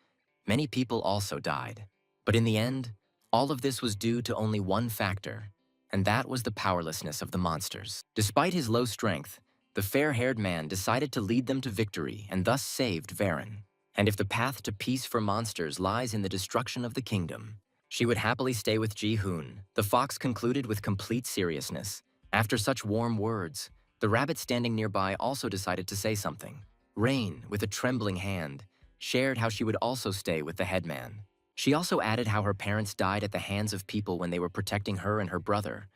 many people also died. But in the end, all of this was due to only one factor, and that was the powerlessness of the monsters. Despite his low strength, the fair-haired man decided to lead them to victory and thus saved Varan. And if the path to peace for monsters lies in the destruction of the kingdom, she would happily stay with Ji-hoon, the fox concluded with complete seriousness. After such warm words, the rabbit standing nearby also decided to say something. Rain, with a trembling hand, shared how she would also stay with the headman. She also added how her parents died at the hands of people when they were protecting her and her brother.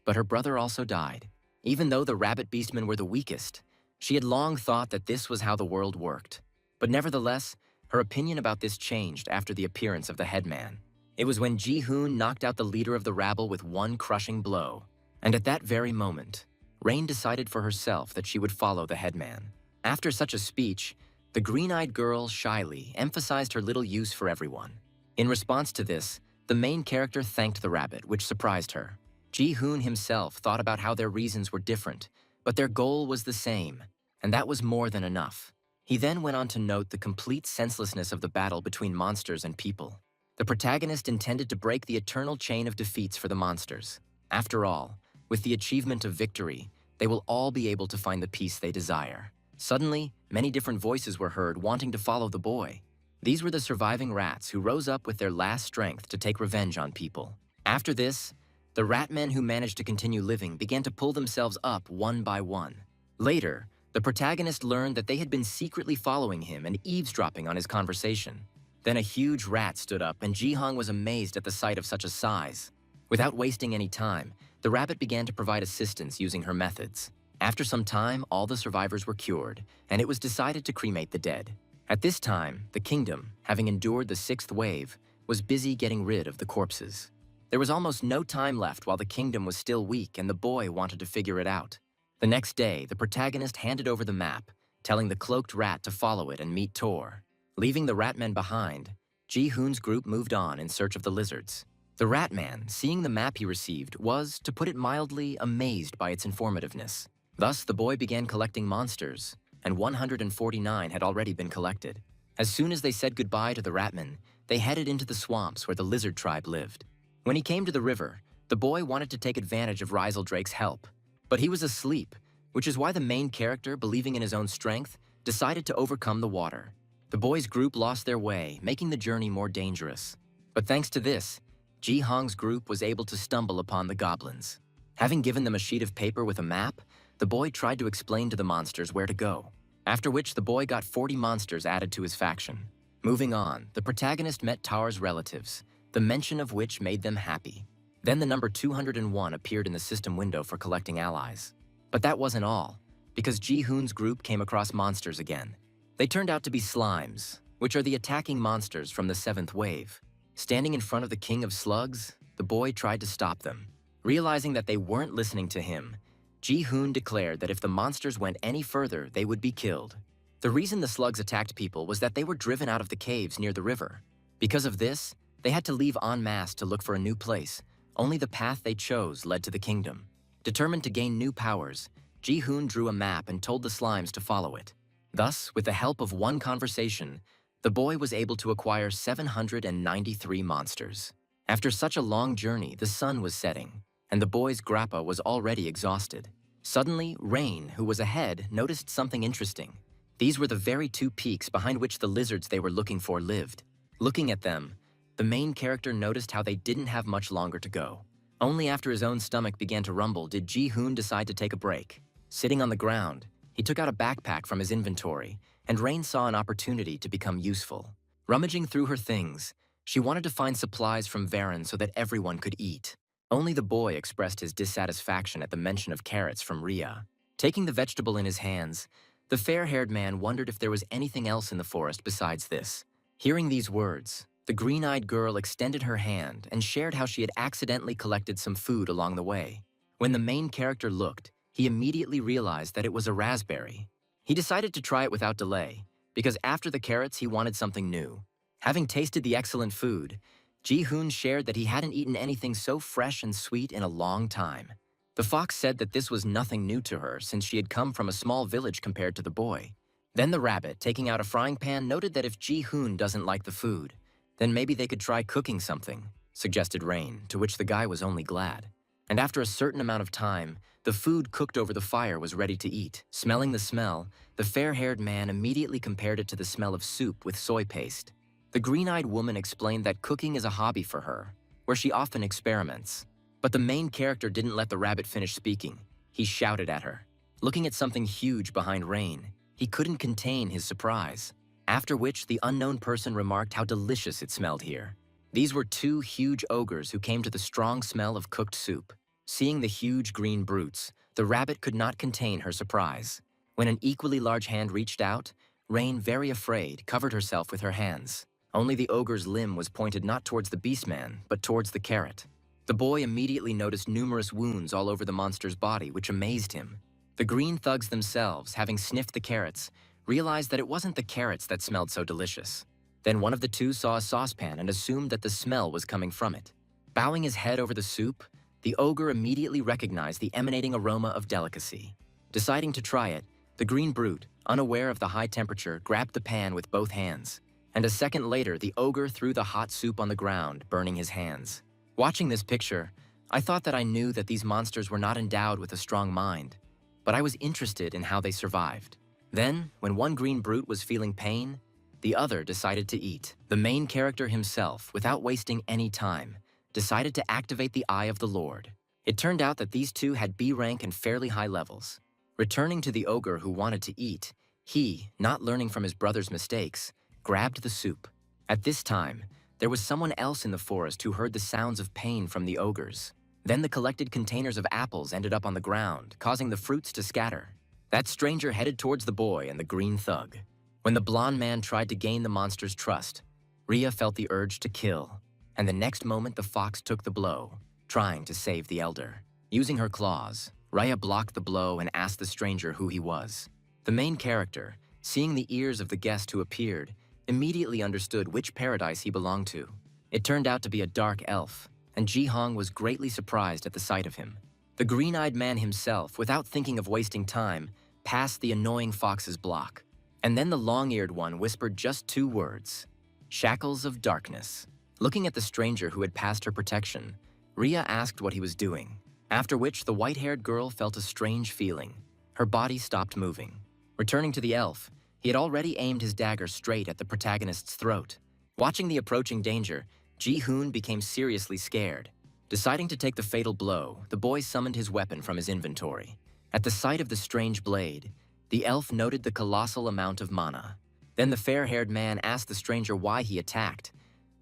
But her brother also died. Even though the rabbit beastmen were the weakest, she had long thought that this was how the world worked. But nevertheless, her opinion about this changed after the appearance of the headman. It was when Ji-hoon knocked out the leader of the rabble with one crushing blow. And at that very moment, Rain decided for herself that she would follow the headman. After such a speech, the green-eyed girl shyly emphasized her little use for everyone. In response to this, the main character thanked the rabbit, which surprised her. Ji-hoon himself thought about how their reasons were different, but their goal was the same, and that was more than enough. He then went on to note the complete senselessness of the battle between monsters and people. The protagonist intended to break the eternal chain of defeats for the monsters. After all, with the achievement of victory, they will all be able to find the peace they desire. Suddenly, many different voices were heard wanting to follow the boy. These were the surviving rats who rose up with their last strength to take revenge on people. After this, the ratmen who managed to continue living began to pull themselves up one by one. Later, the protagonist learned that they had been secretly following him and eavesdropping on his conversation. Then a huge rat stood up and Ji-hoon was amazed at the sight of such a size. Without wasting any time, the rabbit began to provide assistance using her methods. After some time, all the survivors were cured, and it was decided to cremate the dead. At this time, the kingdom, having endured the 6th wave, was busy getting rid of the corpses. There was almost no time left while the kingdom was still weak and the boy wanted to figure it out. The next day, the protagonist handed over the map, telling the cloaked rat to follow it and meet Tor. Leaving the ratmen behind, Ji-hoon's group moved on in search of the lizards. The ratman, seeing the map he received, was, to put it mildly, amazed by its informativeness. Thus, the boy began collecting monsters, and 149 had already been collected. As soon as they said goodbye to the ratmen, they headed into the swamps where the lizard tribe lived. When he came to the river, the boy wanted to take advantage of Rieseldrake's help. But he was asleep, which is why the main character, believing in his own strength, decided to overcome the water. The boy's group lost their way, making the journey more dangerous. But thanks to this, Ji-hoon's group was able to stumble upon the goblins. Having given them a sheet of paper with a map, the boy tried to explain to the monsters where to go, after which the boy got 40 monsters added to his faction. Moving on, the protagonist met Tar's relatives, the mention of which made them happy. Then the number 201 appeared in the system window for collecting allies. But that wasn't all. because Ji-hoon's group came across monsters again. They turned out to be slimes, which are the attacking monsters from the 7th wave. Standing in front of the king of slugs, the boy tried to stop them. Realizing that they weren't listening to him, Ji-hoon declared that if the monsters went any further, they would be killed. The reason the slugs attacked people was that they were driven out of the caves near the river. Because of this, they had to leave en masse to look for a new place. Only the path they chose led to the kingdom. Determined to gain new powers, Ji-hoon drew a map and told the slimes to follow it. Thus, with the help of one conversation, the boy was able to acquire 793 monsters. After such a long journey, the sun was setting, and the boy's grappa was already exhausted. Suddenly, Rain, who was ahead, noticed something interesting. These were the very 2 peaks behind which the lizards they were looking for lived. Looking at them, the main character noticed how they didn't have much longer to go. Only after his own stomach began to rumble did Ji-hoon decide to take a break. Sitting on the ground, he took out a backpack from his inventory, and Rain saw an opportunity to become useful. Rummaging through her things, she wanted to find supplies from Varen so that everyone could eat. Only the boy expressed his dissatisfaction at the mention of carrots from Rhea. Taking the vegetable in his hands, the fair-haired man wondered if there was anything else in the forest besides this. Hearing these words, the green-eyed girl extended her hand and shared how she had accidentally collected some food along the way. When the main character looked, he immediately realized that it was a raspberry. He decided to try it without delay, because after the carrots he wanted something new. Having tasted the excellent food, Ji-hoon shared that he hadn't eaten anything so fresh and sweet in a long time. The fox said that this was nothing new to her since she had come from a small village compared to the boy. Then the rabbit, taking out a frying pan, noted that if Ji-hoon doesn't like the food, then maybe they could try cooking something, suggested Rain, to which the guy was only glad. And after a certain amount of time, the food cooked over the fire was ready to eat. Smelling the smell, the fair-haired man immediately compared it to the smell of soup with soy paste. The green-eyed woman explained that cooking is a hobby for her, where she often experiments. But the main character didn't let the rabbit finish speaking. He shouted at her. Looking at something huge behind Rain, he couldn't contain his surprise. After which, the unknown person remarked how delicious it smelled here. These were 2 huge ogres who came to the strong smell of cooked soup. Seeing the huge green brutes, the rabbit could not contain her surprise. When an equally large hand reached out, Rain, very afraid, covered herself with her hands. Only the ogre's limb was pointed not towards the beastman, but towards the carrot. The boy immediately noticed numerous wounds all over the monster's body, which amazed him. The green thugs themselves, having sniffed the carrots, realized that it wasn't the carrots that smelled so delicious. Then one of the 2 saw a saucepan and assumed that the smell was coming from it. Bowing his head over the soup, the ogre immediately recognized the emanating aroma of delicacy. Deciding to try it, the green brute, unaware of the high temperature, grabbed the pan with both hands. And a second later, the ogre threw the hot soup on the ground, burning his hands. Watching this picture, I thought that I knew that these monsters were not endowed with a strong mind, but I was interested in how they survived. Then, when one green brute was feeling pain, the other decided to eat. The main character himself, without wasting any time, decided to activate the Eye of the Lord. It turned out that these 2 had B rank and fairly high levels. Returning to the ogre who wanted to eat, he, not learning from his brother's mistakes, grabbed the soup. At this time, there was someone else in the forest who heard the sounds of pain from the ogres. Then the collected containers of apples ended up on the ground, causing the fruits to scatter. That stranger headed towards the boy and the green thug. When the blonde man tried to gain the monster's trust, Rhea felt the urge to kill, and the next moment the fox took the blow, trying to save the elder. Using her claws, Rhea blocked the blow and asked the stranger who he was. The main character, seeing the ears of the guest who appeared, immediately understood which paradise he belonged to. It turned out to be a dark elf, and Ji-hong was greatly surprised at the sight of him. The green-eyed man himself, without thinking of wasting time, passed the annoying fox's block. And then the long-eared one whispered just 2 words, "Shackles of darkness." Looking at the stranger who had passed her protection, Rhea asked what he was doing, after which the white-haired girl felt a strange feeling. Her body stopped moving. Returning to the elf, he had already aimed his dagger straight at the protagonist's throat. Watching the approaching danger, Ji-hoon became seriously scared. Deciding to take the fatal blow, the boy summoned his weapon from his inventory. At the sight of the strange blade, the elf noted the colossal amount of mana. Then the fair-haired man asked the stranger why he attacked,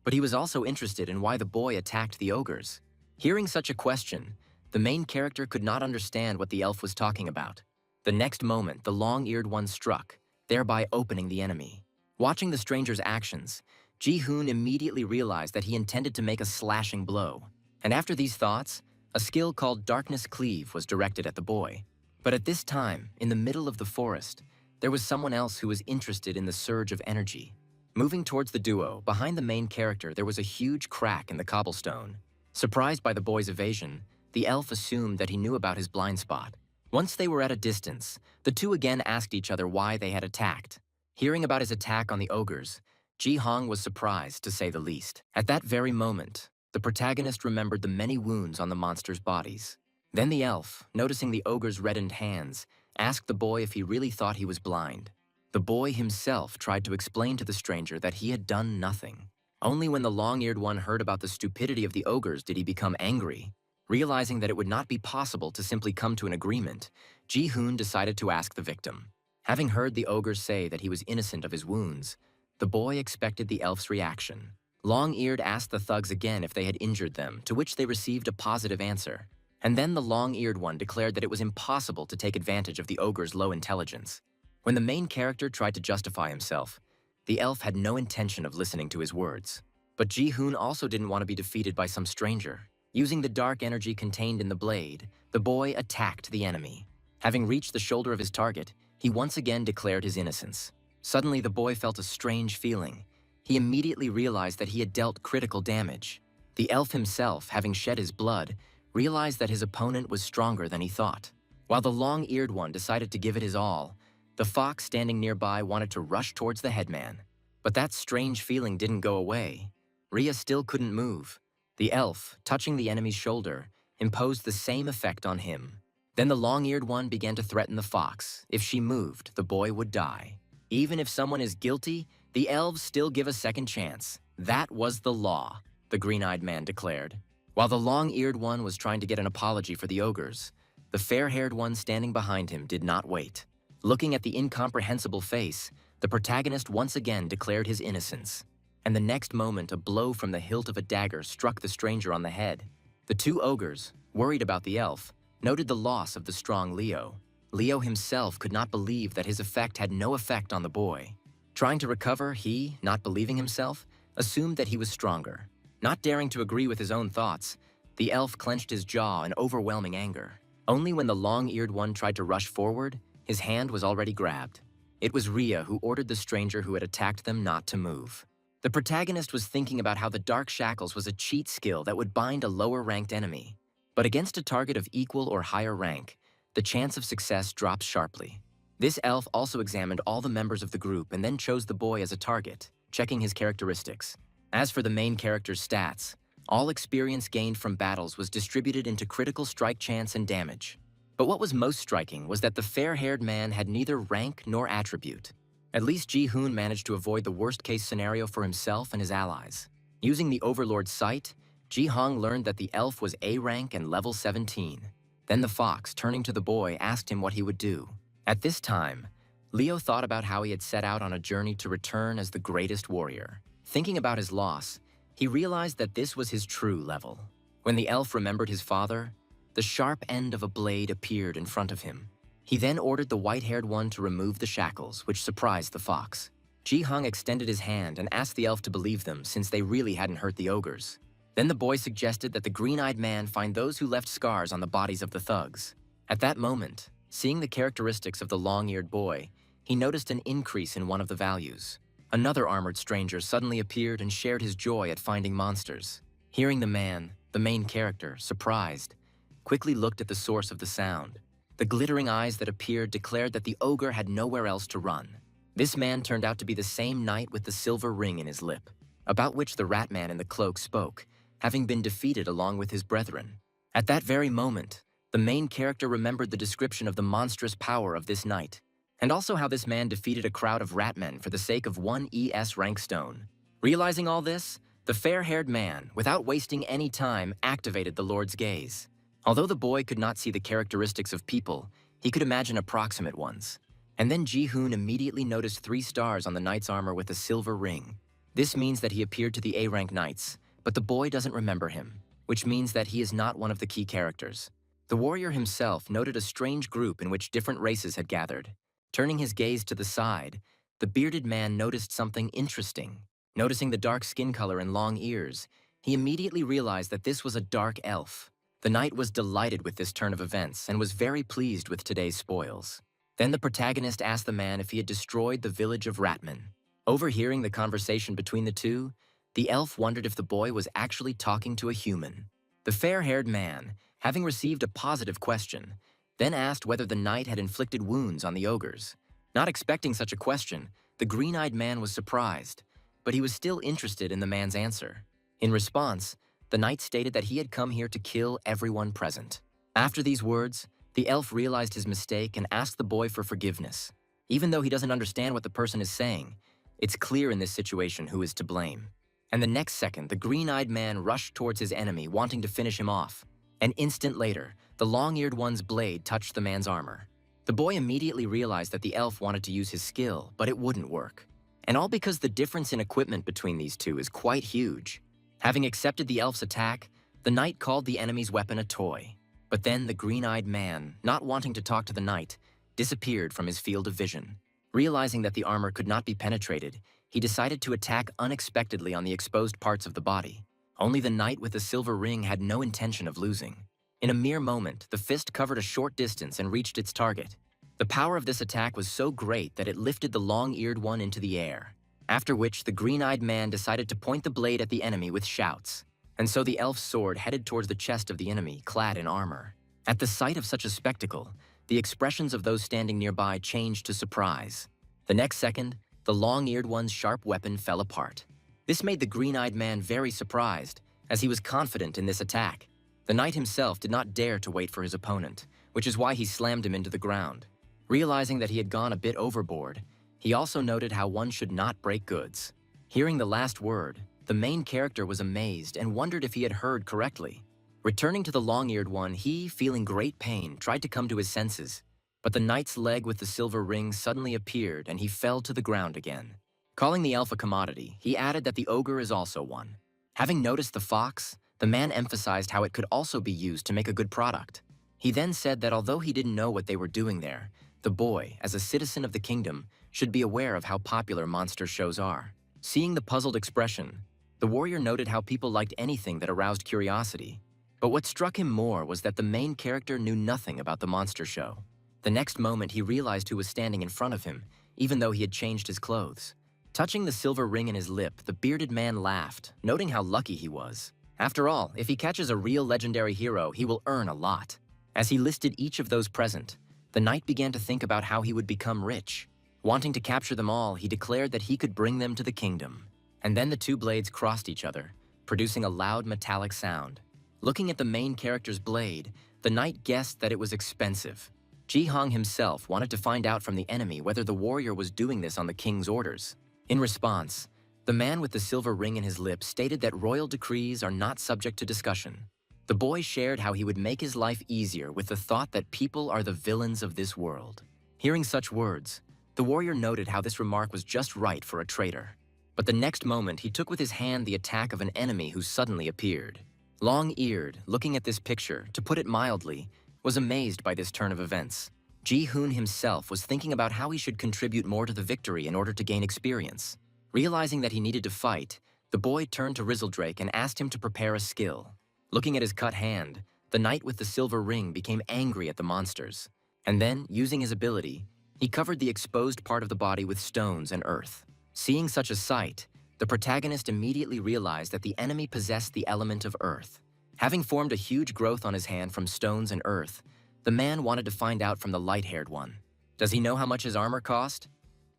but he was also interested in why the boy attacked the ogres. Hearing such a question, the main character could not understand what the elf was talking about. The next moment, the long-eared one struck, thereby opening the enemy. Watching the stranger's actions, Ji-hoon immediately realized that he intended to make a slashing blow. And after these thoughts, a skill called Darkness Cleave was directed at the boy. But at this time, in the middle of the forest, there was someone else who was interested in the surge of energy. Moving towards the duo, behind the main character, there was a huge crack in the cobblestone. Surprised by the boy's evasion, the elf assumed that he knew about his blind spot. Once they were at a distance, the two again asked each other why they had attacked. Hearing about his attack on the ogres, Ji-hong was surprised, to say the least. At that very moment, the protagonist remembered the many wounds on the monsters' bodies. Then the elf, noticing the ogre's reddened hands, asked the boy if he really thought he was blind. The boy himself tried to explain to the stranger that he had done nothing. Only when the long-eared one heard about the stupidity of the ogres did he become angry. Realizing that it would not be possible to simply come to an agreement, Ji-hoon decided to ask the victim. Having heard the ogre say that he was innocent of his wounds, the boy expected the elf's reaction. Long-eared asked the thugs again if they had injured them, to which they received a positive answer. And then the long-eared one declared that it was impossible to take advantage of the ogre's low intelligence. When the main character tried to justify himself, the elf had no intention of listening to his words. But Ji-hoon also didn't want to be defeated by some stranger. Using the dark energy contained in the blade, the boy attacked the enemy. Having reached the shoulder of his target, he once again declared his innocence. Suddenly, the boy felt a strange feeling. He immediately realized that he had dealt critical damage. The elf himself, having shed his blood, realized that his opponent was stronger than he thought. While the long-eared one decided to give it his all, the fox standing nearby wanted to rush towards the headman. But that strange feeling didn't go away. Rhea still couldn't move. The elf, touching the enemy's shoulder, imposed the same effect on him. Then the long-eared one began to threaten the fox. If she moved, the boy would die. Even if someone is guilty, the elves still give a second chance. That was the law, the green-eyed man declared. While the long-eared one was trying to get an apology for the ogres, the fair-haired one standing behind him did not wait. Looking at the incomprehensible face, the protagonist once again declared his innocence. And the next moment, a blow from the hilt of a dagger struck the stranger on the head. The two ogres, worried about the elf, noted the loss of the strong Leo. Leo himself could not believe that his effect had no effect on the boy. Trying to recover, he, not believing himself, assumed that he was stronger. Not daring to agree with his own thoughts, the elf clenched his jaw in overwhelming anger. Only when the long-eared one tried to rush forward, his hand was already grabbed. It was Rhea who ordered the stranger who had attacked them not to move. The protagonist was thinking about how the Dark Shackles was a cheat skill that would bind a lower-ranked enemy. But against a target of equal or higher rank, the chance of success drops sharply. This elf also examined all the members of the group and then chose the boy as a target, checking his characteristics. As for the main character's stats, all experience gained from battles was distributed into critical strike chance and damage. But what was most striking was that the fair-haired man had neither rank nor attribute. At least Ji-hoon managed to avoid the worst-case scenario for himself and his allies. Using the Overlord's sight, Ji-hong learned that the elf was A rank and level 17. Then the fox, turning to the boy, asked him what he would do. At this time, Leo thought about how he had set out on a journey to return as the greatest warrior. Thinking about his loss, he realized that this was his true level. When the elf remembered his father, the sharp end of a blade appeared in front of him. He then ordered the white-haired one to remove the shackles, which surprised the fox. Ji-hong extended his hand and asked the elf to believe them since they really hadn't hurt the ogres. Then the boy suggested that the green-eyed man find those who left scars on the bodies of the thugs. At that moment, seeing the characteristics of the long-eared boy, he noticed an increase in one of the values. Another armored stranger suddenly appeared and shared his joy at finding monsters. Hearing the man, the main character, surprised, quickly looked at the source of the sound. The glittering eyes that appeared declared that the ogre had nowhere else to run. This man turned out to be the same knight with the silver ring in his lip, about which the rat man in the cloak spoke, having been defeated along with his brethren. At that very moment, the main character remembered the description of the monstrous power of this knight, and also how this man defeated a crowd of ratmen for the sake of one ES rank stone. Realizing all this, the fair-haired man, without wasting any time, activated the Lord's gaze. Although the boy could not see the characteristics of people, he could imagine approximate ones. And then Ji-hoon immediately noticed 3 stars on the knight's armor with a silver ring. This means that he appeared to the A-rank knights, but the boy doesn't remember him, which means that he is not one of the key characters. The warrior himself noted a strange group in which different races had gathered. Turning his gaze to the side, the bearded man noticed something interesting. Noticing the dark skin color and long ears, he immediately realized that this was a dark elf. The knight was delighted with this turn of events and was very pleased with today's spoils. Then the protagonist asked the man if he had destroyed the village of Ratman. Overhearing the conversation between the two, the elf wondered if the boy was actually talking to a human. The fair-haired man, having received a positive question, then asked whether the knight had inflicted wounds on the ogres. Not expecting such a question, the green-eyed man was surprised, but he was still interested in the man's answer. In response, the knight stated that he had come here to kill everyone present. After these words, the elf realized his mistake and asked the boy for forgiveness. Even though he doesn't understand what the person is saying, it's clear in this situation who is to blame. And the next second, the green-eyed man rushed towards his enemy, wanting to finish him off. An instant later, the long-eared one's blade touched the man's armor. The boy immediately realized that the elf wanted to use his skill, but it wouldn't work. And all because the difference in equipment between these two is quite huge. Having accepted the elf's attack, the knight called the enemy's weapon a toy. But then the green-eyed man, not wanting to talk to the knight, disappeared from his field of vision. Realizing that the armor could not be penetrated, he decided to attack unexpectedly on the exposed parts of the body. Only the knight with the silver ring had no intention of losing. In a mere moment, the fist covered a short distance and reached its target. The power of this attack was so great that it lifted the long-eared one into the air, after which the green-eyed man decided to point the blade at the enemy with shouts. And so the elf's sword headed towards the chest of the enemy, clad in armor. At the sight of such a spectacle, the expressions of those standing nearby changed to surprise. The next second, the long-eared one's sharp weapon fell apart. This made the green-eyed man very surprised, as he was confident in this attack. The knight himself did not dare to wait for his opponent, which is why he slammed him into the ground. Realizing that he had gone a bit overboard, he also noted how one should not break goods. Hearing the last word, the main character was amazed and wondered if he had heard correctly. Returning to the long-eared one, he, feeling great pain, tried to come to his senses. But the knight's leg with the silver ring suddenly appeared and he fell to the ground again. Calling the elf a commodity, he added that the ogre is also one. Having noticed the fox, the man emphasized how it could also be used to make a good product. He then said that although he didn't know what they were doing there, the boy, as a citizen of the kingdom, should be aware of how popular monster shows are. Seeing the puzzled expression, the warrior noted how people liked anything that aroused curiosity. But what struck him more was that the main character knew nothing about the monster show. The next moment he realized who was standing in front of him, even though he had changed his clothes. Touching the silver ring in his lip, the bearded man laughed, noting how lucky he was. After all, if he catches a real legendary hero, he will earn a lot. As he listed each of those present, the knight began to think about how he would become rich. Wanting to capture them all, he declared that he could bring them to the kingdom. And then the two blades crossed each other, producing a loud metallic sound. Looking at the main character's blade, the knight guessed that it was expensive. Ji Hong himself wanted to find out from the enemy whether the warrior was doing this on the king's orders. In response, the man with the silver ring in his lip stated that royal decrees are not subject to discussion. The boy shared how he would make his life easier with the thought that people are the villains of this world. Hearing such words, the warrior noted how this remark was just right for a traitor. But the next moment, he took with his hand the attack of an enemy who suddenly appeared. Long-eared, looking at this picture, to put it mildly, was amazed by this turn of events. Ji-hoon himself was thinking about how he should contribute more to the victory in order to gain experience. Realizing that he needed to fight, the boy turned to Rizzledrake and asked him to prepare a skill. Looking at his cut hand, the knight with the silver ring became angry at the monsters. And then, using his ability, he covered the exposed part of the body with stones and earth. Seeing such a sight, the protagonist immediately realized that the enemy possessed the element of earth. Having formed a huge growth on his hand from stones and earth, the man wanted to find out from the light-haired one. Does he know how much his armor cost?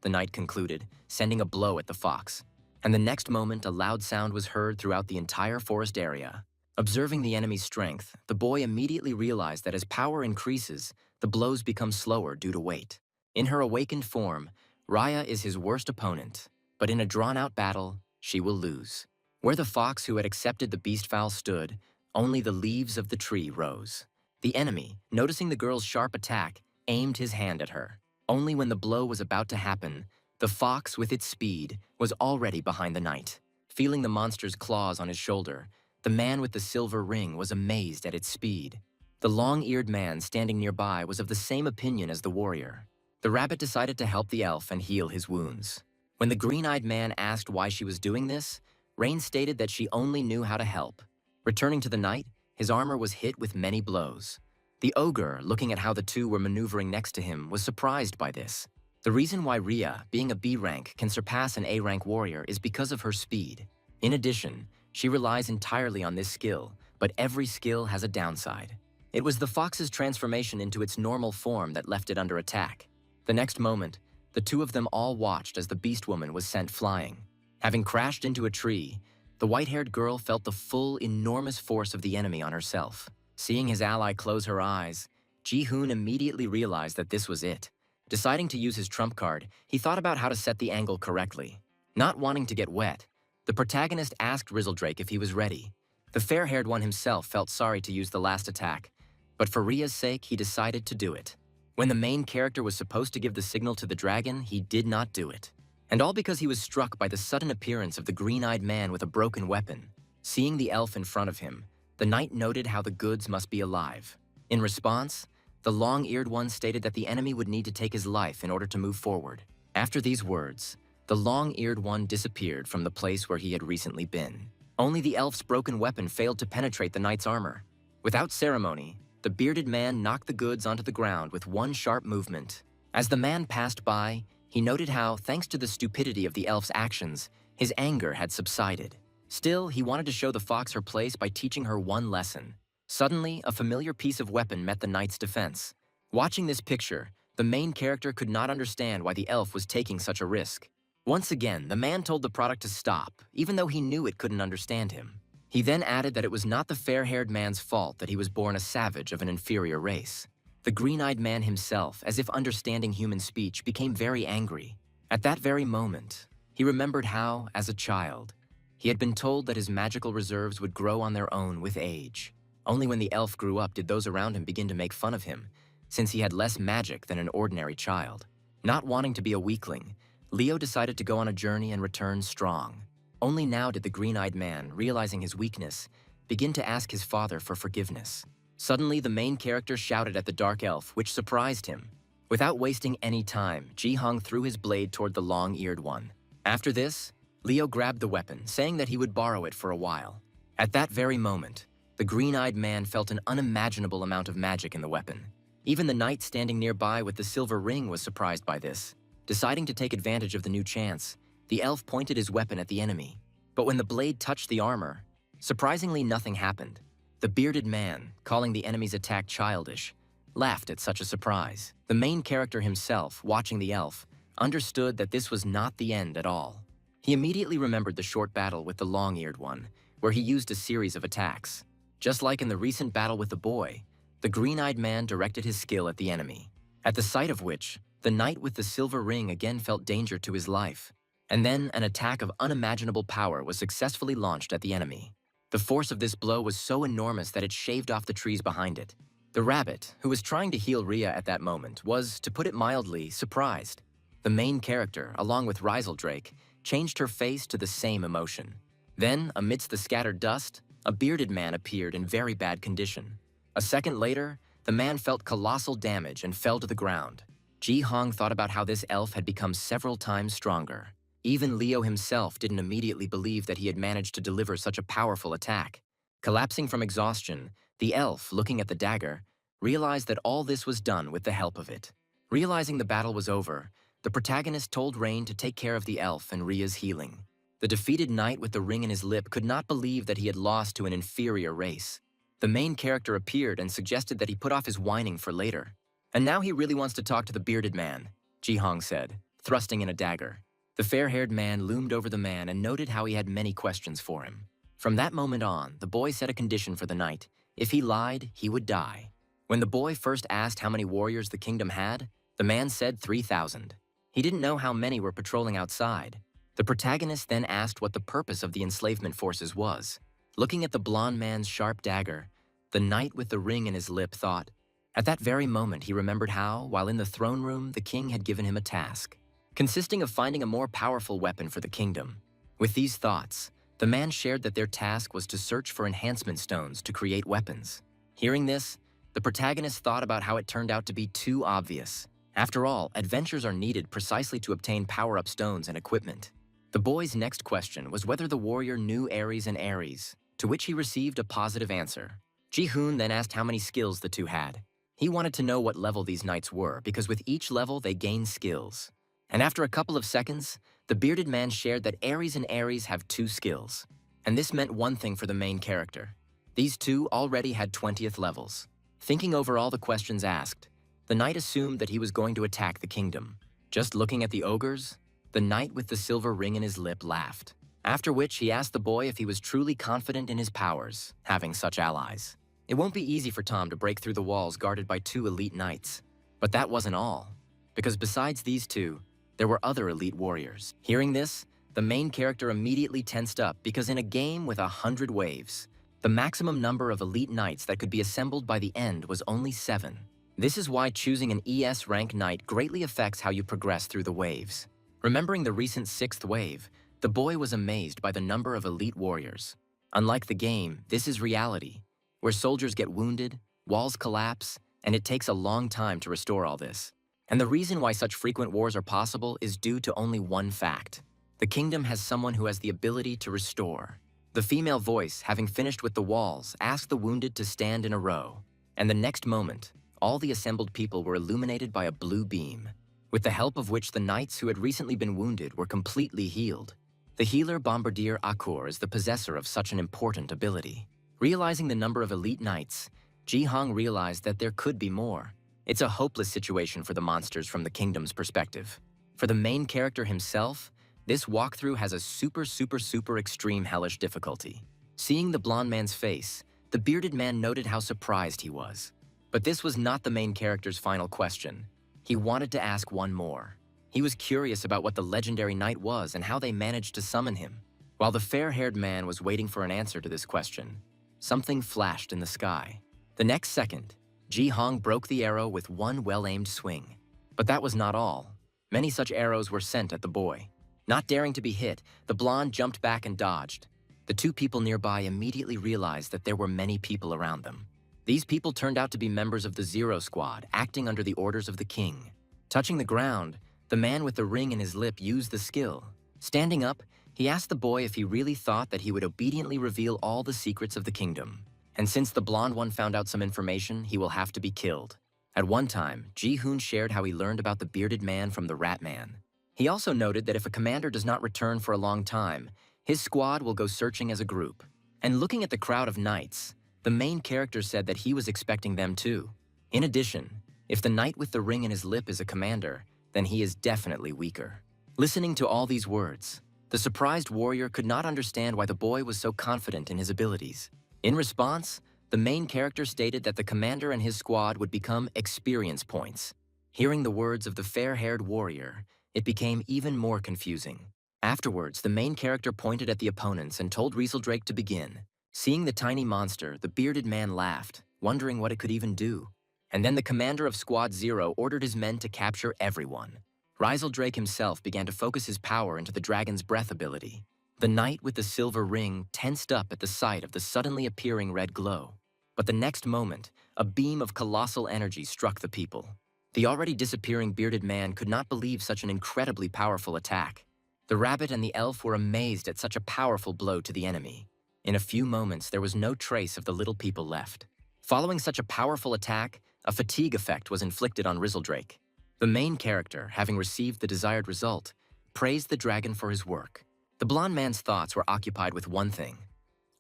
The knight concluded, sending a blow at the fox. And the next moment, a loud sound was heard throughout the entire forest area. Observing the enemy's strength, the boy immediately realized that as power increases, the blows become slower due to weight. In her awakened form, Raya is his worst opponent, but in a drawn-out battle, she will lose. Where the fox who had accepted the beastfowl stood, only the leaves of the tree rose. The enemy, noticing the girl's sharp attack, aimed his hand at her. Only when the blow was about to happen, the fox, with its speed, was already behind the knight. Feeling the monster's claws on his shoulder, the man with the silver ring was amazed at its speed. The long-eared man standing nearby was of the same opinion as the warrior. The rabbit decided to help the elf and heal his wounds. When the green-eyed man asked why she was doing this, Rain stated that she only knew how to help. Returning to the knight, his armor was hit with many blows. The ogre, looking at how the two were maneuvering next to him, was surprised by this. The reason why Rhea, being a B rank, can surpass an A rank warrior is because of her speed. In addition, she relies entirely on this skill, but every skill has a downside. It was the fox's transformation into its normal form that left it under attack. The next moment, the two of them all watched as the beast woman was sent flying. Having crashed into a tree, the white-haired girl felt the full, enormous force of the enemy on herself. Seeing his ally close her eyes, Ji-hoon immediately realized that this was it. Deciding to use his trump card, he thought about how to set the angle correctly. Not wanting to get wet, the protagonist asked Rizzledrake if he was ready. The fair-haired one himself felt sorry to use the last attack, but for Rhea's sake, he decided to do it. When the main character was supposed to give the signal to the dragon, he did not do it. And all because he was struck by the sudden appearance of the green-eyed man with a broken weapon. Seeing the elf in front of him, the knight noted how the goods must be alive. In response, the long-eared one stated that the enemy would need to take his life in order to move forward. After these words, the long-eared one disappeared from the place where he had recently been. Only the elf's broken weapon failed to penetrate the knight's armor. Without ceremony, the bearded man knocked the goods onto the ground with one sharp movement. As the man passed by, he noted how, thanks to the stupidity of the elf's actions, his anger had subsided. Still, he wanted to show the fox her place by teaching her one lesson. Suddenly, a familiar piece of weapon met the knight's defense. Watching this picture, the main character could not understand why the elf was taking such a risk. Once again, the man told the product to stop, even though he knew it couldn't understand him. He then added that it was not the fair-haired man's fault that he was born a savage of an inferior race. The green-eyed man himself, as if understanding human speech, became very angry. At that very moment, he remembered how, as a child, he had been told that his magical reserves would grow on their own with age. Only when the elf grew up did those around him begin to make fun of him, since he had less magic than an ordinary child. Not wanting to be a weakling, Leo decided to go on a journey and return strong. Only now did the green-eyed man, realizing his weakness, begin to ask his father for forgiveness. Suddenly, the main character shouted at the dark elf, which surprised him. Without wasting any time, Ji-hong threw his blade toward the long-eared one. After this, Leo grabbed the weapon, saying that he would borrow it for a while. At that very moment, the green-eyed man felt an unimaginable amount of magic in the weapon. Even the knight standing nearby with the silver ring was surprised by this. Deciding to take advantage of the new chance, the elf pointed his weapon at the enemy. But when the blade touched the armor, surprisingly nothing happened. The bearded man, calling the enemy's attack childish, laughed at such a surprise. The main character himself, watching the elf, understood that this was not the end at all. He immediately remembered the short battle with the long-eared one, where he used a series of attacks. Just like in the recent battle with the boy, the green-eyed man directed his skill at the enemy, at the sight of which, the knight with the silver ring again felt danger to his life. And then an attack of unimaginable power was successfully launched at the enemy. The force of this blow was so enormous that it shaved off the trees behind it. The rabbit, who was trying to heal Rhea at that moment, was, to put it mildly, surprised. The main character, along with Rizzledrake, changed her face to the same emotion. Then, amidst the scattered dust, a bearded man appeared in very bad condition. A second later, the man felt colossal damage and fell to the ground. Ji-hong thought about how this elf had become several times stronger. Even Leo himself didn't immediately believe that he had managed to deliver such a powerful attack. Collapsing from exhaustion, the elf, looking at the dagger, realized that all this was done with the help of it. Realizing the battle was over, the protagonist told Rain to take care of the elf and Rhea's healing. The defeated knight with the ring in his lip could not believe that he had lost to an inferior race. The main character appeared and suggested that he put off his whining for later. And now he really wants to talk to the bearded man, Ji-hong said, thrusting in a dagger. The fair-haired man loomed over the man and noted how he had many questions for him. From that moment on, the boy set a condition for the knight. If he lied, he would die. When the boy first asked how many warriors the kingdom had, the man said 3,000. He didn't know how many were patrolling outside. The protagonist then asked what the purpose of the enslavement forces was. Looking at the blonde man's sharp dagger, the knight with the ring in his lip thought. At that very moment, he remembered how, while in the throne room, the king had given him a task, consisting of finding a more powerful weapon for the kingdom. With these thoughts, the man shared that their task was to search for enhancement stones to create weapons. Hearing this, The protagonist thought about how it turned out to be too obvious. After all, adventures are needed precisely to obtain power-up stones and equipment. The boy's next question was whether the warrior knew Ares and Ares, to which he received a positive answer. Ji-hoon then asked how many skills the two had. He wanted to know what level these knights were, because with each level they gained skills. And after a couple of seconds, the bearded man shared that Ares and Ares have 2 skills. And this meant one thing for the main character. These two already had 20th levels. Thinking over all the questions asked, the knight assumed that he was going to attack the kingdom. Just looking at the ogres, the knight with the silver ring in his lip laughed. After which he asked the boy if he was truly confident in his powers, having such allies. It won't be easy for Tom to break through the walls guarded by 2 elite knights. But that wasn't all, because besides these 2, there were other elite warriors. Hearing this, the main character immediately tensed up because in a game with 100 waves, the maximum number of elite knights that could be assembled by the end was only 7. This is why choosing an ES rank knight greatly affects how you progress through the waves. Remembering the recent 6th wave, the boy was amazed by the number of elite warriors. Unlike the game, this is reality, where soldiers get wounded, walls collapse, and it takes a long time to restore all this. And the reason why such frequent wars are possible is due to only one fact. The kingdom has someone who has the ability to restore. The female voice, having finished with the walls, asked the wounded to stand in a row. And the next moment, all the assembled people were illuminated by a blue beam, with the help of which the knights who had recently been wounded were completely healed. The healer Bombardier Akor is the possessor of such an important ability. Realizing the number of elite knights, Ji-hong realized that there could be more. It's a hopeless situation for the monsters from the kingdom's perspective. For the main character himself, this walkthrough has a super extreme hellish difficulty. Seeing the blonde man's face, the bearded man noted how surprised he was. But this was not the main character's final question. He wanted to ask one more. He was curious about what the legendary knight was and how they managed to summon him. While the fair-haired man was waiting for an answer to this question, something flashed in the sky. The next second, Ji-hong broke the arrow with one well-aimed swing. But that was not all. Many such arrows were sent at the boy. Not daring to be hit, the blonde jumped back and dodged. The 2 people nearby immediately realized that there were many people around them. These people turned out to be members of the Zero Squad, acting under the orders of the king. Touching the ground, the man with the ring in his lip used the skill. Standing up, he asked the boy if he really thought that he would obediently reveal all the secrets of the kingdom. And since the blonde one found out some information, he will have to be killed. At one time, Ji-hoon shared how he learned about the bearded man from the rat man. He also noted that if a commander does not return for a long time, his squad will go searching as a group. And looking at the crowd of knights, the main character said that he was expecting them too. In addition, if the knight with the ring in his lip is a commander, then he is definitely weaker. Listening to all these words, the surprised warrior could not understand why the boy was so confident in his abilities. In response, the main character stated that the commander and his squad would become experience points. Hearing the words of the fair-haired warrior, it became even more confusing. Afterwards, the main character pointed at the opponents and told Rieseldrake to begin. Seeing the tiny monster, the bearded man laughed, wondering what it could even do. And then the commander of Squad Zero ordered his men to capture everyone. Rieseldrake himself began to focus his power into the dragon's breath ability. The knight with the silver ring tensed up at the sight of the suddenly appearing red glow. But the next moment, a beam of colossal energy struck the people. The already disappearing bearded man could not believe such an incredibly powerful attack. The rabbit and the elf were amazed at such a powerful blow to the enemy. In a few moments, there was no trace of the little people left. Following such a powerful attack, a fatigue effect was inflicted on Rieseldrake. The main character, having received the desired result, praised the dragon for his work. The blonde man's thoughts were occupied with one thing.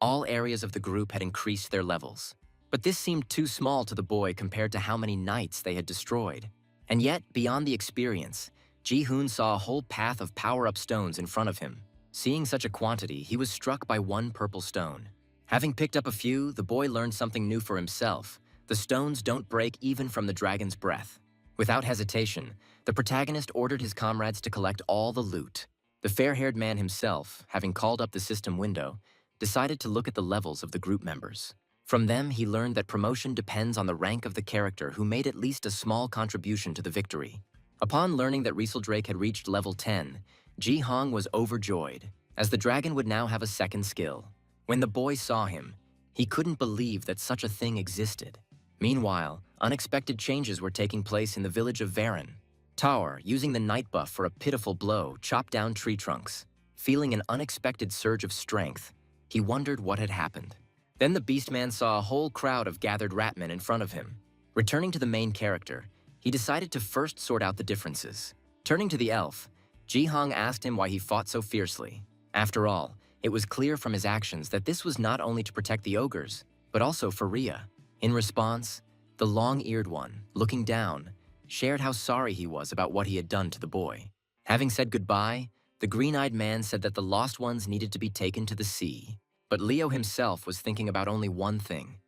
All areas of the group had increased their levels. But this seemed too small to the boy compared to how many knights they had destroyed. And yet, beyond the experience, Ji-hoon saw a whole path of power-up stones in front of him. Seeing such a quantity, he was struck by one purple stone. Having picked up a few, the boy learned something new for himself. The stones don't break even from the dragon's breath. Without hesitation, the protagonist ordered his comrades to collect all the loot. The fair-haired man himself, having called up the system window, decided to look at the levels of the group members. From them, he learned that promotion depends on the rank of the character who made at least a small contribution to the victory. Upon learning that Rieseldrake had reached level 10, Ji-hong was overjoyed, as the dragon would now have a second skill. When the boy saw him, he couldn't believe that such a thing existed. Meanwhile, unexpected changes were taking place in the village of Varen. Tower, using the night buff for a pitiful blow, chopped down tree trunks. Feeling an unexpected surge of strength, he wondered what had happened. Then the Beastman saw a whole crowd of gathered ratmen in front of him. Returning to the main character, he decided to first sort out the differences. Turning to the elf, Ji-hong asked him why he fought so fiercely. After all, it was clear from his actions that this was not only to protect the ogres, but also for Rhea. In response, the long-eared one, looking down, shared how sorry he was about what he had done to the boy. Having said goodbye, the green-eyed man said that the lost ones needed to be taken to the sea. But Leo himself was thinking about only one thing.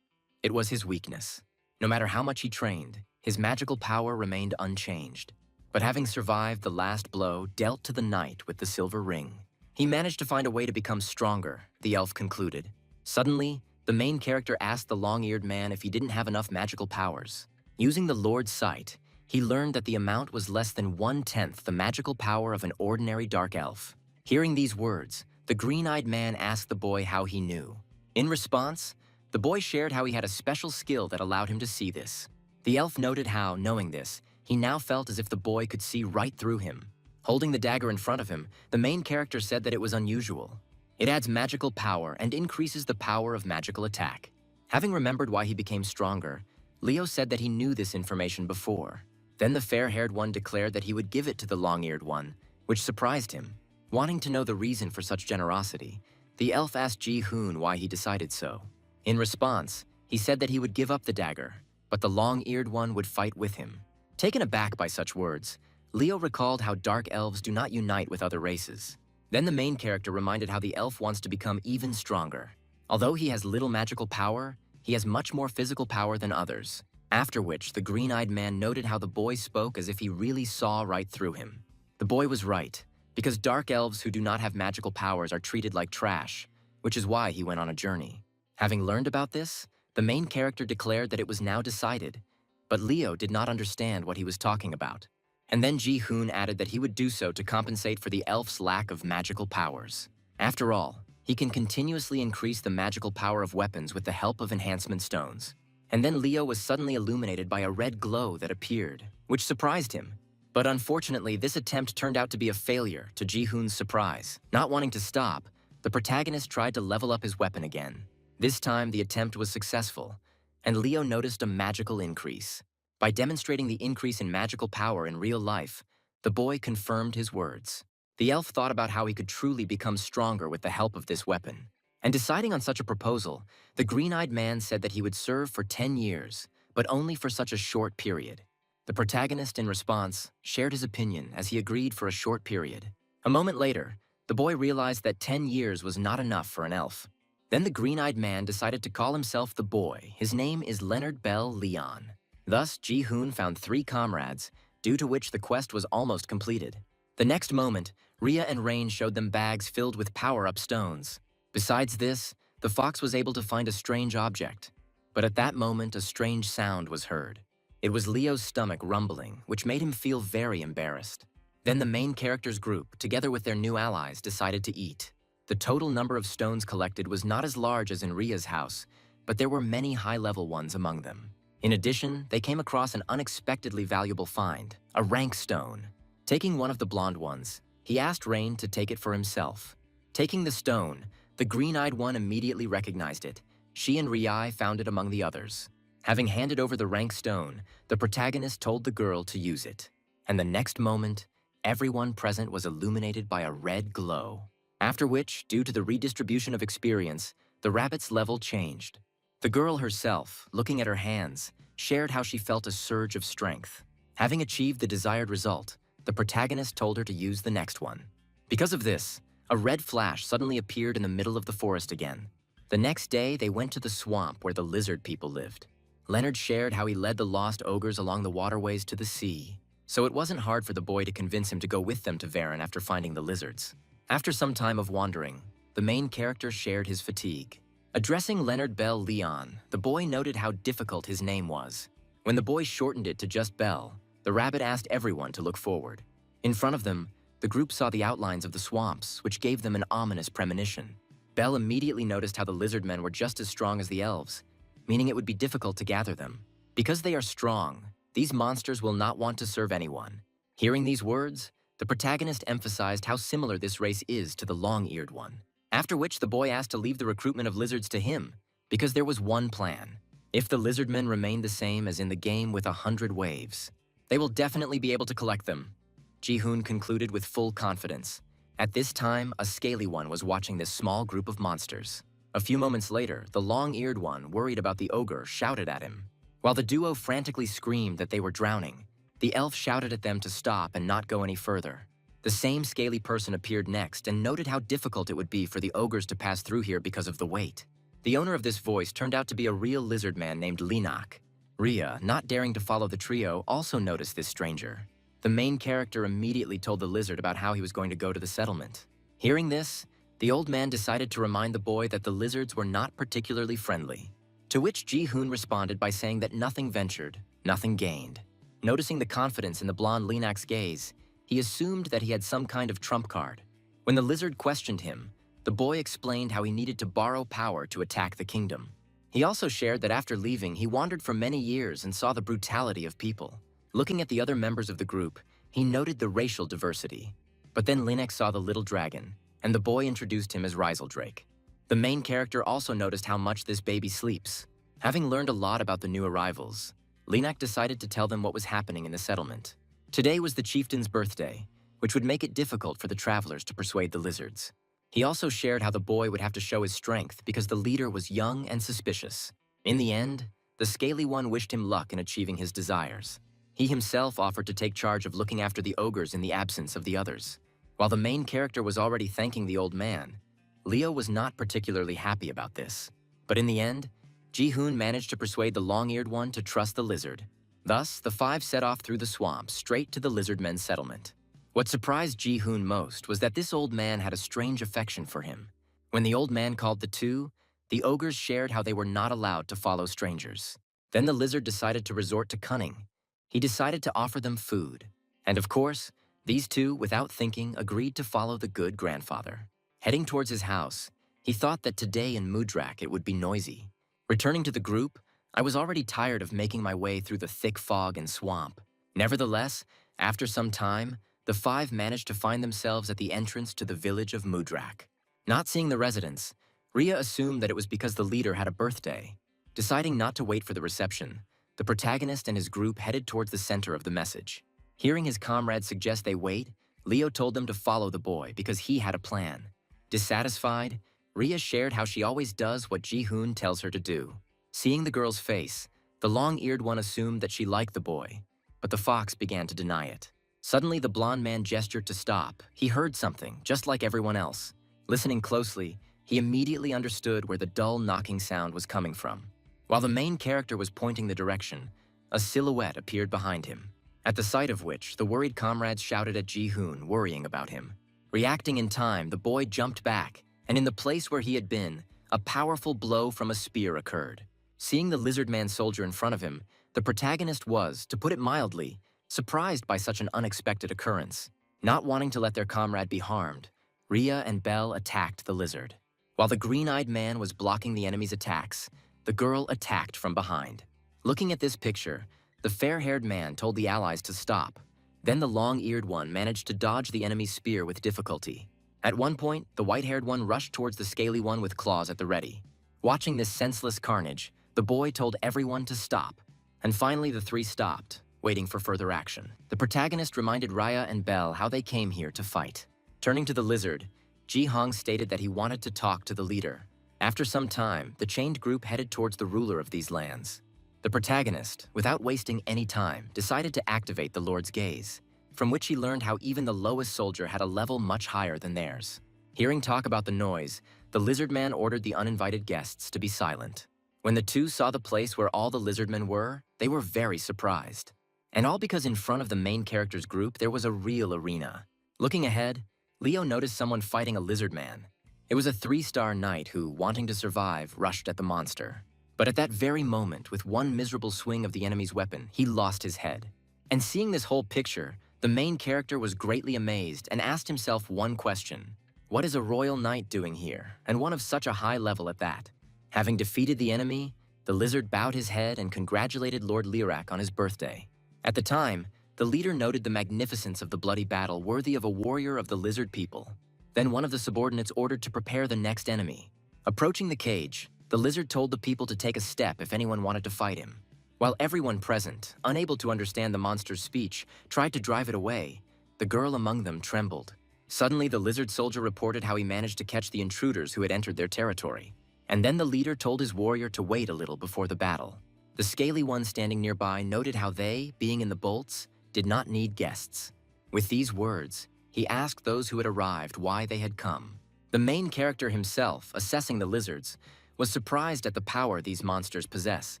It was his weakness. No matter how much he trained, his magical power remained unchanged. But having survived the last blow dealt to the knight with the silver ring, he managed to find a way to become stronger, the elf concluded. Suddenly, the main character asked the long-eared man if he didn't have enough magical powers. Using the Lord's sight, he learned that the amount was less than 1/10 the magical power of an ordinary dark elf. Hearing these words, the green-eyed man asked the boy how he knew. In response, the boy shared how he had a special skill that allowed him to see this. The elf noted how, knowing this, he now felt as if the boy could see right through him. Holding the dagger in front of him, the main character said that it was unusual. It adds magical power and increases the power of magical attack. Having remembered why he became stronger, Leo said that he knew this information before. Then the fair-haired one declared that he would give it to the long-eared one, which surprised him. Wanting to know the reason for such generosity, the elf asked Ji-hoon why he decided so. In response, he said that he would give up the dagger, but the long-eared one would fight with him. Taken aback by such words, Leo recalled how dark elves do not unite with other races. Then the main character reminded how the elf wants to become even stronger. Although he has little magical power, he has much more physical power than others. After which, the green-eyed man noted how the boy spoke as if he really saw right through him. The boy was right, because dark elves who do not have magical powers are treated like trash, which is why he went on a journey. Having learned about this, the main character declared that it was now decided, but Leo did not understand what he was talking about. And then Ji-hoon added that he would do so to compensate for the elf's lack of magical powers. After all, he can continuously increase the magical power of weapons with the help of enhancement stones. And then Leo was suddenly illuminated by a red glow that appeared, which surprised him. But unfortunately, this attempt turned out to be a failure, to Ji-hoon's surprise. Not wanting to stop, the protagonist tried to level up his weapon again. This time, the attempt was successful, and Leo noticed a magical increase. By demonstrating the increase in magical power in real life, the boy confirmed his words. The elf thought about how he could truly become stronger with the help of this weapon. And deciding on such a proposal, the green-eyed man said that he would serve for 10 years, but only for such a short period. The protagonist, in response, shared his opinion as he agreed for a short period. A moment later, the boy realized that 10 years was not enough for an elf. Then the green-eyed man decided to call himself the boy. His name is Leonard Bell Leon. Thus, Ji-hoon found 3 comrades, due to which the quest was almost completed. The next moment, Rhea and Rain showed them bags filled with power-up stones. Besides this, the fox was able to find a strange object. But at that moment, a strange sound was heard. It was Leo's stomach rumbling, which made him feel very embarrassed. Then the main character's group, together with their new allies, decided to eat. The total number of stones collected was not as large as in Rhea's house, but there were many high-level ones among them. In addition, they came across an unexpectedly valuable find, a rank stone. Taking one of the blonde ones, he asked Rain to take it for himself. Taking the stone, the green-eyed one immediately recognized it. She and Rhea found it among the others. Having handed over the rank stone, the protagonist told the girl to use it. And the next moment, everyone present was illuminated by a red glow. After which, due to the redistribution of experience, the rabbit's level changed. The girl herself, looking at her hands, shared how she felt a surge of strength. Having achieved the desired result, the protagonist told her to use the next one. Because of this, a red flash suddenly appeared in the middle of the forest again. The next day, they went to the swamp where the lizard people lived. Leonard shared how he led the lost ogres along the waterways to the sea, so it wasn't hard for the boy to convince him to go with them to Varen after finding the lizards. After some time of wandering, the main character shared his fatigue. Addressing Leonard Bell Leon, the boy noted how difficult his name was. When the boy shortened it to just Bell, the rabbit asked everyone to look forward. In front of them, the group saw the outlines of the swamps, which gave them an ominous premonition. Bell immediately noticed how the lizard men were just as strong as the elves. meaning it would be difficult to gather them. Because they are strong, these monsters will not want to serve anyone. Hearing these words, the protagonist emphasized how similar this race is to the long-eared one. After which the boy asked to leave the recruitment of lizards to him, because there was one plan. If the lizardmen remain the same as in the game with 100 waves, they will definitely be able to collect them. Ji-hoon concluded with full confidence. At this time, a scaly one was watching this small group of monsters. A few moments later, the long-eared one, worried about the ogre, shouted at him. While the duo frantically screamed that they were drowning, the elf shouted at them to stop and not go any further. The same scaly person appeared next and noted how difficult it would be for the ogres to pass through here because of the weight. The owner of this voice turned out to be a real lizard man named Linak. Rhea, not daring to follow the trio, also noticed this stranger. The main character immediately told the lizard about how he was going to go to the settlement. Hearing this, the old man decided to remind the boy that the lizards were not particularly friendly. To which Ji-hoon responded by saying that nothing ventured, nothing gained. Noticing the confidence in the blonde Linak's gaze, he assumed that he had some kind of trump card. When the lizard questioned him, the boy explained how he needed to borrow power to attack the kingdom. He also shared that after leaving, he wandered for many years and saw the brutality of people. Looking at the other members of the group, he noted the racial diversity. But then Linak saw the little dragon, and the boy introduced him as Riseldrake. The main character also noticed how much this baby sleeps. Having learned a lot about the new arrivals, Linak decided to tell them what was happening in the settlement. Today was the chieftain's birthday, which would make it difficult for the travelers to persuade the lizards. He also shared how the boy would have to show his strength because the leader was young and suspicious. In the end, the scaly one wished him luck in achieving his desires. He himself offered to take charge of looking after the ogres in the absence of the others. While the main character was already thanking the old man, Leo was not particularly happy about this. But in the end, Ji-hoon managed to persuade the long-eared one to trust the lizard. Thus, the five set off through the swamp straight to the lizardmen's settlement. What surprised Ji-hoon most was that this old man had a strange affection for him. When the old man called the two, the ogres shared how they were not allowed to follow strangers. Then the lizard decided to resort to cunning. He decided to offer them food. And of course, these two, without thinking, agreed to follow the good grandfather. Heading towards his house, he thought that today in Mudrak it would be noisy. Returning to the group, I was already tired of making my way through the thick fog and swamp. Nevertheless, after some time, the five managed to find themselves at the entrance to the village of Mudrak. Not seeing the residents, Rhea assumed that it was because the leader had a birthday. Deciding not to wait for the reception, the protagonist and his group headed towards the center of the message. Hearing his comrades suggest they wait, Leo told them to follow the boy because he had a plan. Dissatisfied, Rhea shared how she always does what Ji-hoon tells her to do. Seeing the girl's face, the long-eared one assumed that she liked the boy, but the fox began to deny it. Suddenly, the blonde man gestured to stop. He heard something, just like everyone else. Listening closely, he immediately understood where the dull knocking sound was coming from. While the main character was pointing the direction, a silhouette appeared behind him, at the sight of which the worried comrades shouted at Ji-hoon, worrying about him. Reacting in time, the boy jumped back, and in the place where he had been, a powerful blow from a spear occurred. Seeing the lizard man soldier in front of him, the protagonist was, to put it mildly, surprised by such an unexpected occurrence. Not wanting to let their comrade be harmed, Rhea and Belle attacked the lizard. While the green-eyed man was blocking the enemy's attacks, the girl attacked from behind. Looking at this picture, the fair-haired man told the allies to stop. Then the long-eared one managed to dodge the enemy's spear with difficulty. At one point, the white-haired one rushed towards the scaly one with claws at the ready. Watching this senseless carnage, the boy told everyone to stop. And finally, the three stopped, waiting for further action. The protagonist reminded Rhea and Belle how they came here to fight. Turning to the lizard, Ji-hong stated that he wanted to talk to the leader. After some time, the chained group headed towards the ruler of these lands. The protagonist, without wasting any time, decided to activate the Lord's gaze, from which he learned how even the lowest soldier had a level much higher than theirs. Hearing talk about the noise, the lizard man ordered the uninvited guests to be silent. When the two saw the place where all the lizardmen were, they were very surprised. And all because in front of the main character's group there was a real arena. Looking ahead, Leo noticed someone fighting a lizard man. It was a 3-star knight who, wanting to survive, rushed at the monster. But at that very moment, with one miserable swing of the enemy's weapon, he lost his head. And seeing this whole picture, the main character was greatly amazed and asked himself one question. What is a royal knight doing here, and one of such a high level at that? Having defeated the enemy, The lizard bowed his head and congratulated Lord Lirak on his birthday. At the time, the leader noted the magnificence of the bloody battle worthy of a warrior of the lizard people. Then one of the subordinates ordered to prepare the next enemy. Approaching the cage, the lizard told the people to take a step if anyone wanted to fight him. While everyone present, unable to understand the monster's speech, tried to drive it away, the girl among them trembled. Suddenly, the lizard soldier reported how he managed to catch the intruders who had entered their territory. And then the leader told his warrior to wait a little before the battle. The scaly one standing nearby noted how they, being in the bolts, did not need guests. With these words, he asked those who had arrived why they had come. The main character himself, assessing the lizards, was surprised at the power these monsters possess.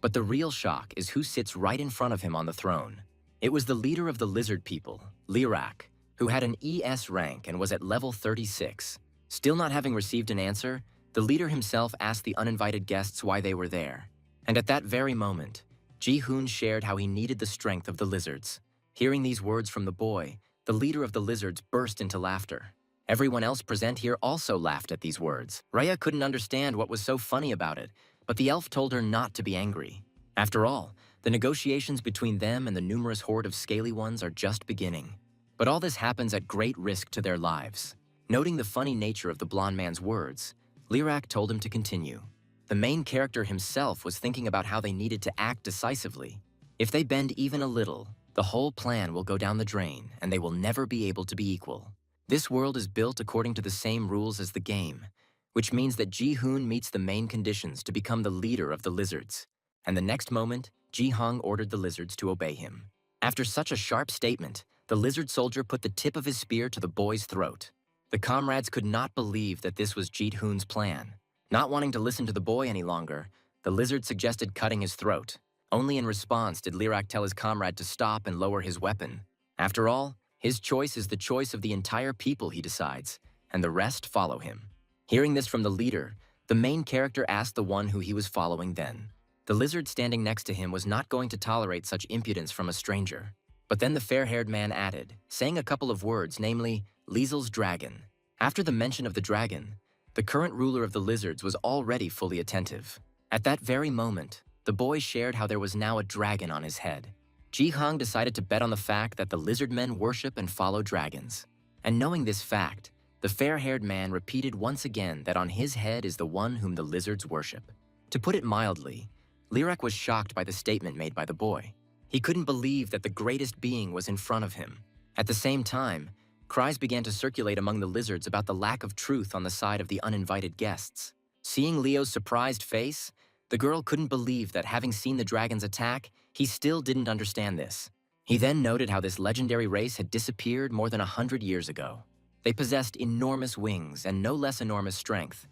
But the real shock is who sits right in front of him on the throne. It was the leader of the lizard people, Lirak, who had an ES rank and was at level 36. Still not having received an answer, the leader himself asked the uninvited guests why they were there. And at that very moment, Ji-hoon shared how he needed the strength of the lizards. Hearing these words from the boy, the leader of the lizards burst into laughter. Everyone else present here also laughed at these words. Raya couldn't understand what was so funny about it, but the elf told her not to be angry. After all, the negotiations between them and the numerous horde of scaly ones are just beginning. But all this happens at great risk to their lives. Noting the funny nature of the blonde man's words, Lirak told him to continue. The main character himself was thinking about how they needed to act decisively. If they bend even a little, the whole plan will go down the drain and they will never be able to be equal. This world is built according to the same rules as the game, which means that Ji-hoon meets the main conditions to become the leader of the lizards. And the next moment, Ji-hong ordered the lizards to obey him. After such a sharp statement, the lizard soldier put the tip of his spear to the boy's throat. The comrades could not believe that this was Ji-hoon's plan. Not wanting to listen to the boy any longer, the lizard suggested cutting his throat. Only in response did Lirak tell his comrade to stop and lower his weapon. After all, his choice is the choice of the entire people, he decides, and the rest follow him. Hearing this from the leader, the main character asked the one who he was following then. The lizard standing next to him was not going to tolerate such impudence from a stranger. But then the fair-haired man added, saying a couple of words, namely, Liesel's dragon. After the mention of the dragon, the current ruler of the lizards was already fully attentive. At that very moment, the boy shared how there was now a dragon on his head. Ji-hong decided to bet on the fact that the lizard men worship and follow dragons. And knowing this fact, the fair-haired man repeated once again that on his head is the one whom the lizards worship. To put it mildly, Lirak was shocked by the statement made by the boy. He couldn't believe that the greatest being was in front of him. At the same time, cries began to circulate among the lizards about the lack of truth on the side of the uninvited guests. Seeing Leo's surprised face, the girl couldn't believe that having seen the dragon's attack, he still didn't understand this. He then noted how this legendary race had disappeared more than 100 years ago. They possessed enormous wings and no less enormous strength.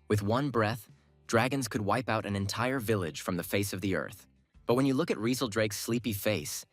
With one breath, dragons could wipe out an entire village from the face of the earth. But when you look at Rieseldrake's sleepy face,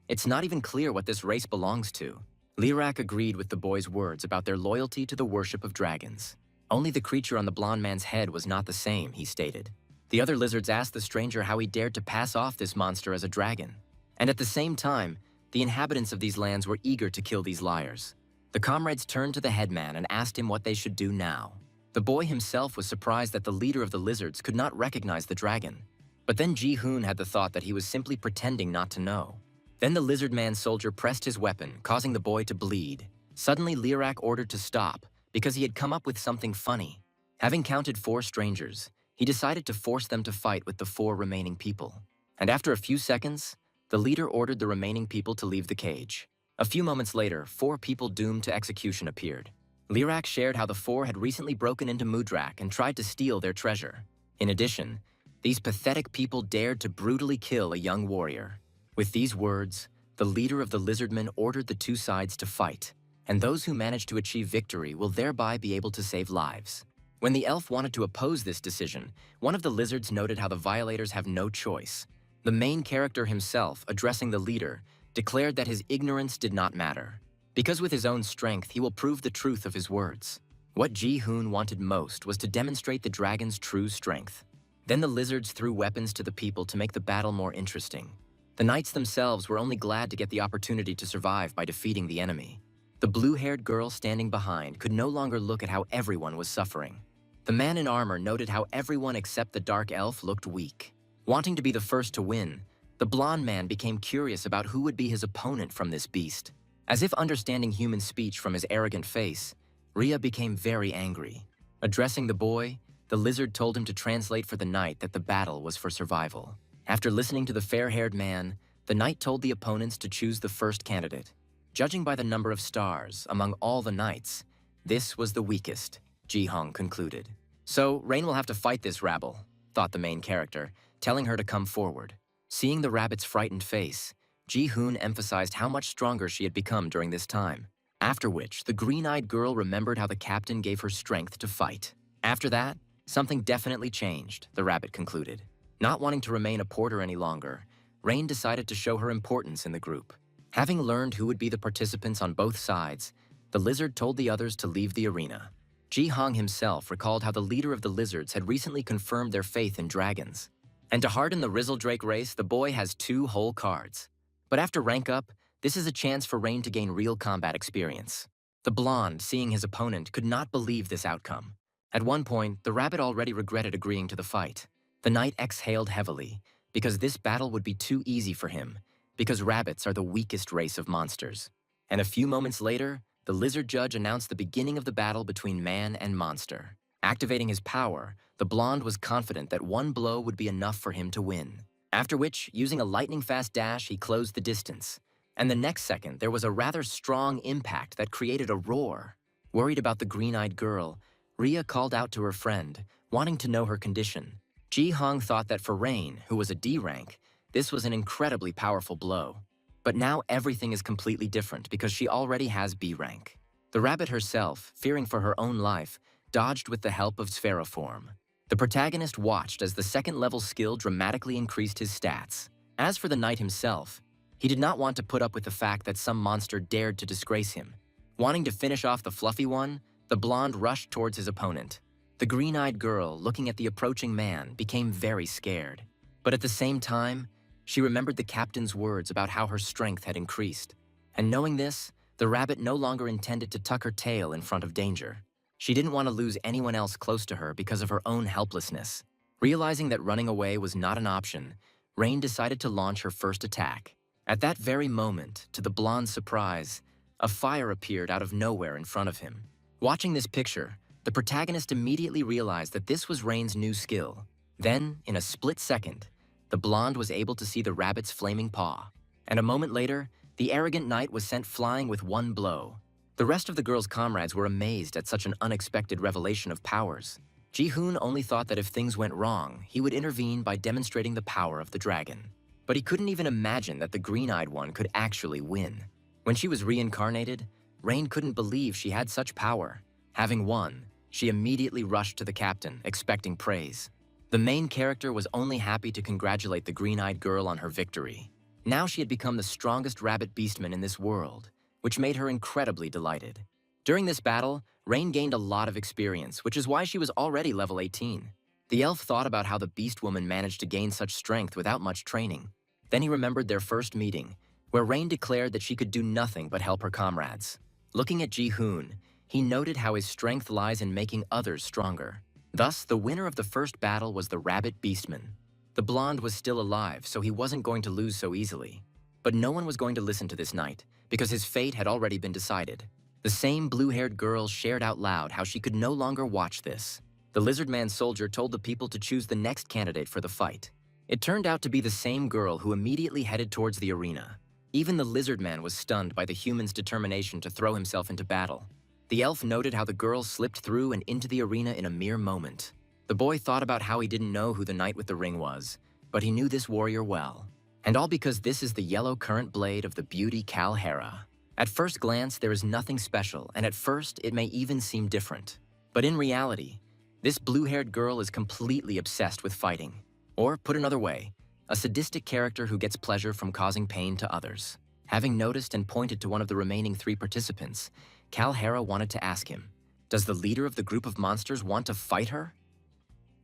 it's not even clear what this race belongs to. Lirak agreed with the boy's words about their loyalty to the worship of dragons. Only the creature on the blonde man's head was not the same, he stated. The other lizards asked the stranger how he dared to pass off this monster as a dragon. And at the same time, the inhabitants of these lands were eager to kill these liars. The comrades turned to the headman and asked him what they should do now. The boy himself was surprised that the leader of the lizards could not recognize the dragon. But then Ji-hoon had the thought that he was simply pretending not to know. Then the lizard man soldier pressed his weapon, causing the boy to bleed. Suddenly Lirak ordered to stop, because he had come up with something funny. Having counted 4 strangers, he decided to force them to fight with the 4 remaining people. And after a few seconds, the leader ordered the remaining people to leave the cage. A few moments later, 4 people doomed to execution appeared. Lirak shared how the 4 had recently broken into Mudrak and tried to steal their treasure. In addition, these pathetic people dared to brutally kill a young warrior. With these words, the leader of the lizardmen ordered the 2 sides to fight, and those who manage to achieve victory will thereby be able to save lives. When the elf wanted to oppose this decision, one of the lizards noted how the violators have no choice. The main character himself, addressing the leader, declared that his ignorance did not matter, because with his own strength he will prove the truth of his words. What Ji-hoon wanted most was to demonstrate the dragon's true strength. Then the lizards threw weapons to the people to make the battle more interesting. The knights themselves were only glad to get the opportunity to survive by defeating the enemy. The blue-haired girl standing behind could no longer look at how everyone was suffering. The man in armor noted how everyone except the dark elf looked weak. Wanting to be the first to win, the blonde man became curious about who would be his opponent from this beast. As if understanding human speech from his arrogant face, Rhea became very angry. Addressing the boy, the lizard told him to translate for the knight that the battle was for survival. After listening to the fair-haired man, the knight told the opponents to choose the first candidate. Judging by the number of stars among all the knights, this was the weakest, Ji-hong concluded. So, Rain will have to fight this rabble, thought the main character, telling her to come forward. Seeing the rabbit's frightened face, Ji-hoon emphasized how much stronger she had become during this time. After which, the green-eyed girl remembered how the captain gave her strength to fight. After that, something definitely changed, the rabbit concluded. Not wanting to remain a porter any longer, Rain decided to show her importance in the group. Having learned who would be the participants on both sides, the lizard told the others to leave the arena. Ji-hong himself recalled how the leader of the lizards had recently confirmed their faith in dragons. And to harden the Rizzledrake race, the boy has 2 whole cards. But after rank up, this is a chance for Rain to gain real combat experience. The blonde, seeing his opponent, could not believe this outcome. At one point, the rabbit already regretted agreeing to the fight. The knight exhaled heavily, because this battle would be too easy for him, because rabbits are the weakest race of monsters. And a few moments later, the lizard judge announced the beginning of the battle between man and monster. Activating his power, the blonde was confident that one blow would be enough for him to win. After which, using a lightning-fast dash, he closed the distance. And the next second, there was a rather strong impact that created a roar. Worried about the green-eyed girl, Rhea called out to her friend, wanting to know her condition. Ji-hong thought that for Rain, who was a D rank, this was an incredibly powerful blow. But now everything is completely different because she already has B rank. The rabbit herself, fearing for her own life, dodged with the help of Spheroform. The protagonist watched as the second-level skill dramatically increased his stats. As for the knight himself, he did not want to put up with the fact that some monster dared to disgrace him. Wanting to finish off the fluffy one, the blonde rushed towards his opponent. The green-eyed girl, looking at the approaching man, became very scared. But at the same time, she remembered the captain's words about how her strength had increased. And knowing this, the rabbit no longer intended to tuck her tail in front of danger. She didn't want to lose anyone else close to her because of her own helplessness. Realizing that running away was not an option, Rain decided to launch her first attack. At that very moment, to the blonde's surprise, a fire appeared out of nowhere in front of him. Watching this picture, the protagonist immediately realized that this was Rain's new skill. Then, in a split second, the blonde was able to see the rabbit's flaming paw. And a moment later, the arrogant knight was sent flying with one blow. The rest of the girl's comrades were amazed at such an unexpected revelation of powers. Ji-hoon only thought that if things went wrong, he would intervene by demonstrating the power of the dragon. But he couldn't even imagine that the green-eyed one could actually win. When she was reincarnated, Rain couldn't believe she had such power. Having won, she immediately rushed to the captain, expecting praise. The main character was only happy to congratulate the green-eyed girl on her victory. Now she had become the strongest rabbit beastman in this world, which made her incredibly delighted. During this battle, Rain gained a lot of experience, which is why she was already level 18. The elf thought about how the beast woman managed to gain such strength without much training. Then he remembered their first meeting, where Rain declared that she could do nothing but help her comrades. Looking at Ji-hoon, he noted how his strength lies in making others stronger. Thus, the winner of the first battle was the rabbit beastman. The blonde was still alive, so he wasn't going to lose so easily. But no one was going to listen to this knight, because his fate had already been decided. The same blue-haired girl shared out loud how she could no longer watch this. The lizard-man soldier told the people to choose the next candidate for the fight. It turned out to be the same girl who immediately headed towards the arena. Even the lizard-man was stunned by the human's determination to throw himself into battle. The elf noted how the girl slipped through and into the arena in a mere moment. The boy thought about how he didn't know who the knight with the ring was, but he knew this warrior well. And all because this is the yellow current blade of the beauty Kalhera. At first glance, there is nothing special, and at first, it may even seem different. But in reality, this blue-haired girl is completely obsessed with fighting. Or, put another way, a sadistic character who gets pleasure from causing pain to others. Having noticed and pointed to one of the remaining 3 participants, Kalhera wanted to ask him, "Does the leader of the group of monsters want to fight her?"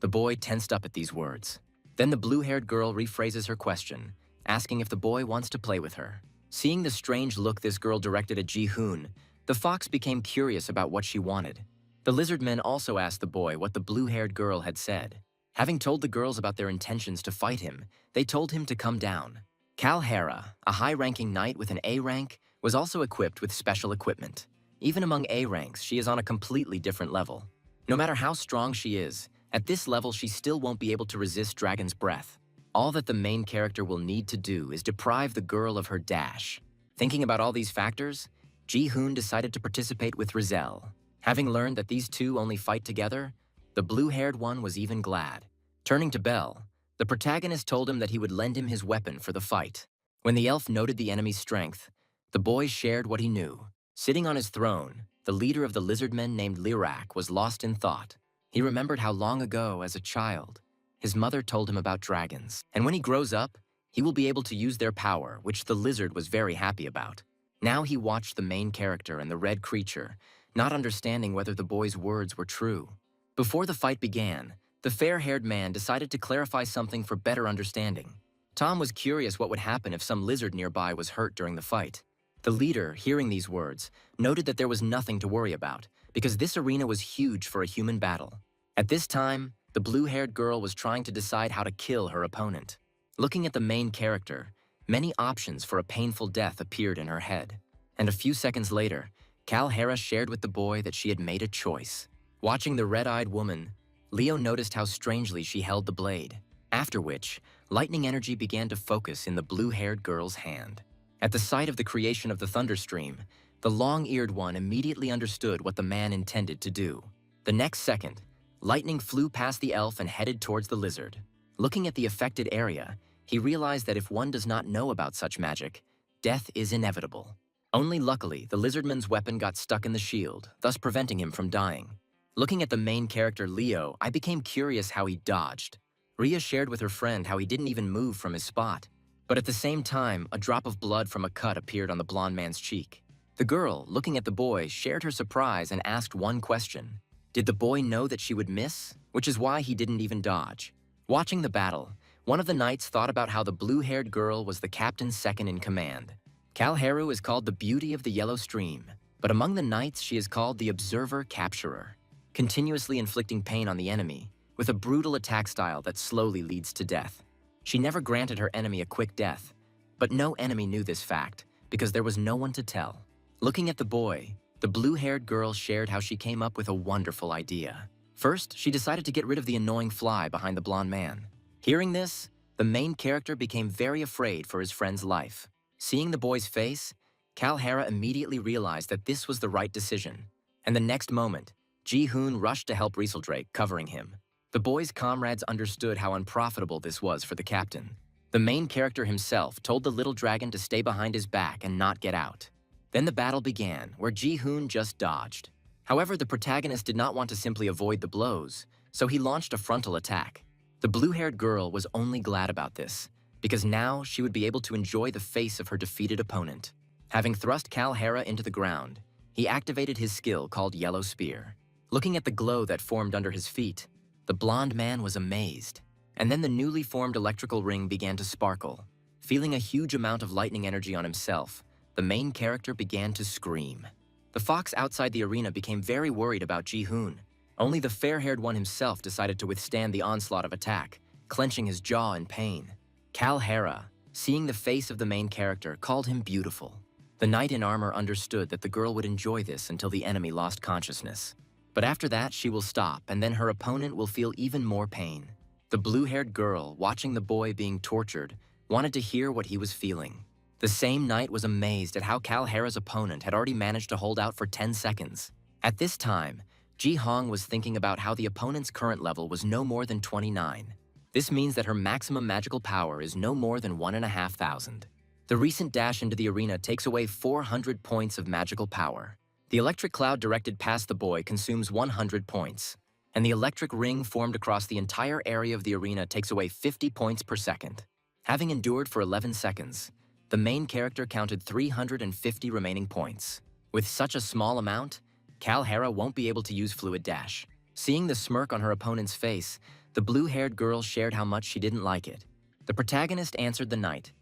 The boy tensed up at these words. Then the blue-haired girl rephrases her question, asking if the boy wants to play with her. Seeing the strange look this girl directed at Ji-hoon, the fox became curious about what she wanted. The lizard men also asked the boy what the blue-haired girl had said. Having told the girls about their intentions to fight him, they told him to come down. Hera, a high-ranking knight with an A rank, was also equipped with special equipment. Even among A ranks, she is on a completely different level. No matter how strong she is, at this level she still won't be able to resist Dragon's breath. All that the main character will need to do is deprive the girl of her dash. Thinking about all these factors, Ji-hoon decided to participate with Rizal. Having learned that these two only fight together, the blue-haired one was even glad. Turning to Bell, the protagonist told him that he would lend him his weapon for the fight. When the elf noted the enemy's strength, the boy shared what he knew. Sitting on his throne, the leader of the lizardmen named Lirak was lost in thought. He remembered how long ago, as a child, his mother told him about dragons. And when he grows up, he will be able to use their power, which the lizard was very happy about. Now he watched the main character and the red creature, not understanding whether the boy's words were true. Before the fight began, the fair-haired man decided to clarify something for better understanding. Tom was curious what would happen if some lizard nearby was hurt during the fight. The leader, hearing these words, noted that there was nothing to worry about, because this arena was huge for a human battle. At this time, the blue-haired girl was trying to decide how to kill her opponent. Looking at the main character, many options for a painful death appeared in her head. And a few seconds later, Hera shared with the boy that she had made a choice. Watching the red-eyed woman, Leo noticed how strangely she held the blade, after which, lightning energy began to focus in the blue-haired girl's hand. At the sight of the creation of the thunderstream, the long-eared one immediately understood what the man intended to do. The next second, lightning flew past the elf and headed towards the lizard. Looking at the affected area, he realized that if one does not know about such magic, death is inevitable. Only luckily, the lizardman's weapon got stuck in the shield, thus preventing him from dying. Looking at the main character, Leo, I became curious how he dodged. Ria shared with her friend how he didn't even move from his spot. But at the same time, a drop of blood from a cut appeared on the blonde man's cheek. The girl, looking at the boy, shared her surprise and asked one question. Did the boy know that she would miss? Which is why he didn't even dodge. Watching the battle, one of the knights thought about how the blue-haired girl was the captain's second in command. Kalharu is called the beauty of the yellow stream, but among the knights she is called the observer-capturer, continuously inflicting pain on the enemy, with a brutal attack style that slowly leads to death. She never granted her enemy a quick death, but no enemy knew this fact, because there was no one to tell. Looking at the boy, the blue-haired girl shared how she came up with a wonderful idea. First, she decided to get rid of the annoying fly behind the blonde man. Hearing this, the main character became very afraid for his friend's life. Seeing the boy's face, Hera immediately realized that this was the right decision. And the next moment, Ji-hoon rushed to help Rieseldrake, covering him. The boy's comrades understood how unprofitable this was for the captain. The main character himself told the little dragon to stay behind his back and not get out. Then the battle began, where Ji-hoon just dodged. However, the protagonist did not want to simply avoid the blows, so he launched a frontal attack. The blue-haired girl was only glad about this, because now she would be able to enjoy the face of her defeated opponent. Having thrust Hera into the ground, he activated his skill called Yellow Spear. Looking at the glow that formed under his feet, the blonde man was amazed. And then the newly formed electrical ring began to sparkle. Feeling a huge amount of lightning energy on himself, the main character began to scream. The fox outside the arena became very worried about Ji-hoon. Only the fair-haired one himself decided to withstand the onslaught of attack, clenching his jaw in pain. Hera, seeing the face of the main character, called him beautiful. The knight in armor understood that the girl would enjoy this until the enemy lost consciousness. But after that, she will stop, and then her opponent will feel even more pain. The blue-haired girl, watching the boy being tortured, wanted to hear what he was feeling. The same knight was amazed at how Hera's opponent had already managed to hold out for 10 seconds. At this time, Ji-hong was thinking about how the opponent's current level was no more than 29. This means that her maximum magical power is no more than 1,500. The recent dash into the arena takes away 400 points of magical power. The electric cloud directed past the boy consumes 100 points, and the electric ring formed across the entire area of the arena takes away 50 points per second. Having endured for 11 seconds, the main character counted 350 remaining points. With such a small amount, Hera won't be able to use Fluid Dash. Seeing the smirk on her opponent's face, the blue-haired girl shared how much she didn't like it. The protagonist answered the knight.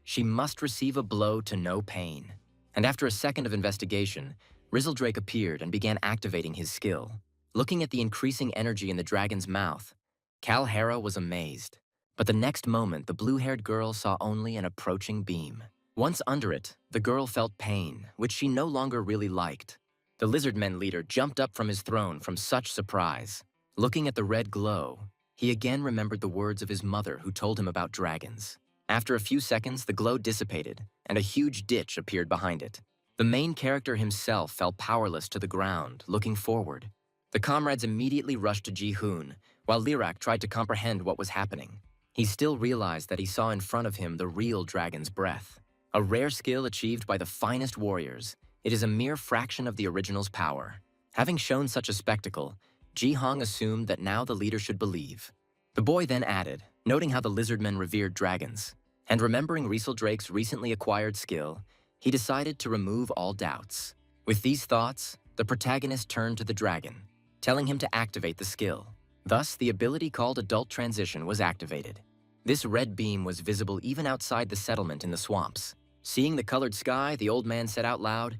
She must receive a blow to no pain. And after a second of investigation, Rizzledrake appeared and began activating his skill. Looking at the increasing energy in the dragon's mouth, Calhera was amazed. But the next moment, the blue-haired girl saw only an approaching beam. Once under it, the girl felt pain, which she no longer really liked. The Lizardmen leader jumped up from his throne from such surprise. Looking at the red glow, he again remembered the words of his mother who told him about dragons. After a few seconds, the glow dissipated, and a huge ditch appeared behind it. The main character himself fell powerless to the ground, looking forward. The comrades immediately rushed to Ji-hoon, while Lirak tried to comprehend what was happening. He still realized that he saw in front of him the real dragon's breath. A rare skill achieved by the finest warriors, it is a mere fraction of the original's power. Having shown such a spectacle, Ji-hong assumed that now the leader should believe. The boy then added, noting how the Lizardmen revered dragons, and remembering Rizzledrake's recently acquired skill, he decided to remove all doubts. With these thoughts, the protagonist turned to the dragon, telling him to activate the skill. Thus, the ability called Adult Transition was activated. This red beam was visible even outside the settlement in the swamps. Seeing the colored sky, the old man said out loud,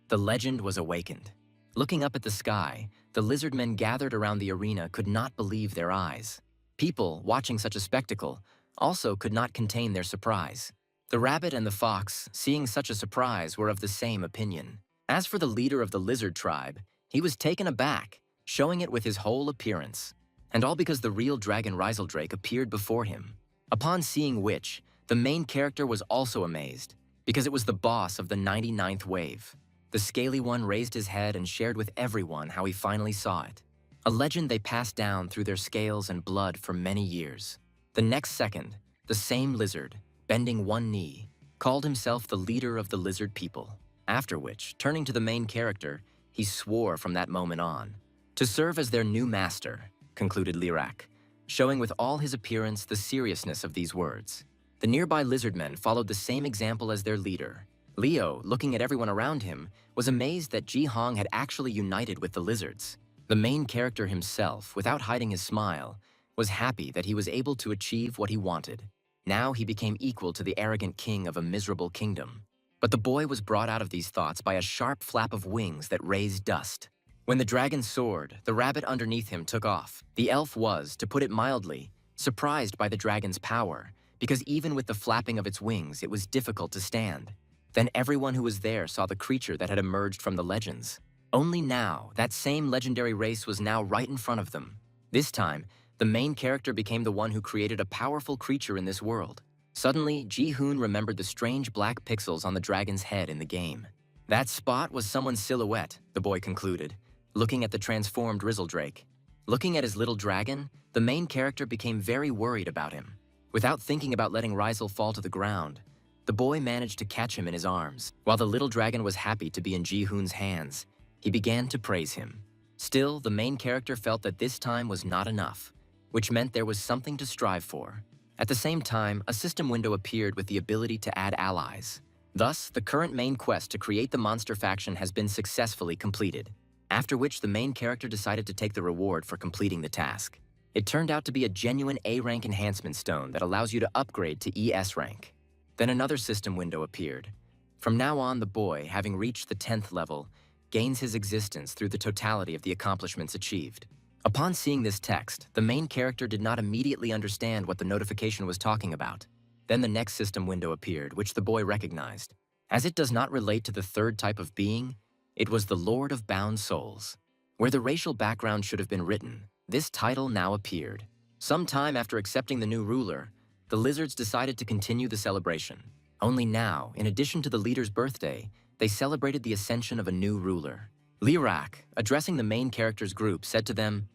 "The legend was awakened." Looking up at the sky, the lizardmen gathered around the arena could not believe their eyes. People, watching such a spectacle, also could not contain their surprise. The rabbit and the fox, seeing such a surprise, were of the same opinion. As for the leader of the lizard tribe, he was taken aback, showing it with his whole appearance. And all because the real dragon Rizzledrake appeared before him. Upon seeing which, the main character was also amazed, because it was the boss of the 99th wave. The scaly one raised his head and shared with everyone how he finally saw it. A legend they passed down through their scales and blood for many years. The next second, the same lizard, bending one knee, called himself the leader of the lizard people. After which, turning to the main character, he swore from that moment on to serve as their new master, concluded Lirak, showing with all his appearance the seriousness of these words. The nearby lizardmen followed the same example as their leader. Leo, looking at everyone around him, was amazed that Ji-hong had actually united with the lizards. The main character himself, without hiding his smile, was happy that he was able to achieve what he wanted. Now he became equal to the arrogant king of a miserable kingdom. But the boy was brought out of these thoughts by a sharp flap of wings that raised dust. When the dragon soared, the rabbit underneath him took off. The elf was, to put it mildly, surprised by the dragon's power, because even with the flapping of its wings, it was difficult to stand. Then everyone who was there saw the creature that had emerged from the legends. Only now, that same legendary race was now right in front of them. This time, the main character became the one who created a powerful creature in this world. Suddenly, Ji-hoon remembered the strange black pixels on the dragon's head in the game. That spot was someone's silhouette, the boy concluded, looking at the transformed Rizzledrake. Looking at his little dragon, the main character became very worried about him. Without thinking about letting Rizzle fall to the ground, the boy managed to catch him in his arms. While the little dragon was happy to be in Ji-hoon's hands, he began to praise him. Still, the main character felt that this time was not enough, which meant there was something to strive for. At the same time, a system window appeared with the ability to add allies. Thus, the current main quest to create the monster faction has been successfully completed, after which the main character decided to take the reward for completing the task. It turned out to be a genuine A-rank enhancement stone that allows you to upgrade to ES rank. Then another system window appeared. From now on, the boy, having reached the 10th level, gains his existence through the totality of the accomplishments achieved. Upon seeing this text, the main character did not immediately understand what the notification was talking about. Then the next system window appeared, which the boy recognized. As it does not relate to the third type of being, it was the Lord of Bound Souls. Where the racial background should have been written, this title now appeared. Some time after accepting the new ruler, the lizards decided to continue the celebration. Only now, in addition to the leader's birthday, they celebrated the ascension of a new ruler. Lirak, addressing the main character's group, said to them,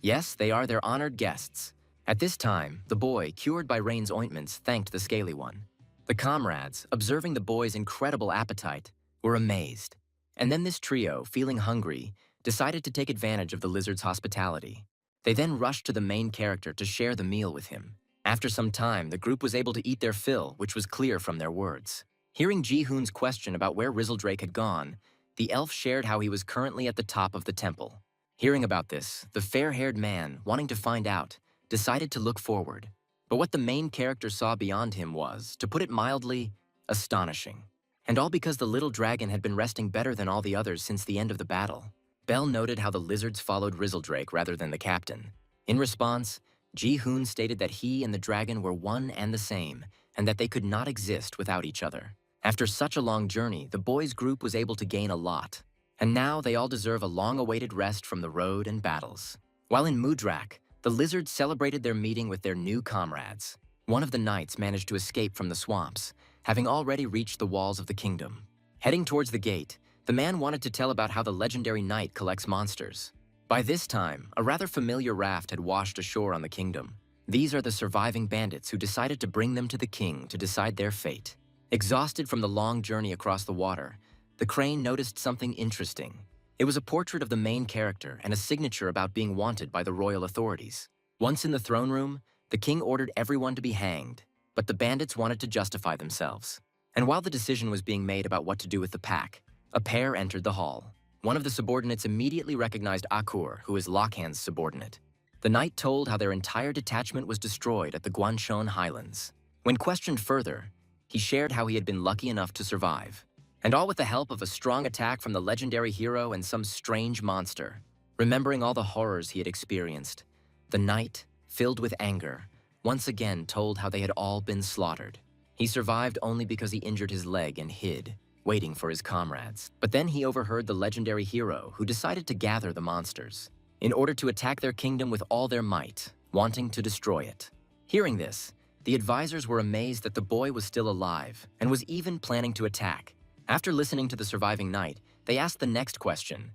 "Yes, they are their honored guests." At this time, the boy, cured by Rain's ointments, thanked the scaly one. The comrades, observing the boy's incredible appetite, were amazed. And then this trio, feeling hungry, decided to take advantage of the lizard's hospitality. They then rushed to the main character to share the meal with him. After some time, the group was able to eat their fill, which was clear from their words. Hearing Ji-hoon's question about where Rizzledrake had gone, the elf shared how he was currently at the top of the temple. Hearing about this, the fair-haired man, wanting to find out, decided to look forward. But what the main character saw beyond him was, to put it mildly, astonishing. And all because the little dragon had been resting better than all the others since the end of the battle. Bell noted how the lizards followed Rizzledrake rather than the captain. In response, Ji-hoon stated that he and the dragon were one and the same, and that they could not exist without each other. After such a long journey, the boys' group was able to gain a lot. And now they all deserve a long-awaited rest from the road and battles. While in Mudrak, the lizards celebrated their meeting with their new comrades. One of the knights managed to escape from the swamps, having already reached the walls of the kingdom. Heading towards the gate, the man wanted to tell about how the legendary knight collects monsters. By this time, a rather familiar raft had washed ashore on the kingdom. These are the surviving bandits who decided to bring them to the king to decide their fate. Exhausted from the long journey across the water, the crane noticed something interesting. It was a portrait of the main character and a signature about being wanted by the royal authorities. Once in the throne room, the king ordered everyone to be hanged, but the bandits wanted to justify themselves. And while the decision was being made about what to do with the pack, a pair entered the hall. One of the subordinates immediately recognized Akur, who is Lockhand's subordinate. The knight told how their entire detachment was destroyed at the Guanchon Highlands. When questioned further, he shared how he had been lucky enough to survive. And all with the help of a strong attack from the legendary hero and some strange monster. Remembering all the horrors he had experienced, the knight, filled with anger, once again told how they had all been slaughtered. He survived only because he injured his leg and hid, waiting for his comrades. But then he overheard the legendary hero who decided to gather the monsters in order to attack their kingdom with all their might, wanting to destroy it. Hearing this, the advisors were amazed that the boy was still alive and was even planning to attack. After listening to the surviving knight, they asked the next question: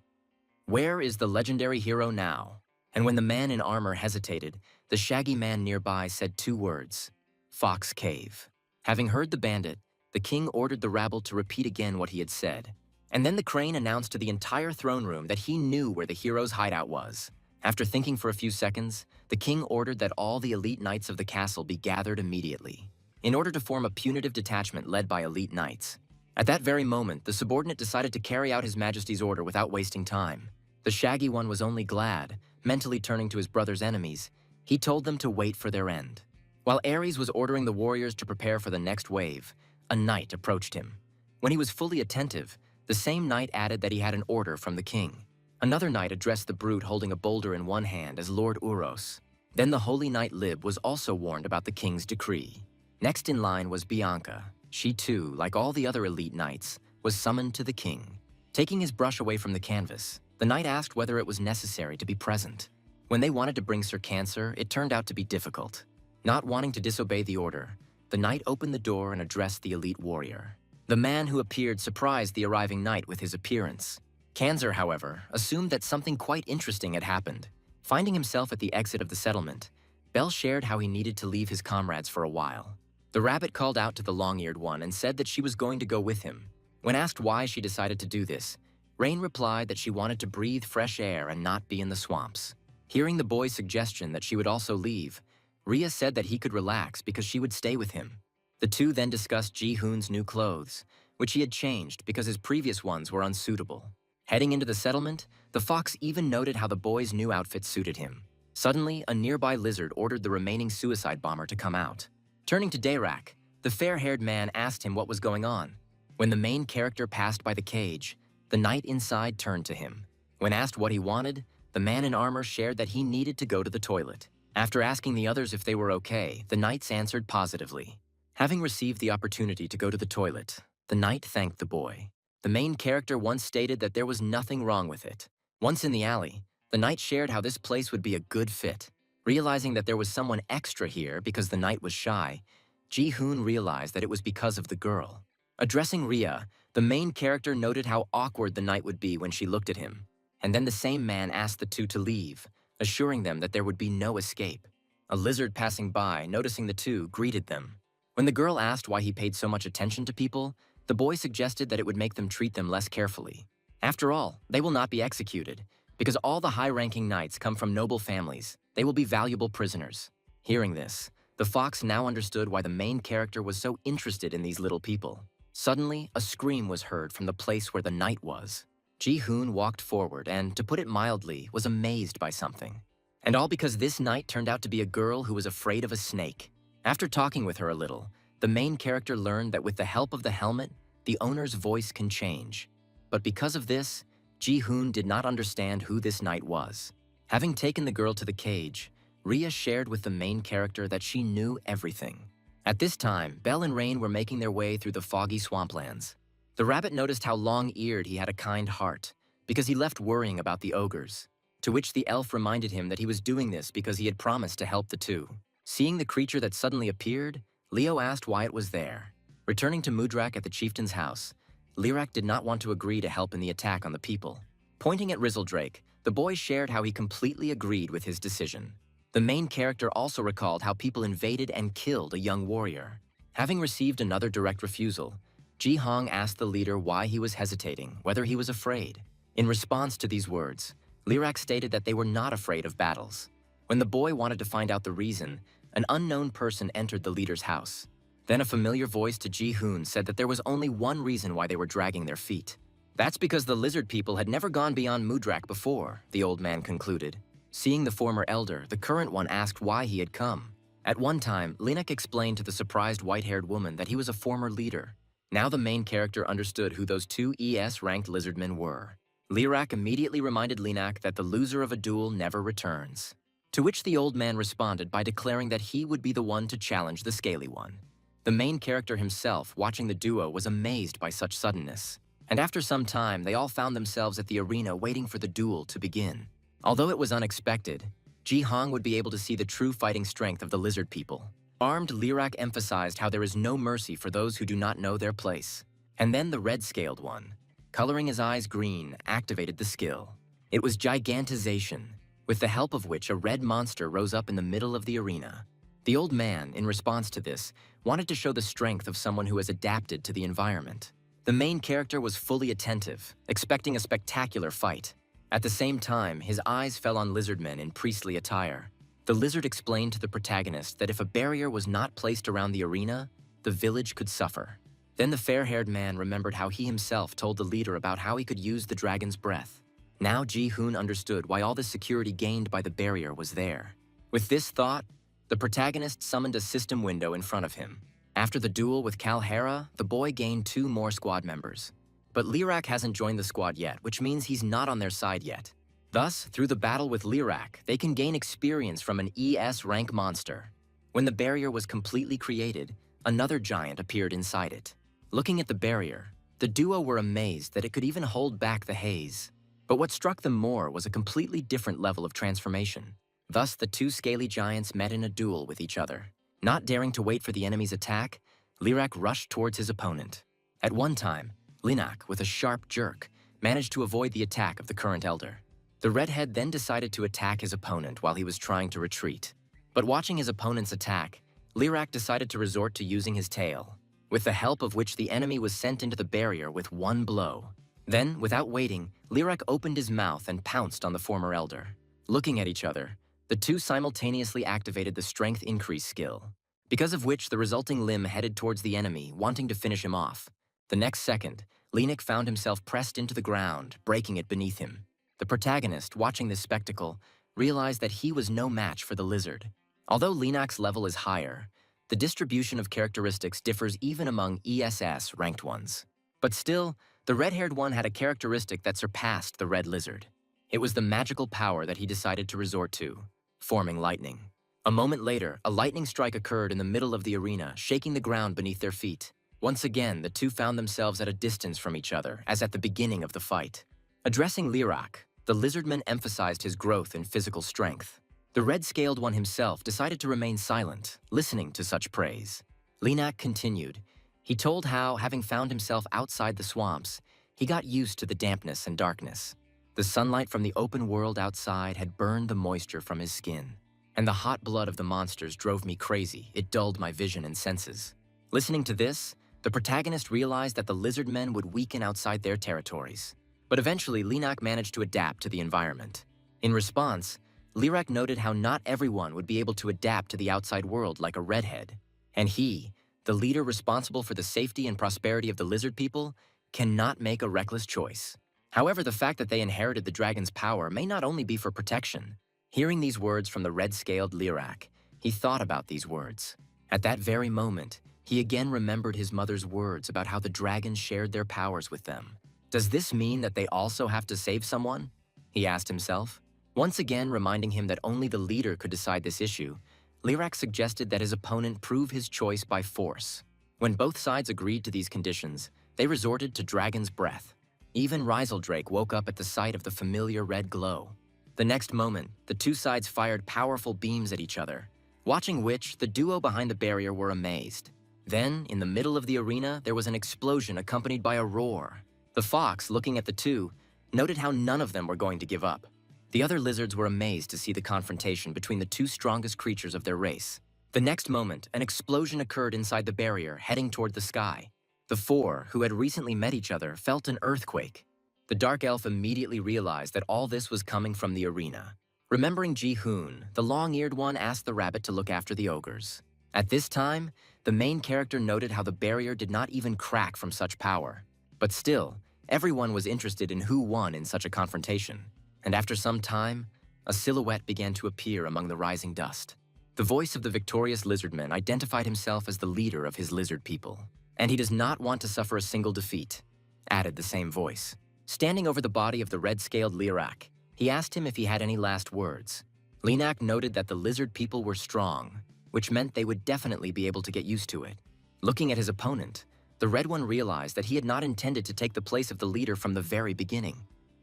where is the legendary hero now? And when the man in armor hesitated, the shaggy man nearby said 2 words: Fox Cave. Having heard the bandit, the king ordered the rabble to repeat again what he had said. And then the crane announced to the entire throne room that he knew where the hero's hideout was. After thinking for a few seconds, the king ordered that all the elite knights of the castle be gathered immediately, in order to form a punitive detachment led by elite knights. At that very moment, the subordinate decided to carry out His Majesty's order without wasting time. The shaggy one was only glad, mentally turning to his brother's enemies. He told them to wait for their end. While Ares was ordering the warriors to prepare for the next wave, a knight approached him. When he was fully attentive, the same knight added that he had an order from the king. Another knight addressed the brute holding a boulder in one hand as Lord Uros. Then the holy knight Lib was also warned about the king's decree. Next in line was Bianca. She too, like all the other elite knights, was summoned to the king. Taking his brush away from the canvas, the knight asked whether it was necessary to be present. When they wanted to bring Sir Cancer, it turned out to be difficult. Not wanting to disobey the order, the knight opened the door and addressed the elite warrior. The man who appeared surprised the arriving knight with his appearance. Cancer, however, assumed that something quite interesting had happened. Finding himself at the exit of the settlement, Bell shared how he needed to leave his comrades for a while. The rabbit called out to the long-eared one and said that she was going to go with him. When asked why she decided to do this, Rain replied that she wanted to breathe fresh air and not be in the swamps. Hearing the boy's suggestion that she would also leave, Rhea said that he could relax because she would stay with him. The two then discussed Ji-hoon's new clothes, which he had changed because his previous ones were unsuitable. Heading into the settlement, the fox even noted how the boy's new outfit suited him. Suddenly, a nearby lizard ordered the remaining suicide bomber to come out. Turning to Dayrak, the fair-haired man asked him what was going on. When the main character passed by the cage, the knight inside turned to him. When asked what he wanted, the man in armor shared that he needed to go to the toilet. After asking the others if they were okay, the knights answered positively. Having received the opportunity to go to the toilet, the knight thanked the boy. The main character once stated that there was nothing wrong with it. Once in the alley, the knight shared how this place would be a good fit. Realizing that there was someone extra here because the knight was shy, Ji-hoon realized that it was because of the girl. Addressing Rhea, the main character noted how awkward the knight would be when she looked at him. And then the same man asked the two to leave, assuring them that there would be no escape. A lizard passing by, noticing the two, greeted them. When the girl asked why he paid so much attention to people, the boy suggested that it would make them treat them less carefully. After all, they will not be executed. Because all the high-ranking knights come from noble families, they will be valuable prisoners. Hearing this, the fox now understood why the main character was so interested in these little people. Suddenly, a scream was heard from the place where the knight was. Ji-hoon walked forward and, to put it mildly, was amazed by something. And all because this knight turned out to be a girl who was afraid of a snake. After talking with her a little, the main character learned that with the help of the helmet, the owner's voice can change. But because of this, Ji-hoon did not understand who this knight was. Having taken the girl to the cage, Rhea shared with the main character that she knew everything. At this time, Belle and Rain were making their way through the foggy swamplands. The rabbit noticed how long-eared he had a kind heart, because he left worrying about the ogres, to which the elf reminded him that he was doing this because he had promised to help the two. Seeing the creature that suddenly appeared, Leo asked why it was there. Returning to Mudrak at the chieftain's house, Lyrak did not want to agree to help in the attack on the people. Pointing at Rizzledrake, the boy shared how he completely agreed with his decision. The main character also recalled how people invaded and killed a young warrior. Having received another direct refusal, Ji-hong asked the leader why he was hesitating, whether he was afraid. In response to these words, Lyrak stated that they were not afraid of battles. When the boy wanted to find out the reason, an unknown person entered the leader's house. Then a familiar voice to Ji-hoon said that there was only one reason why they were dragging their feet. That's because the lizard people had never gone beyond Mudrak before, the old man concluded. Seeing the former elder, the current one asked why he had come. At one time, Linek explained to the surprised white-haired woman that he was a former leader. Now the main character understood who those two ES-ranked lizardmen were. Lyrak immediately reminded Linak that the loser of a duel never returns. To which the old man responded by declaring that he would be the one to challenge the scaly one. The main character himself, watching the duo, was amazed by such suddenness. And after some time, they all found themselves at the arena waiting for the duel to begin. Although it was unexpected, Ji-hong would be able to see the true fighting strength of the lizard people. Armed, Lyrak emphasized how there is no mercy for those who do not know their place. And then the red-scaled one, coloring his eyes green, activated the skill. It was gigantization, with the help of which a red monster rose up in the middle of the arena. The old man, in response to this, wanted to show the strength of someone who has adapted to the environment. The main character was fully attentive, expecting a spectacular fight. At the same time, his eyes fell on lizardmen in priestly attire. The lizard explained to the protagonist that if a barrier was not placed around the arena, the village could suffer. Then the fair-haired man remembered how he himself told the leader about how he could use the dragon's breath. Now Ji-hoon understood why all the security gained by the barrier was there. With this thought, the protagonist summoned a system window in front of him. After the duel with Kalhara, the boy gained 2 more squad members. But Lyrak hasn't joined the squad yet, which means he's not on their side yet. Thus, through the battle with Lyrak, they can gain experience from an ES rank monster. When the barrier was completely created, another giant appeared inside it. Looking at the barrier, the duo were amazed that it could even hold back the haze. But what struck them more was a completely different level of transformation. Thus, the 2 scaly giants met in a duel with each other. Not daring to wait for the enemy's attack, Lyrak rushed towards his opponent. At one time, Linak, with a sharp jerk, managed to avoid the attack of the current elder. The redhead then decided to attack his opponent while he was trying to retreat. But watching his opponent's attack, Lyrak decided to resort to using his tail, with the help of which the enemy was sent into the barrier with one blow. Then, without waiting, Lyrak opened his mouth and pounced on the former elder. Looking at each other, the 2 simultaneously activated the strength increase skill, because of which the resulting limb headed towards the enemy, wanting to finish him off. The next second, Linek found himself pressed into the ground, breaking it beneath him. The protagonist, watching this spectacle, realized that he was no match for the lizard. Although Linak's level is higher, the distribution of characteristics differs even among ESS ranked ones. But still, the red-haired one had a characteristic that surpassed the red lizard. It was the magical power that he decided to resort to, forming lightning. A moment later, a lightning strike occurred in the middle of the arena, shaking the ground beneath their feet. Once again, the 2 found themselves at a distance from each other, as at the beginning of the fight. Addressing Lyrak, the lizardman emphasized his growth in physical strength. The red-scaled one himself decided to remain silent, listening to such praise. Linak continued. He told how, having found himself outside the swamps, he got used to the dampness and darkness. The sunlight from the open world outside had burned the moisture from his skin, and the hot blood of the monsters drove me crazy. It dulled my vision and senses. Listening to this, the protagonist realized that the lizardmen would weaken outside their territories. But eventually, Linak managed to adapt to the environment. In response, Lyrak noted how not everyone would be able to adapt to the outside world like a redhead. And he, the leader responsible for the safety and prosperity of the lizard people, cannot make a reckless choice. However, the fact that they inherited the dragon's power may not only be for protection. Hearing these words from the red-scaled Lyrak, he thought about these words. At that very moment, He again remembered his mother's words about how the dragons shared their powers with them. Does this mean that they also have to save someone? He asked himself. Once again reminding him that only the leader could decide this issue, Lyrak suggested that his opponent prove his choice by force. When both sides agreed to these conditions, they resorted to Dragon's Breath. Even Riseldrake woke up at the sight of the familiar red glow. The next moment, the two sides fired powerful beams at each other, watching which the duo behind the barrier were amazed. Then, in the middle of the arena, there was an explosion accompanied by a roar. The fox, looking at the two, noted how none of them were going to give up. The other lizards were amazed to see the confrontation between the two strongest creatures of their race. The next moment, an explosion occurred inside the barrier, heading toward the sky. The four, who had recently met each other, felt an earthquake. The dark elf immediately realized that all this was coming from the arena. Remembering Ji-hoon, the long-eared one asked the rabbit to look after the ogres. At this time, the main character noted how the barrier did not even crack from such power. But still, everyone was interested in who won in such a confrontation. And after some time, a silhouette began to appear among the rising dust. The voice of the victorious lizardman identified himself as the leader of his lizard people. And he does not want to suffer a single defeat, added the same voice. Standing over the body of the red-scaled Lyrak, he asked him if he had any last words. Lynak noted that the lizard people were strong, which meant they would definitely be able to get used to it. Looking at his opponent, the red one realized that he had not intended to take the place of the leader from the very beginning.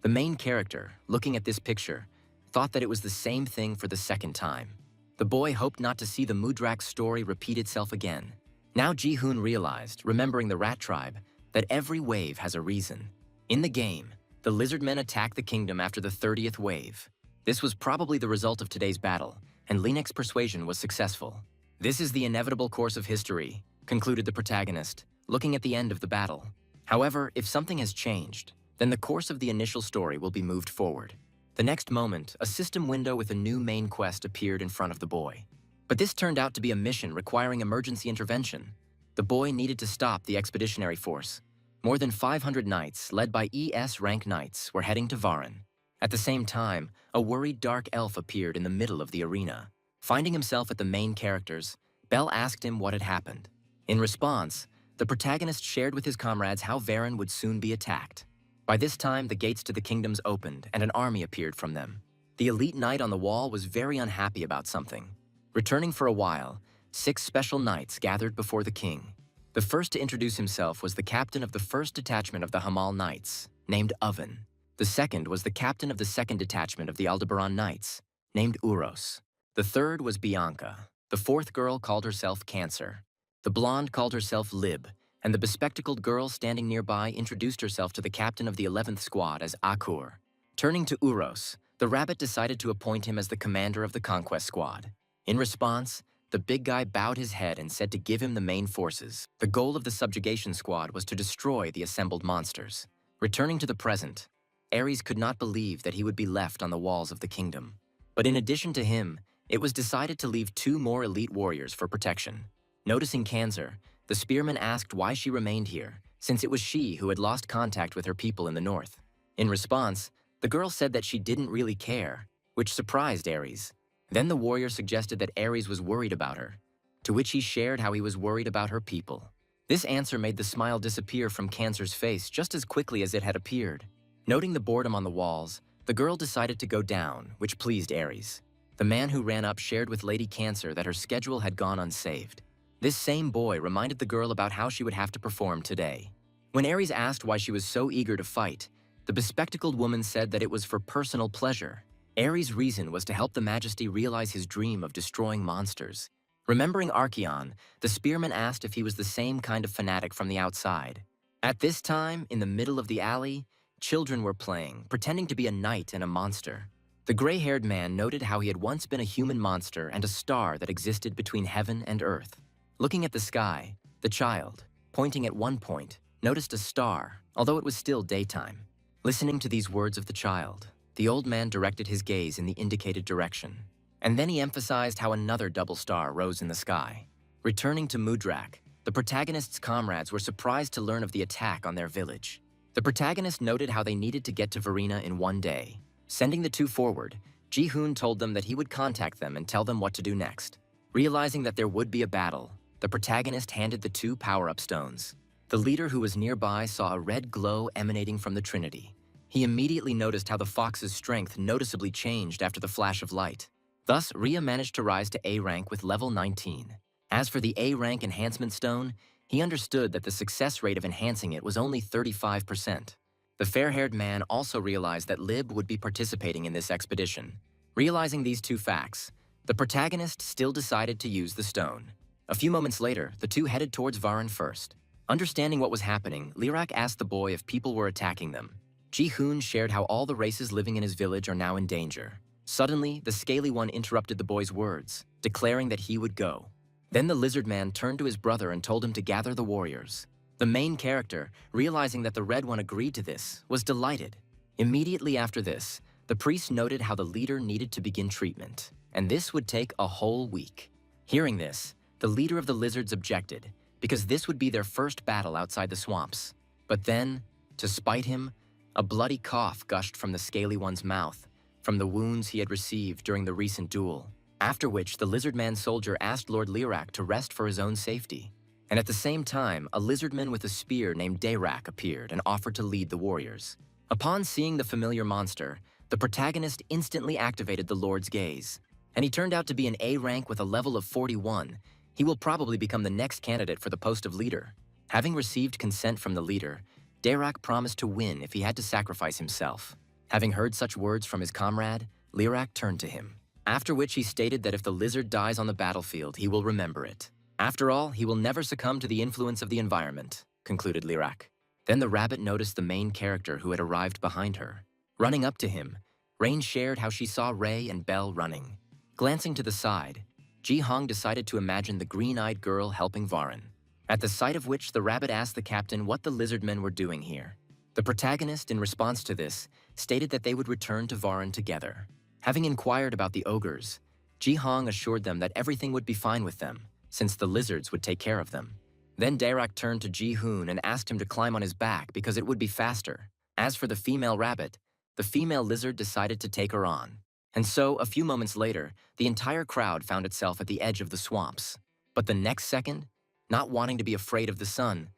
The main character, looking at this picture, thought that it was the same thing for the second time. The boy hoped not to see the Mudrak story repeat itself again. Now Ji-hoon realized, remembering the rat tribe, that every wave has a reason. In the game, the lizardmen attacked the kingdom after the 30th wave. This was probably the result of today's battle, and Lynak's persuasion was successful. This is the inevitable course of history, concluded the protagonist, looking at the end of the battle. However, if something has changed, then the course of the initial story will be moved forward. The next moment, a system window with a new main quest appeared in front of the boy. But this turned out to be a mission requiring emergency intervention. The boy needed to stop the expeditionary force. More than 500 knights, led by ES rank knights, were heading to Varan. At the same time, a worried dark elf appeared in the middle of the arena. Finding himself at the main characters, Bell asked him what had happened. In response, the protagonist shared with his comrades how Varan would soon be attacked. By this time, the gates to the kingdoms opened and an army appeared from them. The elite knight on the wall was very unhappy about something. Returning for a while, 6 special knights gathered before the king. The first to introduce himself was the captain of the first detachment of the Hamal Knights, named Oven. The second was the captain of the second detachment of the Aldebaran Knights, named Uros. The third was Bianca. The fourth girl called herself Cancer. The blonde called herself Lib, and the bespectacled girl standing nearby introduced herself to the captain of the 11th squad as Akur. Turning to Uros, the rabbit decided to appoint him as the commander of the conquest squad. In response, the big guy bowed his head and said to give him the main forces. The goal of the subjugation squad was to destroy the assembled monsters. Returning to the present, Ares could not believe that he would be left on the walls of the kingdom. But in addition to him, it was decided to leave 2 more elite warriors for protection. Noticing Cancer, the spearman asked why she remained here, since it was she who had lost contact with her people in the north. In response, the girl said that she didn't really care, which surprised Ares. Then the warrior suggested that Ares was worried about her, to which he shared how he was worried about her people. This answer made the smile disappear from Cancer's face just as quickly as it had appeared. Noting the boredom on the walls, the girl decided to go down, which pleased Ares. The man who ran up shared with Lady Cancer that her schedule had gone unsaved. This same boy reminded the girl about how she would have to perform today. When Ares asked why she was so eager to fight, the bespectacled woman said that it was for personal pleasure. Ares' reason was to help the Majesty realize his dream of destroying monsters. Remembering Archeon, the spearman asked if he was the same kind of fanatic from the outside. At this time, in the middle of the alley, children were playing, pretending to be a knight and a monster. The gray-haired man noted how he had once been a human monster and a star that existed between heaven and earth. Looking at the sky, the child, pointing at one point, noticed a star, although it was still daytime. Listening to these words of the child, the old man directed his gaze in the indicated direction. And then he emphasized how another double star rose in the sky. Returning to Mudrak, the protagonist's comrades were surprised to learn of the attack on their village. The protagonist noted how they needed to get to Varina in one day. Sending the two forward, Ji-hoon told them that he would contact them and tell them what to do next. Realizing that there would be a battle, the the protagonist handed the two power-up stones. The leader who was nearby saw a red glow emanating from the Trinity. He immediately noticed how the fox's strength noticeably changed after the flash of light. Thus, Rhea managed to rise to A rank with level 19. As for the A rank enhancement stone, he understood that the success rate of enhancing it was only 35%. The fair-haired man also realized that Lib would be participating in this expedition. Realizing these two facts, the protagonist still decided to use the stone. A few moments later, the two headed towards Varan first. Understanding what was happening, Lirak asked the boy if people were attacking them. Ji-hoon shared how all the races living in his village are now in danger. Suddenly, the scaly one interrupted the boy's words, declaring that he would go. Then the lizard man turned to his brother and told him to gather the warriors. The main character, realizing that the red one agreed to this, was delighted. Immediately after this, the priest noted how the leader needed to begin treatment, and this would take a whole week. Hearing this, the leader of the lizards objected, because this would be their first battle outside the swamps. But then, to spite him, a bloody cough gushed from the scaly one's mouth, from the wounds he had received during the recent duel, after which the lizard man soldier asked Lord Lirak to rest for his own safety. And at the same time, a lizardman with a spear named Dayrak appeared and offered to lead the warriors. Upon seeing the familiar monster, the protagonist instantly activated the Lord's gaze, and he turned out to be an A rank with a level of 41. He will probably become the next candidate for the post of leader. Having received consent from the leader, Dayrak promised to win if he had to sacrifice himself. Having heard such words from his comrade, Lirak turned to him, after which he stated that if the lizard dies on the battlefield, he will remember it. After all, he will never succumb to the influence of the environment, concluded Lirak. Then the rabbit noticed the main character who had arrived behind her. Running up to him, Rain shared how she saw Ray and Belle running. Glancing to the side, Ji-hong decided to imagine the green-eyed girl helping Varan. At the sight of which, the rabbit asked the captain what the lizardmen were doing here. The protagonist, in response to this, stated that they would return to Varan together. Having inquired about the ogres, Ji-hong assured them that everything would be fine with them, since the lizards would take care of them. Then Dayrak turned to Ji-hoon and asked him to climb on his back because it would be faster. As for the female rabbit, the female lizard decided to take her on. And so, a few moments later, the entire crowd found itself at the edge of the swamps. But the next second, not wanting to be afraid of the sun,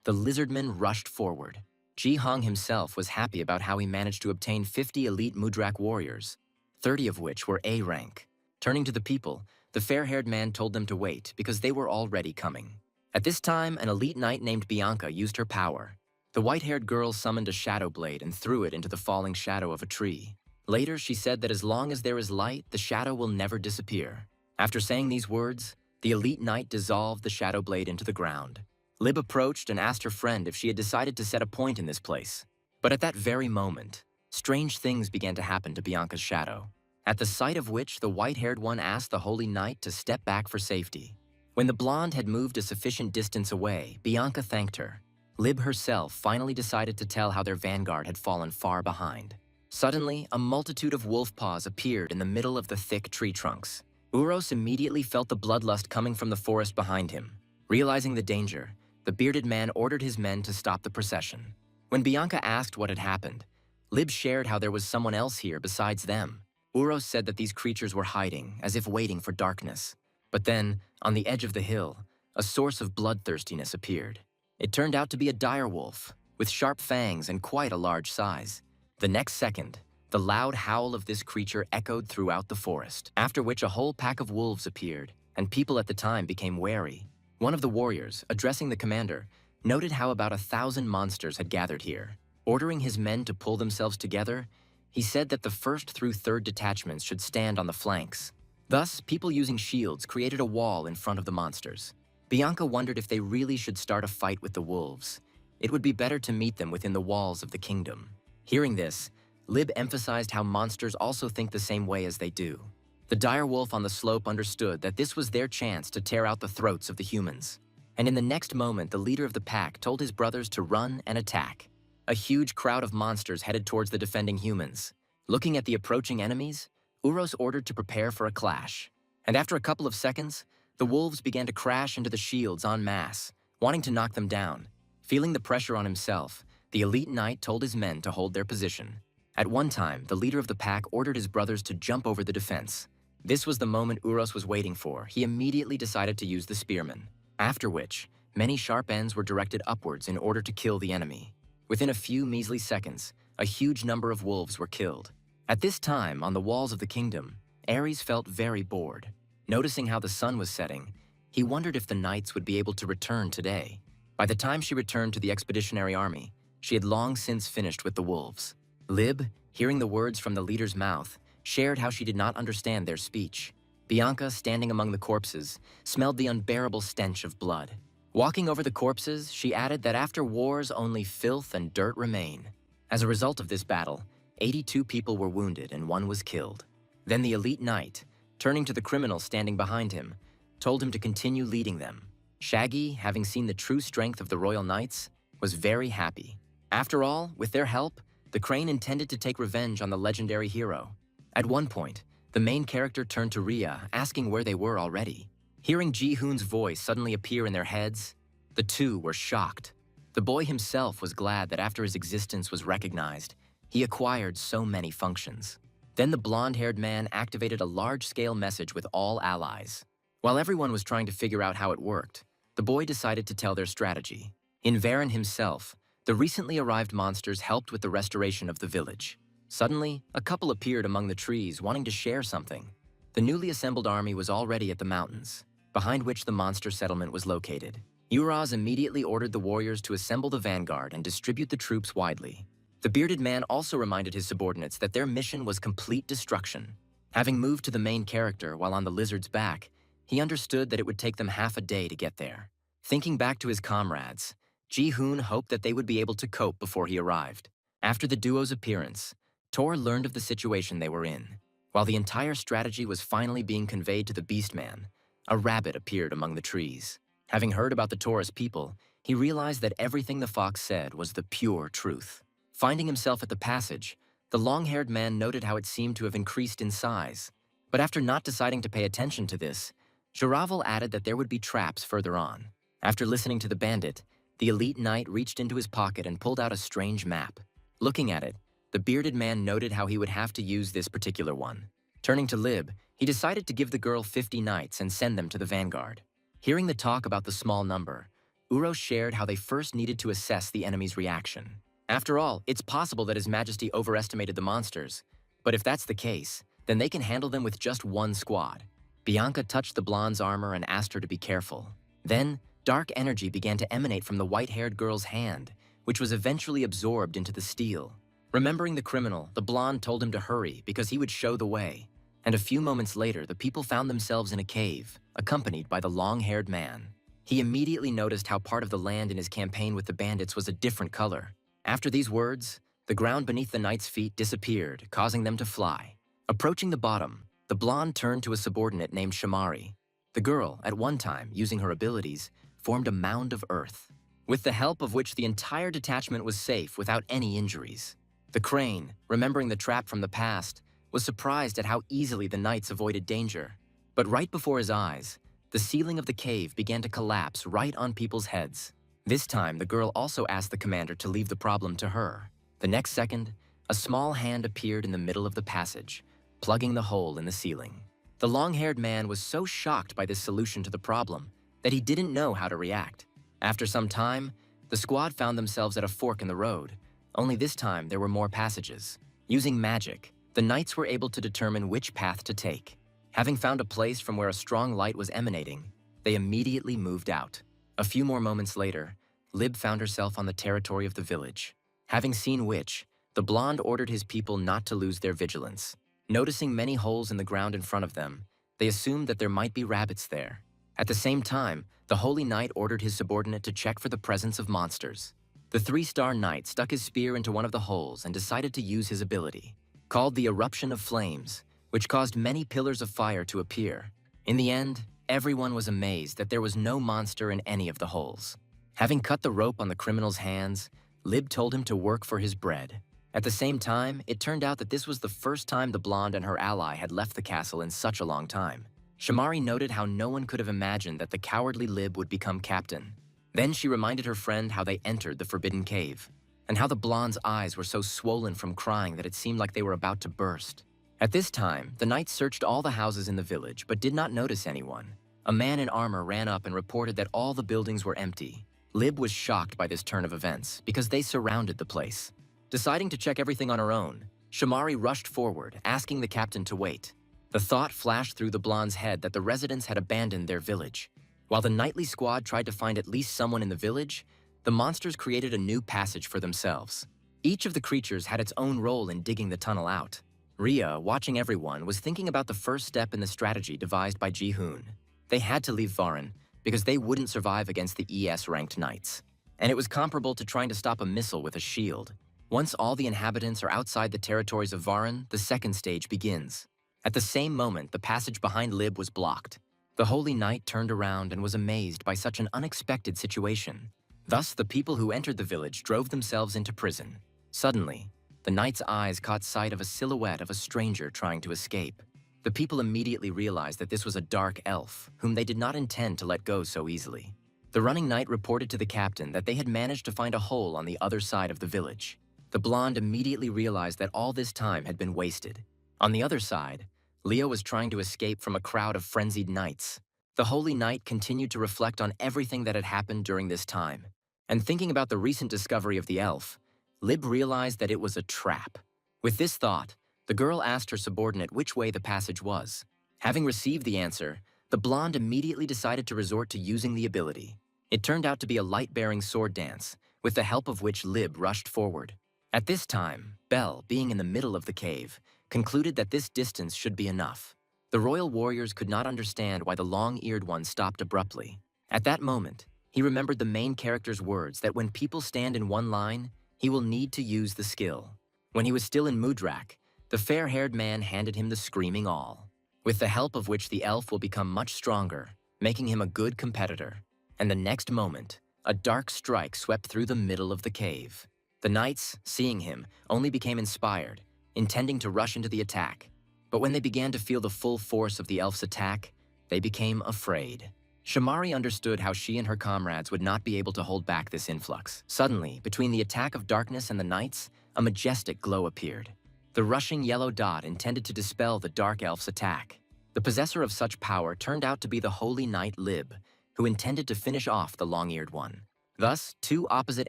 the lizardmen rushed forward. Ji-hong himself was happy about how he managed to obtain 50 elite Mudrak warriors, 30 of which were A rank. Turning to the people, the fair-haired man told them to wait because they were already coming. At this time, an elite knight named Bianca used her power. The white-haired girl summoned a shadow blade and threw it into the falling shadow of a tree. Later, she said that as long as there is light, the shadow will never disappear. After saying these words, the elite knight dissolved the shadow blade into the ground. Lib approached and asked her friend if she had decided to set a point in this place. But at that very moment, strange things began to happen to Bianca's shadow, at the sight of which the white-haired one asked the holy knight to step back for safety. When the blonde had moved a sufficient distance away, Bianca thanked her. Lib herself finally decided to tell how their vanguard had fallen far behind. Suddenly, a multitude of wolf paws appeared in the middle of the thick tree trunks. Uros immediately felt the bloodlust coming from the forest behind him. Realizing the danger, the bearded man ordered his men to stop the procession. When Bianca asked what had happened, Lib shared how there was someone else here besides them. Uros said that these creatures were hiding, as if waiting for darkness. But then, on the edge of the hill, a source of bloodthirstiness appeared. It turned out to be a direwolf, with sharp fangs and quite a large size. The next second, the loud howl of this creature echoed throughout the forest, after which a whole pack of wolves appeared, and people at the time became wary. One of the warriors, addressing the commander, noted how about 1,000 monsters had gathered here. Ordering his men to pull themselves together, he said that the 1st through 3rd detachments should stand on the flanks. Thus, people using shields created a wall in front of the monsters. Bianca wondered if they really should start a fight with the wolves. It would be better to meet them within the walls of the kingdom. Hearing this, Lib emphasized how monsters also think the same way as they do. The direwolf on the slope understood that this was their chance to tear out the throats of the humans. And in the next moment, the leader of the pack told his brothers to run and attack. A huge crowd of monsters headed towards the defending humans. Looking at the approaching enemies, Uros ordered to prepare for a clash. And after a couple of seconds, the wolves began to crash into the shields en masse, wanting to knock them down. Feeling the pressure on himself, the elite knight told his men to hold their position. At one time, the leader of the pack ordered his brothers to jump over the defense. This was the moment Uros was waiting for. He immediately decided to use the spearman. After which, many sharp ends were directed upwards in order to kill the enemy. Within a few measly seconds, a huge number of wolves were killed. At this time, on the walls of the kingdom, Ares felt very bored. Noticing how the sun was setting, he wondered if the knights would be able to return today. By the time she returned to the expeditionary army, she had long since finished with the wolves. Lib, hearing the words from the leader's mouth, shared how she did not understand their speech. Bianca, standing among the corpses, smelled the unbearable stench of blood. Walking over the corpses, she added that after wars only filth and dirt remain. As a result of this battle, 82 people were wounded and 1 was killed. Then the elite knight, turning to the criminal standing behind him, told him to continue leading them. Shaggy, having seen the true strength of the royal knights, was very happy. After all, with their help, the crane intended to take revenge on the legendary hero. At one point, the main character turned to Rhea, asking where they were already. Hearing Ji-hoon's voice suddenly appear in their heads, the two were shocked. The boy himself was glad that after his existence was recognized, he acquired so many functions. Then the blonde-haired man activated a large-scale message with all allies. While everyone was trying to figure out how it worked, the boy decided to tell their strategy. In Varen himself, the recently arrived monsters helped with the restoration of the village. Suddenly, a couple appeared among the trees wanting to share something. The newly assembled army was already at the mountains, behind which the monster settlement was located. Uraz immediately ordered the warriors to assemble the vanguard and distribute the troops widely. The bearded man also reminded his subordinates that their mission was complete destruction. Having moved to the main character while on the lizard's back, he understood that it would take them half a day to get there. Thinking back to his comrades, Ji-hoon hoped that they would be able to cope before he arrived. After the duo's appearance, Tor learned of the situation they were in. While the entire strategy was finally being conveyed to the Beastman, a rabbit appeared among the trees. Having heard about the Taurus people, he realized that everything the fox said was the pure truth. Finding himself at the passage, the long-haired man noted how it seemed to have increased in size. But after not deciding to pay attention to this, Jaravel added that there would be traps further on. After listening to the bandit, the elite knight reached into his pocket and pulled out a strange map. Looking at it, the bearded man noted how he would have to use this particular one. Turning to Lib, he decided to give the girl 50 knights and send them to the vanguard. Hearing the talk about the small number, Uro shared how they first needed to assess the enemy's reaction. After all, it's possible that His Majesty overestimated the monsters, but if that's the case, then they can handle them with just 1 squad. Bianca touched the blonde's armor and asked her to be careful. Then, dark energy began to emanate from the white-haired girl's hand, which was eventually absorbed into the steel. Remembering the criminal, the blonde told him to hurry because he would show the way. And a few moments later, the people found themselves in a cave, accompanied by the long-haired man. He immediately noticed how part of the land in his campaign with the bandits was a different color. After these words, the ground beneath the knight's feet disappeared, causing them to fly. Approaching the bottom, the blonde turned to a subordinate named Shamari. The girl, at one time, using her abilities, formed a mound of earth, with the help of which the entire detachment was safe without any injuries. The crane, remembering the trap from the past, was surprised at how easily the knights avoided danger. But right before his eyes, the ceiling of the cave began to collapse right on people's heads. This time, the girl also asked the commander to leave the problem to her. The next second, a small hand appeared in the middle of the passage, plugging the hole in the ceiling. The long-haired man was so shocked by this solution to the problem that he didn't know how to react. After some time, the squad found themselves at a fork in the road, only this time there were more passages. Using magic, the knights were able to determine which path to take. Having found a place from where a strong light was emanating, they immediately moved out. A few more moments later, Lib found herself on the territory of the village. Having seen which, the blonde ordered his people not to lose their vigilance. Noticing many holes in the ground in front of them, they assumed that there might be rabbits there. At the same time, the Holy Knight ordered his subordinate to check for the presence of monsters. The 3-star knight stuck his spear into one of the holes and decided to use his ability, called the Eruption of Flames, which caused many pillars of fire to appear. In the end, everyone was amazed that there was no monster in any of the holes. Having cut the rope on the criminal's hands, Lib told him to work for his bread. At the same time, it turned out that this was the first time the blonde and her ally had left the castle in such a long time. Shamari noted how no one could have imagined that the cowardly Lib would become captain. Then she reminded her friend how they entered the forbidden cave, and how the blonde's eyes were so swollen from crying that it seemed like they were about to burst. At this time, the knights searched all the houses in the village but did not notice anyone. A man in armor ran up and reported that all the buildings were empty. Lib was shocked by this turn of events because they surrounded the place. Deciding to check everything on her own, Shamari rushed forward, asking the captain to wait. The thought flashed through the blonde's head that the residents had abandoned their village. While the nightly squad tried to find at least someone in the village, the monsters created a new passage for themselves. Each of the creatures had its own role in digging the tunnel out. Rhea, watching everyone, was thinking about the first step in the strategy devised by Ji-hoon. They had to leave Varan because they wouldn't survive against the ES-ranked knights. And it was comparable to trying to stop a missile with a shield. Once all the inhabitants are outside the territories of Varan, the second stage begins. At the same moment, the passage behind Lib was blocked. The Holy Knight turned around and was amazed by such an unexpected situation. Thus, the people who entered the village drove themselves into prison. Suddenly, the knight's eyes caught sight of a silhouette of a stranger trying to escape. The people immediately realized that this was a dark elf, whom they did not intend to let go so easily. The running knight reported to the captain that they had managed to find a hole on the other side of the village. The blonde immediately realized that all this time had been wasted. On the other side, Leo was trying to escape from a crowd of frenzied knights. The Holy Knight continued to reflect on everything that had happened during this time. And thinking about the recent discovery of the elf, Lib realized that it was a trap. With this thought, the girl asked her subordinate which way the passage was. Having received the answer, the blonde immediately decided to resort to using the ability. It turned out to be a light-bearing sword dance, with the help of which Lib rushed forward. At this time, Belle, being in the middle of the cave, concluded that this distance should be enough. The royal warriors could not understand why the long-eared one stopped abruptly. At that moment, he remembered the main character's words that when people stand in one line, he will need to use the skill. When he was still in Mudrak, the fair-haired man handed him the Screaming Awl, with the help of which the elf will become much stronger, making him a good competitor. And the next moment, a dark strike swept through the middle of the cave. The knights, seeing him, only became inspired, intending to rush into the attack. But when they began to feel the full force of the elf's attack, they became afraid. Shamari understood how she and her comrades would not be able to hold back this influx. Suddenly, between the attack of darkness and the knights, a majestic glow appeared. The rushing yellow dot intended to dispel the dark elf's attack. The possessor of such power turned out to be the Holy Knight Lib, who intended to finish off the long-eared one. Thus, two opposite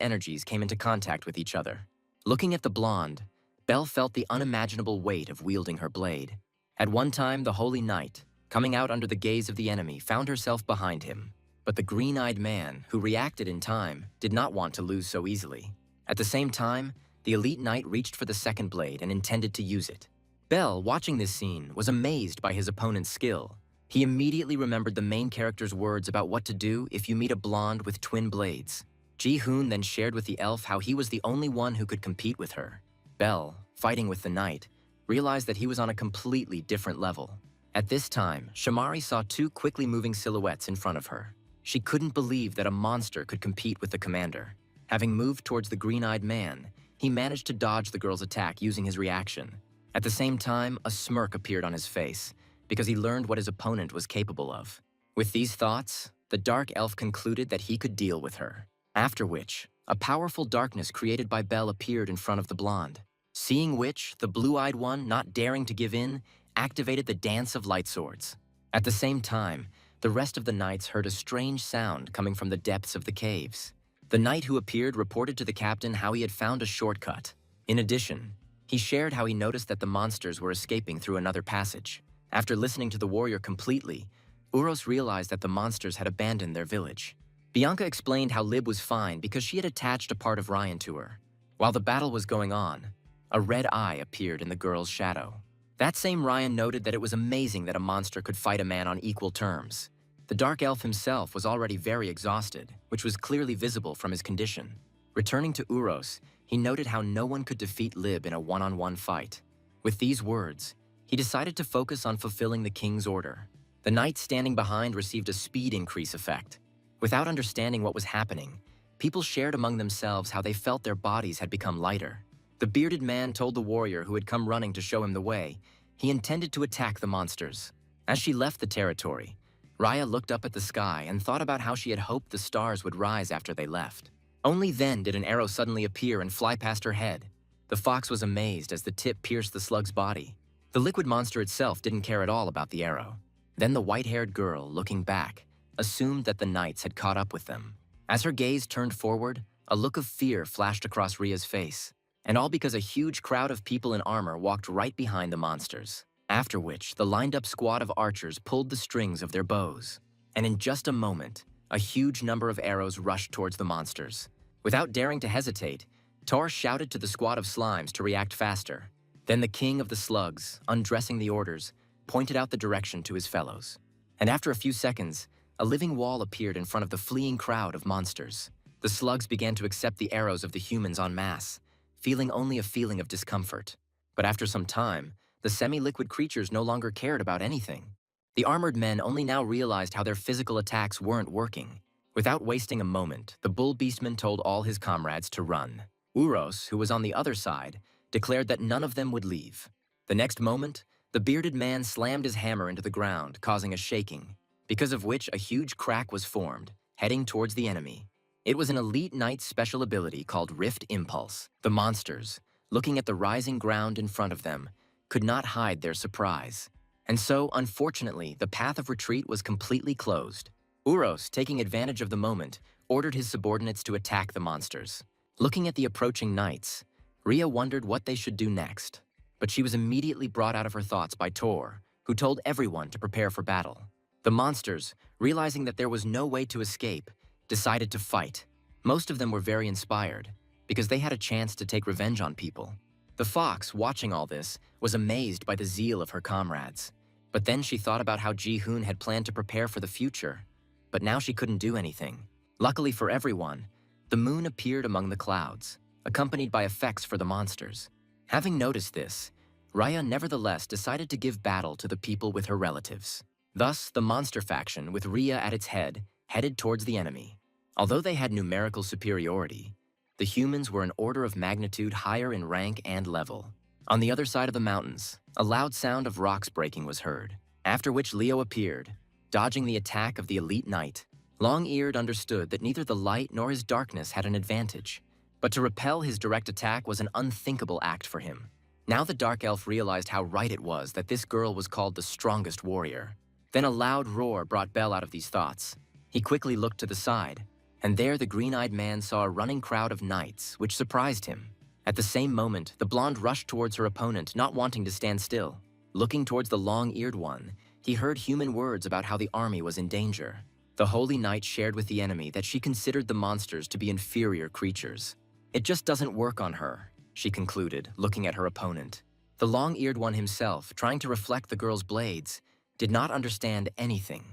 energies came into contact with each other. Looking at the blonde, Belle felt the unimaginable weight of wielding her blade. At one time, the Holy Knight, coming out under the gaze of the enemy, found herself behind him. But the green-eyed man, who reacted in time, did not want to lose so easily. At the same time, the elite knight reached for the second blade and intended to use it. Belle, watching this scene, was amazed by his opponent's skill. He immediately remembered the main character's words about what to do if you meet a blonde with twin blades. Ji-hoon then shared with the elf how he was the only one who could compete with her. Belle, fighting with the knight, realized that he was on a completely different level. At this time, Shamari saw two quickly moving silhouettes in front of her. She couldn't believe that a monster could compete with the commander. Having moved towards the green-eyed man, he managed to dodge the girl's attack using his reaction. At the same time, a smirk appeared on his face, because he learned what his opponent was capable of. With these thoughts, the dark elf concluded that he could deal with her. After which, a powerful darkness created by Belle appeared in front of the blonde. Seeing which, the blue-eyed one, not daring to give in, activated the Dance of Light Swords. At the same time, the rest of the knights heard a strange sound coming from the depths of the caves. The knight who appeared reported to the captain how he had found a shortcut. In addition, he shared how he noticed that the monsters were escaping through another passage. After listening to the warrior completely, Uros realized that the monsters had abandoned their village. Bianca explained how Lib was fine because she had attached a part of Ryan to her. While the battle was going on, a red eye appeared in the girl's shadow. That same Ryan noted that it was amazing that a monster could fight a man on equal terms. The dark elf himself was already very exhausted, which was clearly visible from his condition. Returning to Uros, he noted how no one could defeat Lib in a one-on-one fight. With these words, he decided to focus on fulfilling the king's order. The knight standing behind received a speed increase effect. Without understanding what was happening, people shared among themselves how they felt their bodies had become lighter. The bearded man told the warrior who had come running to show him the way he intended to attack the monsters. As she left the territory, Raya looked up at the sky and thought about how she had hoped the stars would rise after they left. Only then did an arrow suddenly appear and fly past her head. The fox was amazed as the tip pierced the slug's body. The liquid monster itself didn't care at all about the arrow. Then the white-haired girl, looking back, assumed that the knights had caught up with them. As her gaze turned forward, a look of fear flashed across Ria's face, and all because a huge crowd of people in armor walked right behind the monsters. After which, the lined-up squad of archers pulled the strings of their bows, and in just a moment, a huge number of arrows rushed towards the monsters. Without daring to hesitate, Tor shouted to the squad of slimes to react faster. Then the king of the slugs, undressing the orders, pointed out the direction to his fellows. And after a few seconds, a living wall appeared in front of the fleeing crowd of monsters. The slugs began to accept the arrows of the humans en masse, feeling only a feeling of discomfort. But after some time, the semi-liquid creatures no longer cared about anything. The armored men only now realized how their physical attacks weren't working. Without wasting a moment, the bull beastman told all his comrades to run. Uros, who was on the other side, declared that none of them would leave. The next moment, the bearded man slammed his hammer into the ground, causing a shaking, because of which a huge crack was formed, heading towards the enemy. It was an elite knight's special ability called Rift Impulse. The monsters, looking at the rising ground in front of them, could not hide their surprise. And so, unfortunately, the path of retreat was completely closed. Uros, taking advantage of the moment, ordered his subordinates to attack the monsters. Looking at the approaching knights, Ria wondered what they should do next. But she was immediately brought out of her thoughts by Tor, who told everyone to prepare for battle. The monsters, realizing that there was no way to escape, decided to fight. Most of them were very inspired, because they had a chance to take revenge on people. The fox, watching all this, was amazed by the zeal of her comrades. But then she thought about how Ji-hoon had planned to prepare for the future. But now she couldn't do anything. Luckily for everyone, the moon appeared among the clouds, accompanied by effects for the monsters. Having noticed this, Raya nevertheless decided to give battle to the people with her relatives. Thus, the monster faction, with Ria at its head, headed towards the enemy. Although they had numerical superiority, the humans were an order of magnitude higher in rank and level. On the other side of the mountains, a loud sound of rocks breaking was heard, after which Leo appeared, dodging the attack of the elite knight. Long-Eared understood that neither the light nor his darkness had an advantage, but to repel his direct attack was an unthinkable act for him. Now the Dark Elf realized how right it was that this girl was called the strongest warrior. Then a loud roar brought Bell out of these thoughts. He quickly looked to the side, and there the green-eyed man saw a running crowd of knights, which surprised him. At the same moment, the blonde rushed towards her opponent, not wanting to stand still. Looking towards the long-eared one, he heard human words about how the army was in danger. The Holy Knight shared with the enemy that she considered the monsters to be inferior creatures. It just doesn't work on her, she concluded, looking at her opponent. The long-eared one himself, trying to reflect the girl's blades, did not understand anything.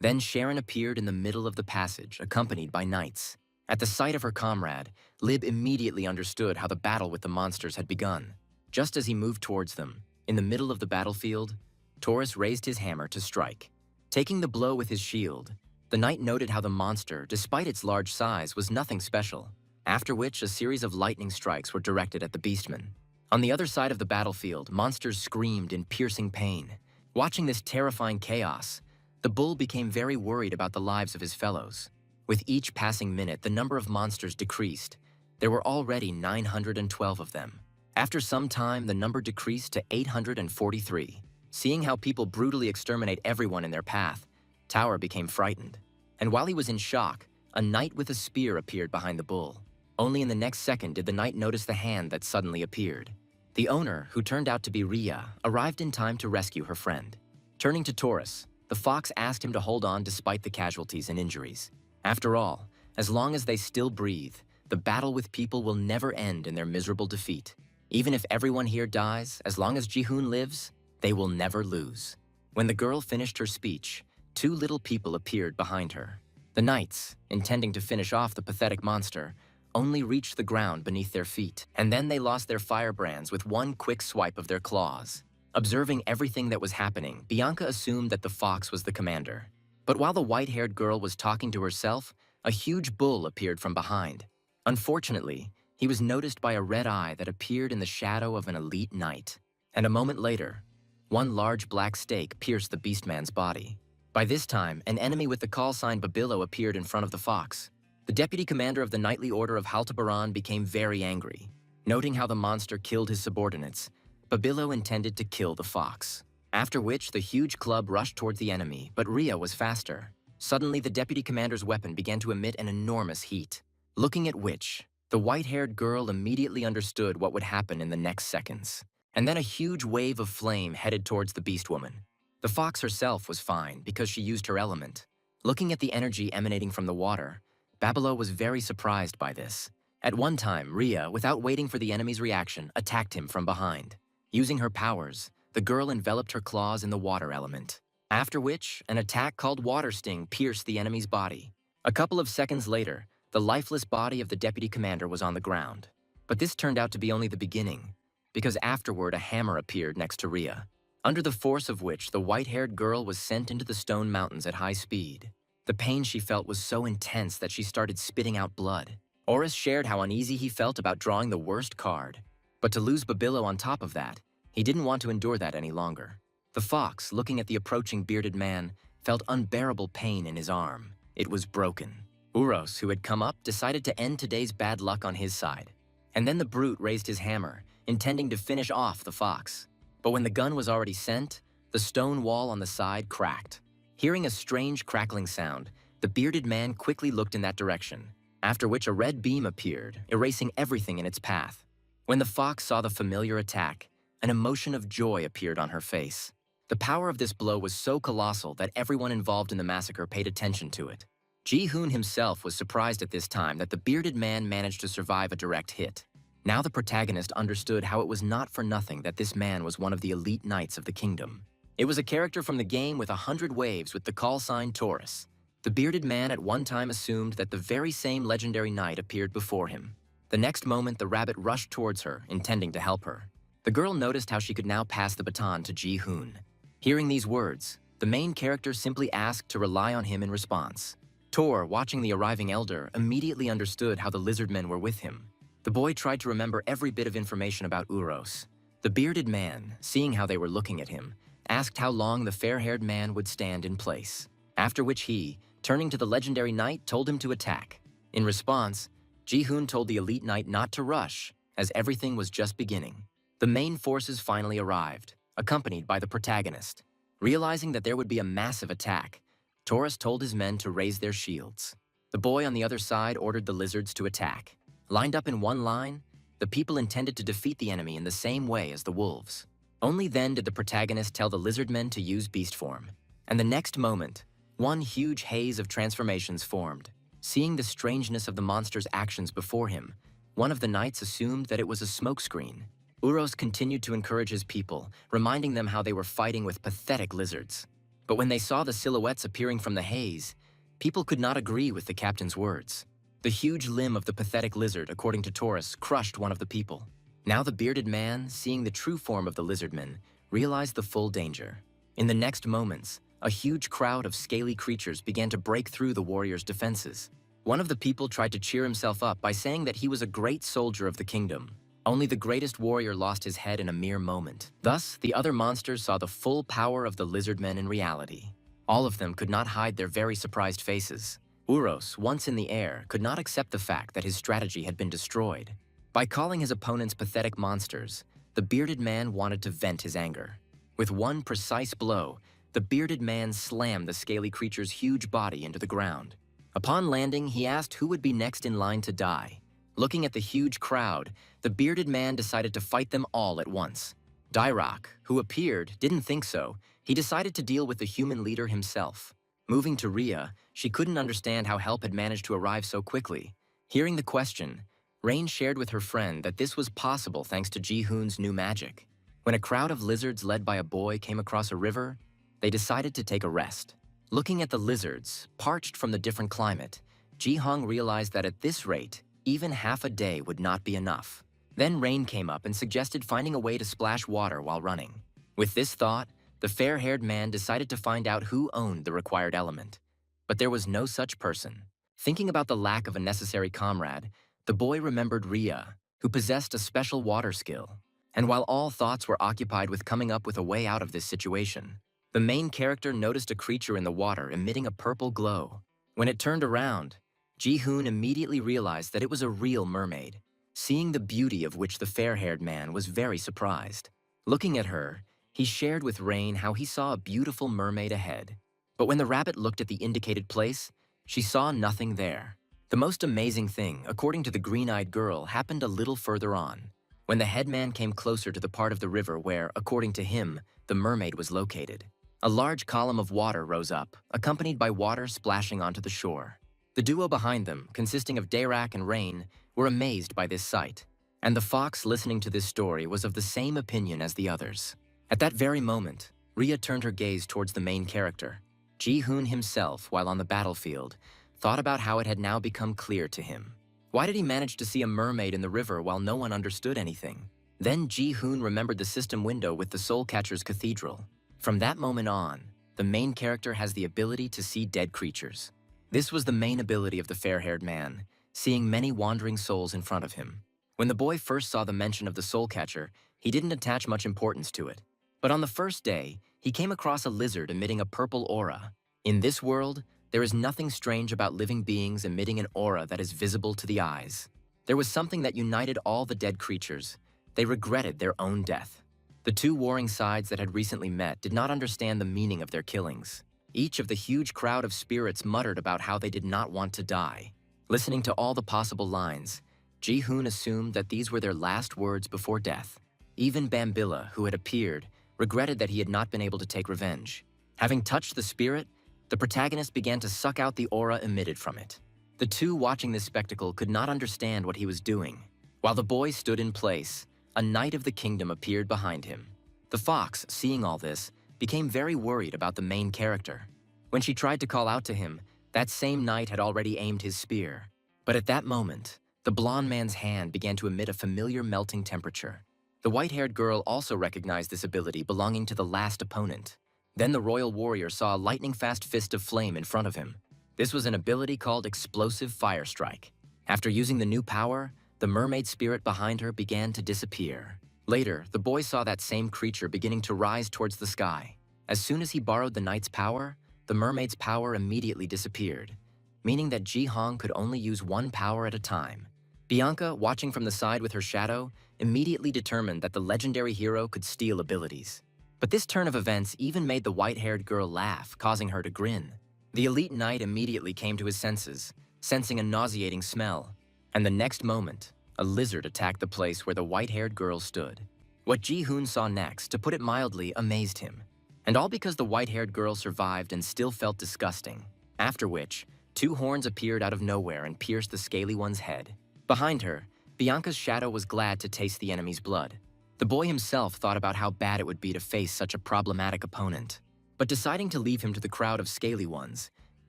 Then Sharon appeared in the middle of the passage, accompanied by knights. At the sight of her comrade, Lib immediately understood how the battle with the monsters had begun. Just as he moved towards them, in the middle of the battlefield, Taurus raised his hammer to strike. Taking the blow with his shield, the knight noted how the monster, despite its large size, was nothing special, after which a series of lightning strikes were directed at the beastman. On the other side of the battlefield, monsters screamed in piercing pain. Watching this terrifying chaos, the bull became very worried about the lives of his fellows. With each passing minute, the number of monsters decreased. There were already 912 of them. After some time, the number decreased to 843. Seeing how people brutally exterminate everyone in their path, Tower became frightened. And while he was in shock, a knight with a spear appeared behind the bull. Only in the next second did the knight notice the hand that suddenly appeared. The owner, who turned out to be Ria, arrived in time to rescue her friend. Turning to Taurus, the fox asked him to hold on despite the casualties and injuries. After all, as long as they still breathe, the battle with people will never end in their miserable defeat. Even if everyone here dies, as long as Ji-hoon lives, they will never lose. When the girl finished her speech, two little people appeared behind her. The knights, intending to finish off the pathetic monster, only reached the ground beneath their feet, and then they lost their firebrands with one quick swipe of their claws. Observing everything that was happening, Bianca assumed that the fox was the commander. But while the white-haired girl was talking to herself, a huge bull appeared from behind. Unfortunately, he was noticed by a red eye that appeared in the shadow of an elite knight. And a moment later, one large black stake pierced the beastman's body. By this time, an enemy with the call sign Babilo appeared in front of the fox. The deputy commander of the knightly order of Haltabaran became very angry. Noting how the monster killed his subordinates, Babilo intended to kill the fox. After which, the huge club rushed towards the enemy, but Rhea was faster. Suddenly, the deputy commander's weapon began to emit an enormous heat. Looking at which, the white-haired girl immediately understood what would happen in the next seconds. And then a huge wave of flame headed towards the beast woman. The fox herself was fine because she used her element. Looking at the energy emanating from the water, Babalo was very surprised by this. At one time, Rhea, without waiting for the enemy's reaction, attacked him from behind. Using her powers, the girl enveloped her claws in the water element. After which, an attack called Water Sting pierced the enemy's body. A couple of seconds later, the lifeless body of the deputy commander was on the ground. But this turned out to be only the beginning, because afterward a hammer appeared next to Rhea, under the force of which the white-haired girl was sent into the stone mountains at high speed. The pain she felt was so intense that she started spitting out blood. Horus shared how uneasy he felt about drawing the worst card. But to lose Babilo on top of that, he didn't want to endure that any longer. The fox, looking at the approaching bearded man, felt unbearable pain in his arm. It was broken. Uros, who had come up, decided to end today's bad luck on his side. And then the brute raised his hammer, intending to finish off the fox. But when the gun was already sent, the stone wall on the side cracked. Hearing a strange crackling sound, the bearded man quickly looked in that direction, after which a red beam appeared, erasing everything in its path. When the fox saw the familiar attack, an emotion of joy appeared on her face. The power of this blow was so colossal that everyone involved in the massacre paid attention to it. Ji-hoon himself was surprised at this time that the bearded man managed to survive a direct hit. Now the protagonist understood how it was not for nothing that this man was one of the elite knights of the kingdom. It was a character from the game with 100 waves with the call sign Taurus. The bearded man at one time assumed that the very same legendary knight appeared before him. The next moment, the rabbit rushed towards her, intending to help her. The girl noticed how she could now pass the baton to Ji-hoon. Hearing these words, the main character simply asked to rely on him in response. Tor, watching the arriving elder, immediately understood how the lizardmen were with him. The boy tried to remember every bit of information about Uros. The bearded man, seeing how they were looking at him, asked how long the fair-haired man would stand in place. After which he, turning to the legendary knight, told him to attack. In response, Ji-hoon told the elite knight not to rush, as everything was just beginning. The main forces finally arrived, accompanied by the protagonist. Realizing that there would be a massive attack, Taurus told his men to raise their shields. The boy on the other side ordered the lizards to attack. Lined up in one line, the people intended to defeat the enemy in the same way as the wolves. Only then did the protagonist tell the lizardmen to use beast form. And the next moment, one huge haze of transformations formed. Seeing the strangeness of the monster's actions before him, one of the knights assumed that it was a smokescreen. Uros continued to encourage his people, reminding them how they were fighting with pathetic lizards. But when they saw the silhouettes appearing from the haze, people could not agree with the captain's words. The huge limb of the pathetic lizard, according to Taurus, crushed one of the people. Now the bearded man, seeing the true form of the lizardman, realized the full danger. In the next moments, a huge crowd of scaly creatures began to break through the warrior's defenses. One of the people tried to cheer himself up by saying that he was a great soldier of the kingdom. Only the greatest warrior lost his head in a mere moment. Thus, the other monsters saw the full power of the lizardmen in reality. All of them could not hide their very surprised faces. Uros, once in the air, could not accept the fact that his strategy had been destroyed. By calling his opponents pathetic monsters, the bearded man wanted to vent his anger. With one precise blow, the bearded man slammed the scaly creature's huge body into the ground. Upon landing, he asked who would be next in line to die. Looking at the huge crowd, the bearded man decided to fight them all at once. Dairak, who appeared, didn't think so. He decided to deal with the human leader himself. Moving to Rhea, she couldn't understand how help had managed to arrive so quickly. Hearing the question, Rain shared with her friend that this was possible thanks to Ji-hoon's new magic. When a crowd of lizards led by a boy came across a river, they decided to take a rest. Looking at the lizards, parched from the different climate, Ji-hong realized that at this rate, even half a day would not be enough. Then Rain came up and suggested finding a way to splash water while running. With this thought, the fair-haired man decided to find out who owned the required element. But there was no such person. Thinking about the lack of a necessary comrade, the boy remembered Rhea, who possessed a special water skill. And while all thoughts were occupied with coming up with a way out of this situation, the main character noticed a creature in the water emitting a purple glow. When it turned around, Ji-hoon immediately realized that it was a real mermaid. Seeing the beauty of which the fair-haired man was very surprised. Looking at her, He shared with Rain how he saw a beautiful mermaid ahead. But when the rabbit looked at the indicated place, she saw nothing there. The most amazing thing, according to the green-eyed girl, happened a little further on, when the headman came closer to the part of the river where, according to him, the mermaid was located. A large column of water rose up, accompanied by water splashing onto the shore. The duo behind them, consisting of Dayrak and Rain, were amazed by this sight, and the fox listening to this story was of the same opinion as the others. At that very moment, Rhea turned her gaze towards the main character. Ji-hoon himself, while on the battlefield, thought about how it had now become clear to him. Why did he manage to see a mermaid in the river while no one understood anything? Then Ji-hoon remembered the system window with the Soul Catcher's cathedral. From that moment on, the main character has the ability to see dead creatures. This was the main ability of the fair-haired man, seeing many wandering souls in front of him. When the boy first saw the mention of the Soul Catcher, he didn't attach much importance to it. But on the first day, he came across a lizard emitting a purple aura. In this world, there is nothing strange about living beings emitting an aura that is visible to the eyes. There was something that united all the dead creatures. They regretted their own death. The two warring sides that had recently met did not understand the meaning of their killings. Each of the huge crowd of spirits muttered about how they did not want to die. Listening to all the possible lines, Ji-hoon assumed that these were their last words before death. Even Bambilla, who had appeared, regretted that he had not been able to take revenge. Having touched the spirit, the protagonist began to suck out the aura emitted from it. The two watching this spectacle could not understand what he was doing. While the boy stood in place, a knight of the kingdom appeared behind him. The fox, seeing all this, became very worried about the main character. When she tried to call out to him, that same knight had already aimed his spear. But at that moment, the blonde man's hand began to emit a familiar melting temperature. The white-haired girl also recognized this ability belonging to the last opponent. Then the royal warrior saw a lightning-fast fist of flame in front of him. This was an ability called Explosive Fire Strike. After using the new power, the mermaid spirit behind her began to disappear. Later, the boy saw that same creature beginning to rise towards the sky. As soon as he borrowed the knight's power, the mermaid's power immediately disappeared, meaning that Ji-hong could only use one power at a time. Bianca, watching from the side with her shadow, immediately determined that the legendary hero could steal abilities. But this turn of events even made the white-haired girl laugh, causing her to grin. The elite knight immediately came to his senses, sensing a nauseating smell. And the next moment, a lizard attacked the place where the white-haired girl stood. What Ji-hoon saw next, to put it mildly, amazed him. And all because the white-haired girl survived and still felt disgusting. After which, two horns appeared out of nowhere and pierced the scaly one's head. Behind her, Bianca's shadow was glad to taste the enemy's blood. The boy himself thought about how bad it would be to face such a problematic opponent. But deciding to leave him to the crowd of scaly ones,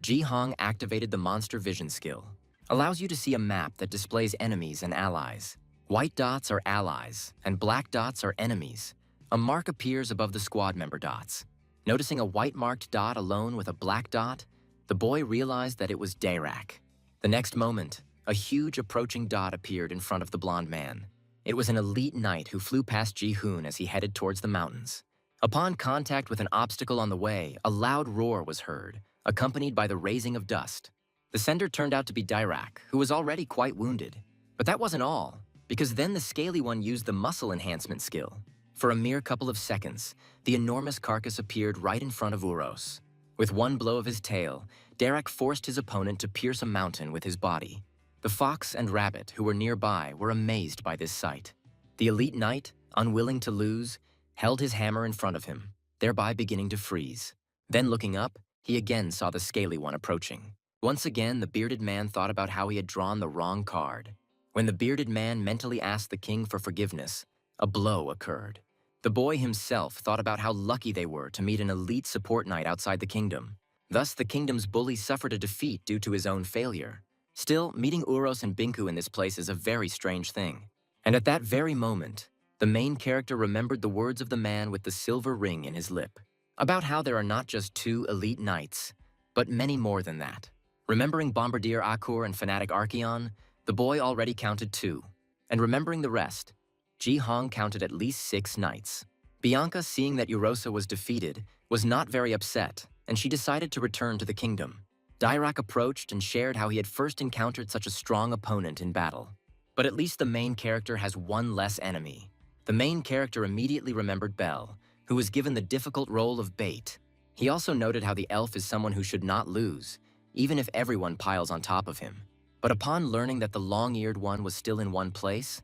Ji-hong activated the monster vision skill. Allows you to see a map that displays enemies and allies. White dots are allies, and black dots are enemies. A mark appears above the squad member dots. Noticing a white-marked dot alone with a black dot, the boy realized that it was Dayrak. The next moment, a huge approaching dot appeared in front of the blonde man. It was an elite knight who flew past Ji-hoon as he headed towards the mountains. Upon contact with an obstacle on the way, a loud roar was heard, accompanied by the raising of dust. The sender turned out to be Dayrak, who was already quite wounded. But that wasn't all, because then the scaly one used the muscle enhancement skill. For a mere couple of seconds, the enormous carcass appeared right in front of Uros. With one blow of his tail, Dayrak forced his opponent to pierce a mountain with his body. The fox and rabbit, who were nearby, were amazed by this sight. The elite knight, unwilling to lose, held his hammer in front of him, thereby beginning to freeze. Then looking up, he again saw the scaly one approaching. Once again, the bearded man thought about how he had drawn the wrong card. When the bearded man mentally asked the king for forgiveness, a blow occurred. The boy himself thought about how lucky they were to meet an elite support knight outside the kingdom. Thus, the kingdom's bully suffered a defeat due to his own failure. Still, meeting Uros and Binku in this place is a very strange thing. And at that very moment, the main character remembered the words of the man with the silver ring in his lip, about how there are not just two elite knights, but many more than that. Remembering Bombardier Akur and Fanatic Archeon, the boy already counted 2. And remembering the rest, Ji-hong counted at least 6 knights. Bianca, seeing that Urosa was defeated, was not very upset, and she decided to return to the kingdom. Dayrak approached and shared how he had first encountered such a strong opponent in battle. But at least the main character has one less enemy. The main character immediately remembered Belle, who was given the difficult role of bait. He also noted how the elf is someone who should not lose, even if everyone piles on top of him. But upon learning that the long-eared one was still in one place,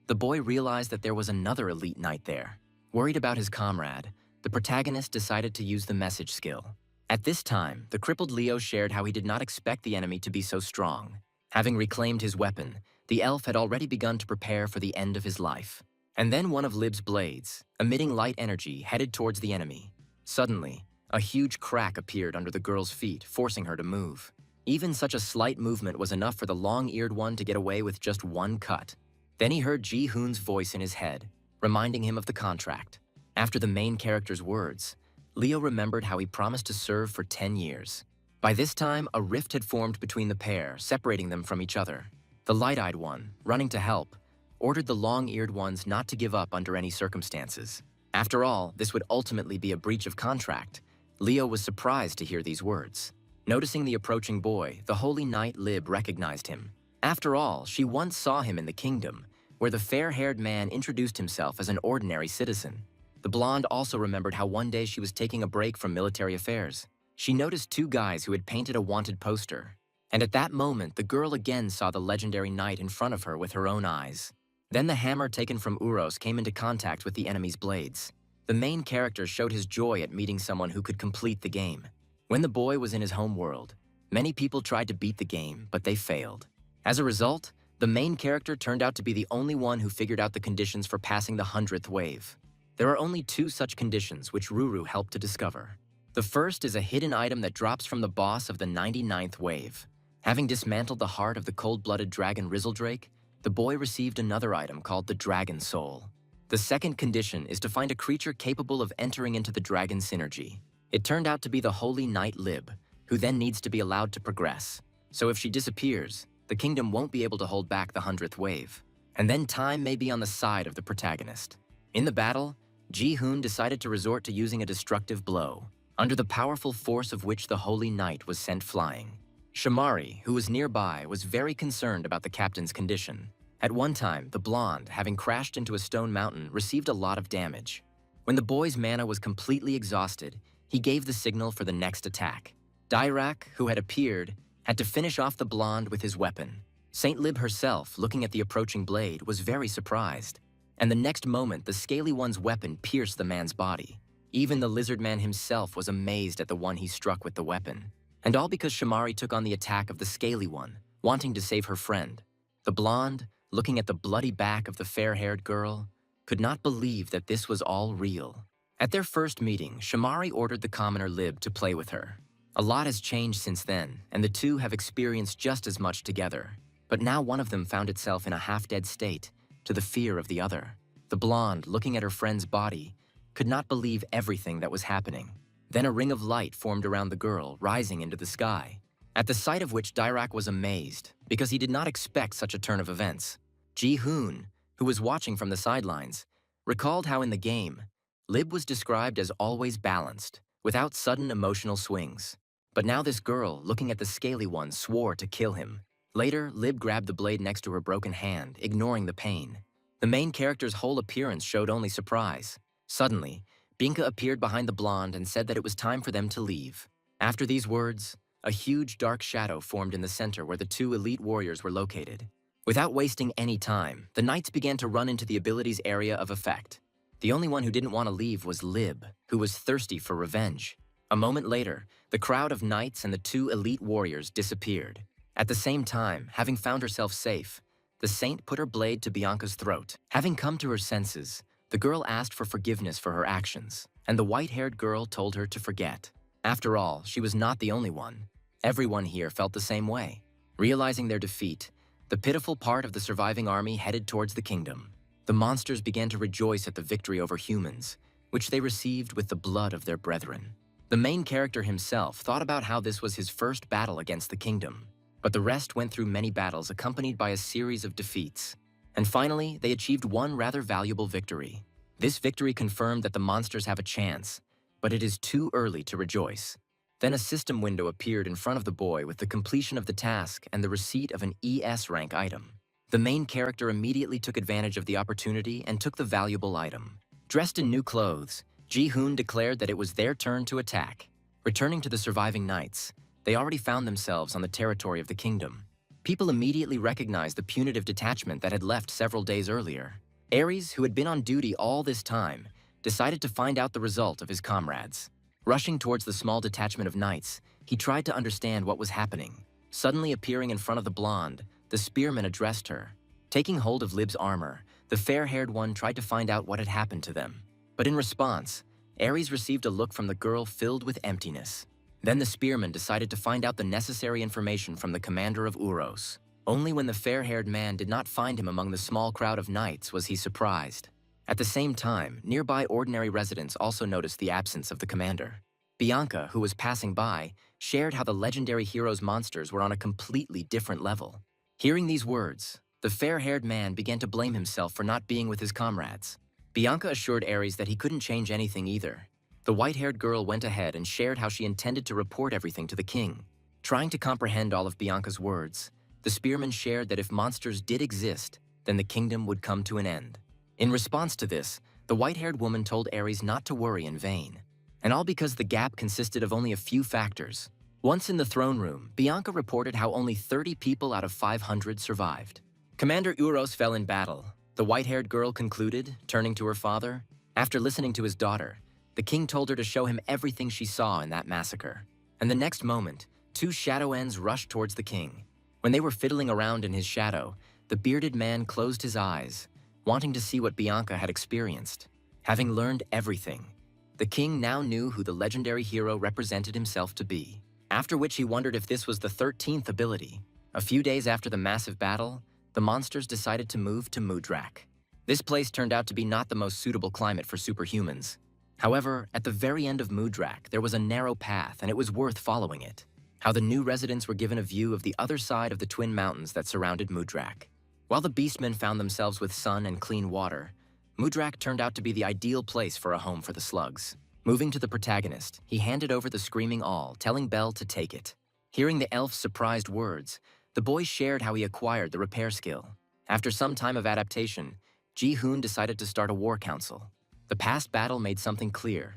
the boy realized that there was another elite knight there. Worried about his comrade, the protagonist decided to use the message skill. At this time, the crippled Leo shared how he did not expect the enemy to be so strong. Having reclaimed his weapon, the elf had already begun to prepare for the end of his life. And then one of Lib's blades, emitting light energy, headed towards the enemy. Suddenly, a huge crack appeared under the girl's feet, forcing her to move. Even such a slight movement was enough for the long-eared one to get away with just one cut. Then he heard Ji-hoon's voice in his head, reminding him of the contract. After the main character's words, Leo remembered how he promised to serve for 10 years. By this time, a rift had formed between the pair, separating them from each other. The light-eyed one, running to help, ordered the long-eared ones not to give up under any circumstances. After all, this would ultimately be a breach of contract. Leo was surprised to hear these words. Noticing the approaching boy, the holy knight Lib recognized him. After all, she once saw him in the kingdom, where the fair-haired man introduced himself as an ordinary citizen. The blonde also remembered how one day she was taking a break from military affairs. She noticed two guys who had painted a wanted poster. And at that moment, the girl again saw the legendary knight in front of her with her own eyes. Then the hammer taken from Uros came into contact with the enemy's blades. The main character showed his joy at meeting someone who could complete the game. When the boy was in his home world, many people tried to beat the game, but they failed. As a result, the main character turned out to be the only one who figured out the conditions for passing the 100th wave. There are only two such conditions which Ruru helped to discover. The first is a hidden item that drops from the boss of the 99th wave. Having dismantled the heart of the cold-blooded dragon Rizzledrake, the boy received another item called the Dragon Soul. The second condition is to find a creature capable of entering into the dragon synergy. It turned out to be the holy knight Lib, who then needs to be allowed to progress. So if she disappears, the kingdom won't be able to hold back the 100th wave. And then time may be on the side of the protagonist. In the battle, Ji-hoon decided to resort to using a destructive blow, under the powerful force of which the holy knight was sent flying. Shamari, who was nearby, was very concerned about the captain's condition. At one time, the blonde, having crashed into a stone mountain, received a lot of damage. When the boy's mana was completely exhausted, he gave the signal for the next attack. Dirac, who had appeared, had to finish off the blonde with his weapon. Saint Lib herself, looking at the approaching blade, was very surprised. And the next moment, the scaly one's weapon pierced the man's body. Even the lizard man himself was amazed at the one he struck with the weapon. And all because Shamari took on the attack of the scaly one, wanting to save her friend. The blonde, looking at the bloody back of the fair-haired girl, could not believe that this was all real. At their first meeting, Shamari ordered the commoner Lib to play with her. A lot has changed since then, and the two have experienced just as much together. But now one of them found itself in a half-dead state, to the fear of the other. The blonde, looking at her friend's body, could not believe everything that was happening. Then a ring of light formed around the girl, rising into the sky, at the sight of which Dirac was amazed, because he did not expect such a turn of events. Ji-hoon, who was watching from the sidelines, recalled how in the game, Lib was described as always balanced, without sudden emotional swings. But now this girl, looking at the scaly one, swore to kill him. Later, Lib grabbed the blade next to her broken hand, ignoring the pain. The main character's whole appearance showed only surprise. Suddenly, Binka appeared behind the blonde and said that it was time for them to leave. After these words, a huge dark shadow formed in the center where the two elite warriors were located. Without wasting any time, the knights began to run into the abilities area of effect. The only one who didn't want to leave was Lib, who was thirsty for revenge. A moment later, the crowd of knights and the two elite warriors disappeared. At the same time, having found herself safe, the saint put her blade to Bianca's throat. Having come to her senses, the girl asked for forgiveness for her actions, and the white-haired girl told her to forget. After all, she was not the only one. Everyone here felt the same way. Realizing their defeat, the pitiful part of the surviving army headed towards the kingdom. The monsters began to rejoice at the victory over humans, which they received with the blood of their brethren. The main character himself thought about how this was his first battle against the kingdom, but the rest went through many battles accompanied by a series of defeats. And finally, they achieved one rather valuable victory. This victory confirmed that the monsters have a chance, but it is too early to rejoice. Then a system window appeared in front of the boy with the completion of the task and the receipt of an ES rank item. The main character immediately took advantage of the opportunity and took the valuable item. Dressed in new clothes, Ji-hoon declared that it was their turn to attack. Returning to the surviving knights, they already found themselves on the territory of the kingdom. People immediately recognized the punitive detachment that had left several days earlier. Ares, who had been on duty all this time, decided to find out the result of his comrades. Rushing towards the small detachment of knights, he tried to understand what was happening. Suddenly appearing in front of the blonde, the spearman addressed her. Taking hold of Lib's armor, the fair-haired one tried to find out what had happened to them. But in response, Ares received a look from the girl filled with emptiness. Then the spearman decided to find out the necessary information from the commander of Uros. Only when the fair-haired man did not find him among the small crowd of knights was he surprised. At the same time, nearby ordinary residents also noticed the absence of the commander. Bianca, who was passing by, shared how the legendary hero's monsters were on a completely different level. Hearing these words, the fair-haired man began to blame himself for not being with his comrades. Bianca assured Ares that he couldn't change anything either. The white-haired girl went ahead and shared how she intended to report everything to the king. Trying to comprehend all of Bianca's words, the spearman shared that if monsters did exist, then the kingdom would come to an end. In response to this, the white-haired woman told Ares not to worry in vain. And all because the gap consisted of only a few factors. Once in the throne room, Bianca reported how only 30 people out of 500 survived. Commander Uros fell in battle, the white-haired girl concluded, turning to her father. After listening to his daughter, the king told her to show him everything she saw in that massacre. And the next moment, two shadow ends rushed towards the king. When they were fiddling around in his shadow, the bearded man closed his eyes, wanting to see what Bianca had experienced. Having learned everything, the king now knew who the legendary hero represented himself to be. After which he wondered if this was the 13th ability. A few days after the massive battle, the monsters decided to move to Mudrak. This place turned out to be not the most suitable climate for superhumans. However, at the very end of Mudrak, there was a narrow path, and it was worth following it. How the new residents were given a view of the other side of the twin mountains that surrounded Mudrak. While the beastmen found themselves with sun and clean water, Mudrak turned out to be the ideal place for a home for the slugs. Moving to the protagonist, he handed over the screaming awl, telling Belle to take it. Hearing the elf's surprised words, the boy shared how he acquired the repair skill. After some time of adaptation, Ji-hoon decided to start a war council. The past battle made something clear.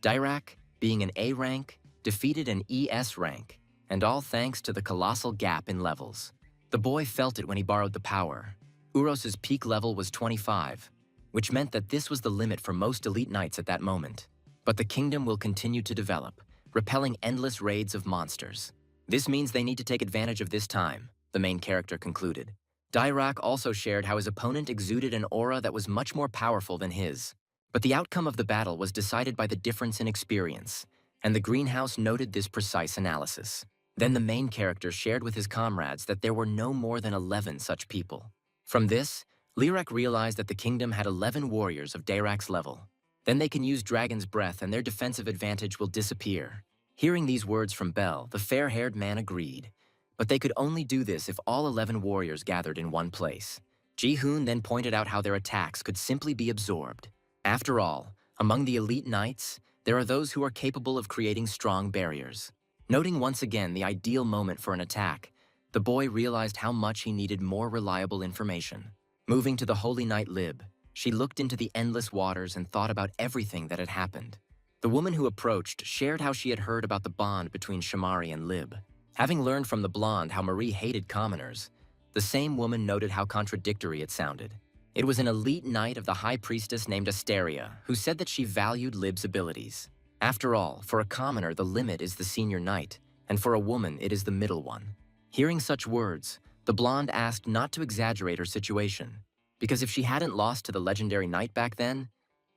Dirac, being an A rank, defeated an ES rank, and all thanks to the colossal gap in levels. The boy felt it when he borrowed the power. Uros's peak level was 25, which meant that this was the limit for most elite knights at that moment. But the kingdom will continue to develop, repelling endless raids of monsters. This means they need to take advantage of this time, the main character concluded. Dirac also shared how his opponent exuded an aura that was much more powerful than his. But the outcome of the battle was decided by the difference in experience, and the greenhouse noted this precise analysis. Then the main character shared with his comrades that there were no more than 11 such people. From this, Lyrak realized that the kingdom had 11 warriors of Dirac's level. Then they can use Dragon's Breath and their defensive advantage will disappear. Hearing these words from Belle, the fair-haired man agreed. But they could only do this if all 11 warriors gathered in one place. Ji-hoon then pointed out how their attacks could simply be absorbed. After all, among the elite knights, there are those who are capable of creating strong barriers. Noting once again the ideal moment for an attack, the boy realized how much he needed more reliable information. Moving to the holy knight Lib, she looked into the endless waters and thought about everything that had happened. The woman who approached shared how she had heard about the bond between Shamari and Lib. Having learned from the blonde how Marie hated commoners, the same woman noted how contradictory it sounded. It was an elite knight of the high priestess named Asteria who said that she valued Lib's abilities. After all, for a commoner the limit is the senior knight, and for a woman it is the middle one. Hearing such words, the blonde asked not to exaggerate her situation, because if she hadn't lost to the legendary knight back then,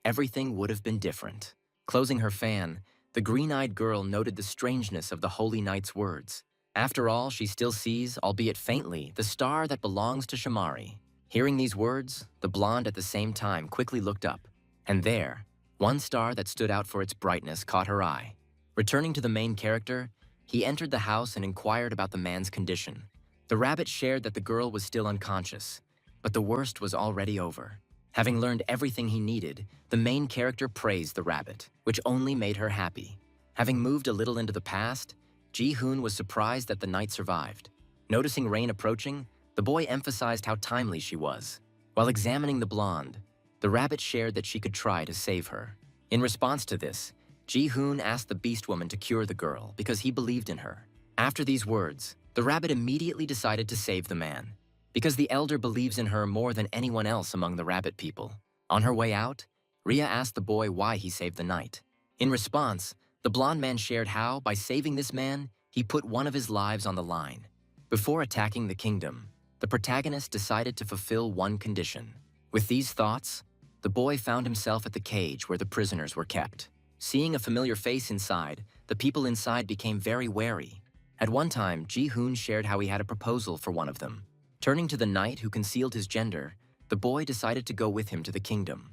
everything would have been different. Closing her fan, the green-eyed girl noted the strangeness of the holy knight's words. After all, she still sees, albeit faintly, the star that belongs to Shamari. Hearing these words, the blonde at the same time quickly looked up, and there, one star that stood out for its brightness caught her eye. Returning to the main character, he entered the house and inquired about the man's condition. The rabbit shared that the girl was still unconscious, but the worst was already over. Having learned everything he needed, the main character praised the rabbit, which only made her happy. Having moved a little into the past, Ji-hoon was surprised that the night survived. Noticing rain approaching, the boy emphasized how timely she was. While examining the blonde, the rabbit shared that she could try to save her. In response to this, Ji-hoon asked the beast woman to cure the girl because he believed in her. After these words, the rabbit immediately decided to save the man, because the elder believes in her more than anyone else among the rabbit people. On her way out, Rhea asked the boy why he saved the knight. In response, the blonde man shared how, by saving this man, he put one of his lives on the line. Before attacking the kingdom, the protagonist decided to fulfill one condition. With these thoughts, the boy found himself at the cage where the prisoners were kept. Seeing a familiar face inside, the people inside became very wary. At one time, Ji-hoon shared how he had a proposal for one of them. Turning to the knight who concealed his gender, the boy decided to go with him to the kingdom.